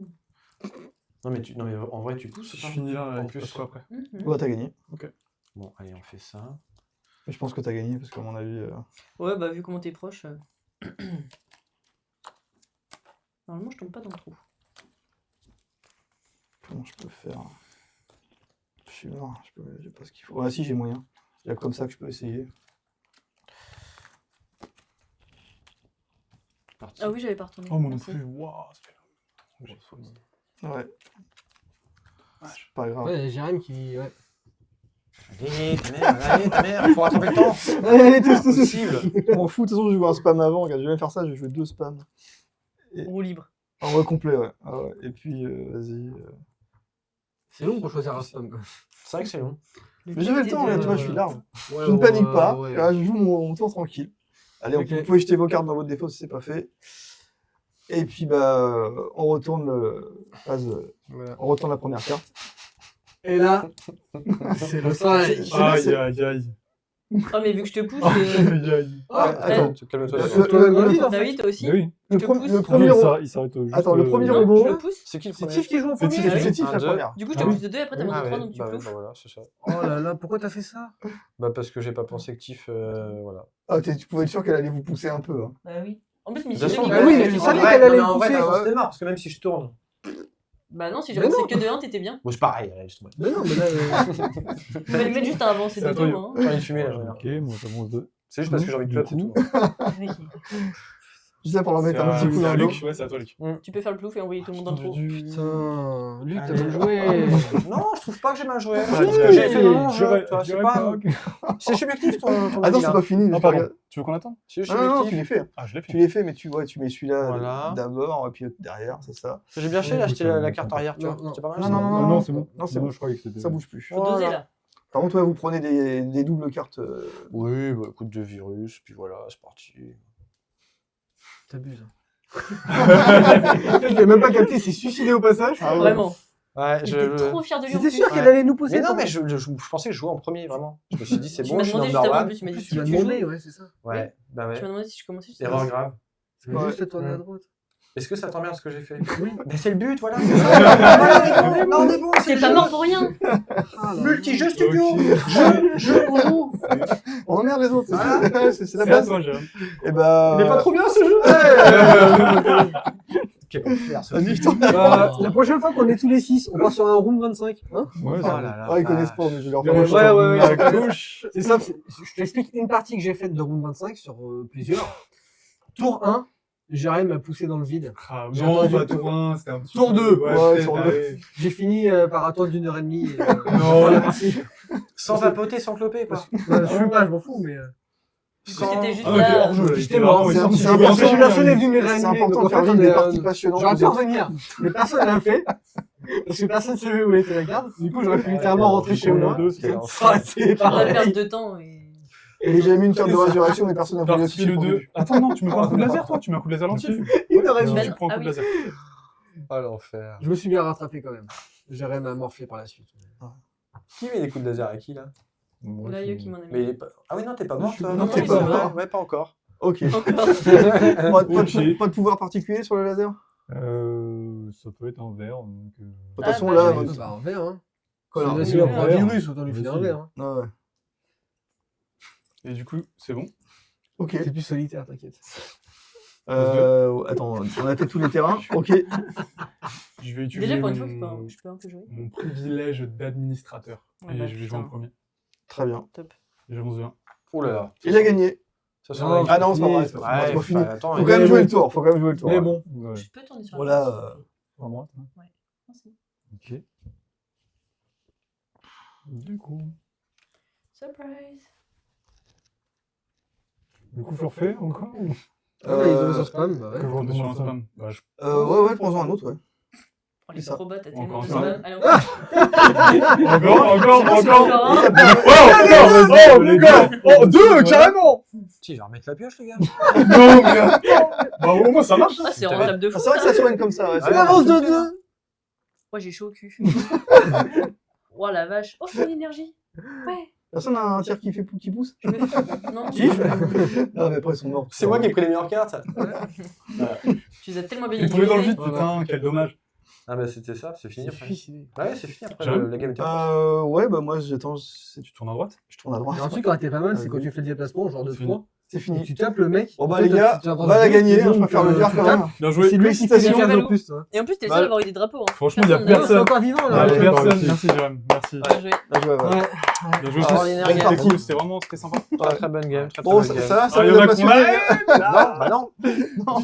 Non, mais en vrai, tu pousses. Si ça je finis là, En avec plus. quoi après? Ouais, t'as gagné. Bon, allez, on fait ça. Mais je pense que t'as gagné parce qu'à mon avis. Ouais, bah vu comment t'es proche. Normalement, je tombe pas dans le trou. Comment je peux faire Je suis mort. J'ai pas ce qu'il faut. Ouais, si, j'ai moyen. Il y a comme ça que je peux essayer. Parti. Ah oui, j'avais pas retourné. Oh, moi non Merci. plus. Waouh, ça fait une grosse folie. Ouais. C'est pas grave. Ouais, Jérém qui. Ouais. Allez, ta mère, faut rattraper le temps. Allez, tous, tous, tous. Possible. Je m'en fous, de toute façon, je vais jouer un spam avant. Regarde, je vais même faire ça, je vais jouer 2 spams. Roue libre. En vrai complet, ouais. Ah ouais. Et puis, vas-y. C'est long pour choisir un spam. Quoi. C'est vrai que c'est long. Mais j'avais le temps, de- là, tu vois, je suis large. Ouais, Je ne panique ouais, pas, ouais. là, je joue mon tour tranquille. Allez, Ok. vous pouvez jeter vos cartes dans votre défaut si c'est pas fait. Et puis, bah, on retourne Voilà. on retourne la première carte. Et là, c'est le 5. Aïe, aïe, aïe. Oh, mais vu que je te pousse, Aïe, aïe. Attends, Calme-toi. bah oui, toi aussi. bah oui, Je te pousse. le Non, premier il s'arrête juste. Attends, le premier Non, robot, je le pousse. C'est qui le C'est premier Tiff qui joue en C'est premier. Tiff, c'est oui. Tiff la Un, deux. première. Du coup, je Ah te oui. pousse de 2 et après t'as moins de 3, donc tu bah, plouffes. bah voilà, c'est ça. Oh là là, pourquoi t'as fait ça? Bah parce que j'ai pas pensé que Tiff, voilà. Ah, tu pouvais être sûr qu'elle allait vous pousser un peu. Hein. Bah oui. En plus, mais De si toute façon, il bah oui, mais je savais qu'elle allait en vrai, pousser. t'as forcément marre, parce que même si je tourne. Bah non, si Mais j'avançais non. que de 1, t'étais bien. Bon, c'est pareil, allez, laisse tomber. Mais non, mais là. Il fallait mettre juste à avancer C'est à de toi, 2. Yo. J'ai envie de fumer là, j'en ai marre. Ok, moi j'avance 2. C'est juste parce que j'ai envie de club, c'est tout. Je sais pour leur mettre un petit coup dans le dos. Luc. Ouais, c'est à toi, Luc. Tu peux faire le plouf et envoyer tout le monde dans le trou. Putain, Luc, t'as Allez. mal joué. Non, je trouve pas que j'ai mal joué. Ah, J'ai fait mon jeu, dirais- tu vois, je c'est dirais pas. pas. C'est subjectif ton Attends, avis, c'est là. pas fini. Ah, je pardon. regarde. Tu veux qu'on attende C'est juste Ah non, tu subjectif. les fais. Ah, je l'ai fait. Tu les fais, mais tu mets celui-là Voilà. d'abord, et puis derrière, c'est ça. J'ai bien fait d'acheter la carte arrière, tu vois. Non, non. C'est pas mal. Non, ça. non, non, Non, non, c'est bon. Non, c'est Moi, bon. je croyais que c'était. Ça bouge plus. Faut doser là. Par contre, ouais, vous prenez des doubles cartes. Oui, bah écoute, 2 virus, puis voilà, c'est parti. T'abuses. Il a même pas capté, c'est suicidé au passage. Ah ouais. Vraiment. Ouais, J'étais trop fier de lui. en C'était plus. sûr qu'elle allait nous pousser. Mais non, toi. mais je pensais que je jouais en premier, vraiment. Je me suis dit, c'est Tu bon, m'as je suis demandé number juste avant, en one. plus, tu m'as dit Tu si m'as tu demandé, joues. ouais, c'est ça. Ouais, bah Tu m'as ouais. demandé si je commençais. je t'ai Erreur dit. grave. Tu veux juste te tourner à droite. Est-ce que ça t'emmerde ce que j'ai fait? Oui. Mais c'est le but, voilà. C'est ça. Voilà, non, on est bon, T'es le pas jeu. mort pour rien. Multi-jeu studio. Ok. On joue. On emmerde les autres. Voilà. C'est la C'est à base. toi, Jérôme. Et bah. Il est pas trop bien ce jeu. Quel enfer ce Vas-y, jeu. je t'en La prochaine fois qu'on est tous les 6, on part sur un room 25. Hein Ouais, Oh ça là là. Ah, ils connaissent pas, mais je vais leur faire Ouais, le choix. ouais, ouais. À gauche. C'est ça, je t'explique une partie que j'ai faite de room 25 sur plusieurs. Tour 1, Jérém m'a poussé dans le vide. Ah J'ai non, entendu. pas tour 1, c'était un petit Tour peu- 2. Ouais, peut-être, tour allez. J'ai fini par attendre d'1h30. Non. la partie. Sans vapoter, sans cloper, quoi. Bah, je fume pas, je m'en fous, mais. Du coup, t'étais juste Ah, ok, là. hors jeu, là, il J'étais était mort, vraiment- c'est il sortit important, du jeu. Parce que personne n'est venu me C'est réanimer. important donc de en faire fait, vivre on des est, parties passionnantes. j'aurais pu revenir, mais personne l'a fait. Parce que personne ne savait où était la carte. Du coup, j'aurais pu littéralement rentrer chez moi. Deux, c'est Quel Ça aurait été Pas la pareil. perte de temps. Et... Et j'ai mis une carte de résurrection, mais personne n'a voulu Parti aussi. le 2. Attends, non, tu me prends un coup de laser, toi? Tu mets un coup de laser lentille? Il aurait dû. Ben, Tu prends un ah coup de oui. laser. Oh l'enfer. Je me suis bien rattrapé quand même. Jérém m'a morflé par la suite. Qui met des coups de laser à qui là? Là, Yo qui m'en a Mais mis. il est pas. Ah oui, non, t'es pas mort toi? Non, t'es t'es pas pas mort. mort. Ouais, pas encore. Ok. Encore. Pas de pouvoir particulier sur le laser? Ça peut être un verre. Donc, De toute Ah, façon, bah, là. oui. Bah, en verre, hein. Voilà. C'est un verre. virus, autant lui filer un Vas-y. verre. Hein. Ouais. Et du coup, c'est bon. Ok. C'est plus solitaire, t'inquiète. Attends, on a fait tous les terrains. Ok. Je vais utiliser Déjà, pour une fois, mon, je peux un peu jouer. mon privilège d'administrateur. Ouais, Et bah, je vais jouer en putain. premier. Très bien. Top. J'avance 1. Oh là là. Il a gagné. Ça Non, sent Ah non, c'est pas vrai. fini, C'est Ouais, pas c'est pas fini. attends, Faut quand même jouer le tour. Faut quand même jouer le tour. Mais ouais. bon. Ouais. Je peux tourner sur la Voilà. À droite. hein. Merci. Ok. Du coup. Surprise. Du coup, je refais encore ou... Ah, bah, ils ont sur spam, bah Que je ouais. retombe sur un spam. Bah, je... Ouais, prends-en un autre, ouais. Oh, les C'est ça. acrobates, t'as Encore tellement de un. spam. Allez, encore. Encore. Encore un. Oh, les gars. Oh, deux, carrément. Si, je vais remettre la pioche, les gars. Non, mais attends. Bah, au moins, ça marche. Ah, c'est rentable de fou. Ah, c'est vrai que ça soigne comme ça. Ouais. Ah, C'est on vrai. avance de 2. Moi, j'ai chaud au cul. Oh la vache. Oh, je fais une énergie. Ouais. Personne n'a un tir qui pousse? Je me fais. Non. Non, mais après, ils sont morts. C'est moi qui ai pris les meilleures cartes. Tu les as tellement bien Il est tombé dans le utilisées. vide, putain, quel dommage. Ah bah c'était ça, c'est fini C'est après. suicidé. Ouais, c'est fini après, J'aime. la game était Ouais, bah moi, j'attends. Tu tournes à droite? Je tourne à droite. Et un truc qui aurait été pas mal, c'est quand tu fais le déplacement, genre de C'est fini. 3, C'est Et fini. tu tapes le mec. Bon en bah fait, les gars, tu vas on avoir va la juste gagner, des je noms, préfère le donc, dire tu quand tapes. même. Bien joué. C'est lui qui fait Félicitations. les Jaloux. en plus, toi. Et en plus, t'es le Bah, seul à avoir eu des drapeaux. Hein. Franchement, il y a Personne n'a eu. C'est personne. encore vivant, là. Ouais, Ouais, d'accord, Personne, aussi. merci Jérôme, merci. Bien joué. Bien joué, ouais. Bien joué. Extraordinaire Belle game. partie. Cool, c'était vraiment très sympa. Très très bonne game. Très, très Bon, bonne ça game. va, ça Ah, il y vous en a a qui ont passionné Bah non.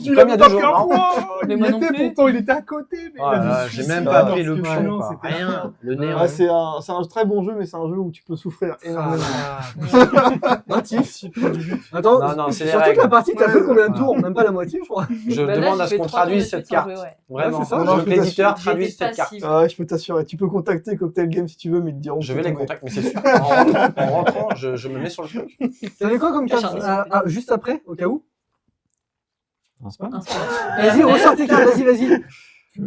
Tu Comme il y a 2 jours. qu'un non. point. Mais Il moi y non était plus. pourtant, il était à côté. Mais il a Voilà, dit j'ai si, même si, pas parce pris le que point. non, quoi. c'était Rien. Le nez. Ouais, c'est un très bon jeu, mais c'est un jeu où tu peux souffrir énormément. Natif. du Attends, Non, non, c'est les sur toute règles. la partie, t'as Ouais. fait combien de Voilà. tours? Même pas la moitié, je crois. Je Bah là, demande j'ai à ce fait qu'on 3 tours de traduise suite cette sans carte. jouer, ouais. Vraiment. Ouais, c'est ça. Je Non, veux je que peux l'éditeur t'assurer. traduise J'étais cette carte. passive. Ouais, je peux t'assurer. Tu peux contacter Cocktail Game si tu veux, mais ils te diront. Je que vais t'es les tombé. contacter, mais c'est sûr. En rentrant, je me mets sur le truc. T'avais quoi comme carte Acharné. juste après, au cas où? Un spam Un sport. Vas-y, ressors tes cartes, vas-y.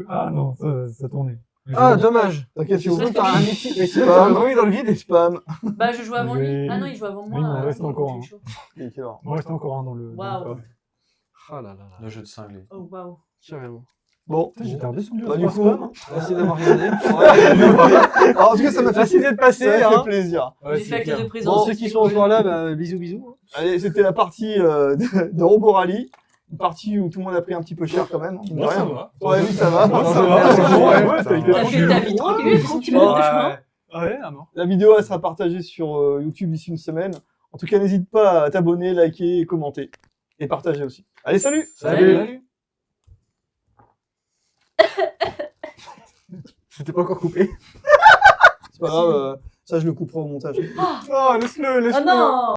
Ah non, ça tournait. Ah, dommage. T'inquiète, Sinon, Hugo. t'auras un mythique. Mais sinon, t'aurais remis dans le vide. Spam. Bah, je joue avant lui. Oui. Ah non, il joue avant moi. Oui, il m'en reste donc encore j'ai un. eu chaud. Ok, alors. Il m'en reste encore un dans le. Waouh. Oh là là là. Le jeu de cinglé. Oh waouh. Carrément. Bon. Putain, j'ai tardé sur le Bah, du 3 coup, spams. Merci d'avoir regardé. Alors, en tout cas, ça m'a fait, Merci d'être passé. ça m'a fait Hein. plaisir. Des facts de Pour présence. ceux qui sont encore là, bah, bisous, bisous. Allez, c'était la partie de Robo Rally. Une partie où tout le monde a pris un petit peu cher quand même. mine de Bon, ça rien. va. Ouais, oui, ça va. Bon, ça Ça va. va. Franchement, Ouais, ouais, ça a été T'as fait ta vie tranquille, tranquille de tes chemins. Ouais, ah non. La vidéo, elle sera partagée sur YouTube d'ici une semaine. En tout cas, n'hésite pas à t'abonner, liker, commenter. Et partager aussi. Allez, salut! Salut. C'était pas encore coupé. C'est pas grave, ça je le couperai au montage. Oh, laisse-le, Oh non!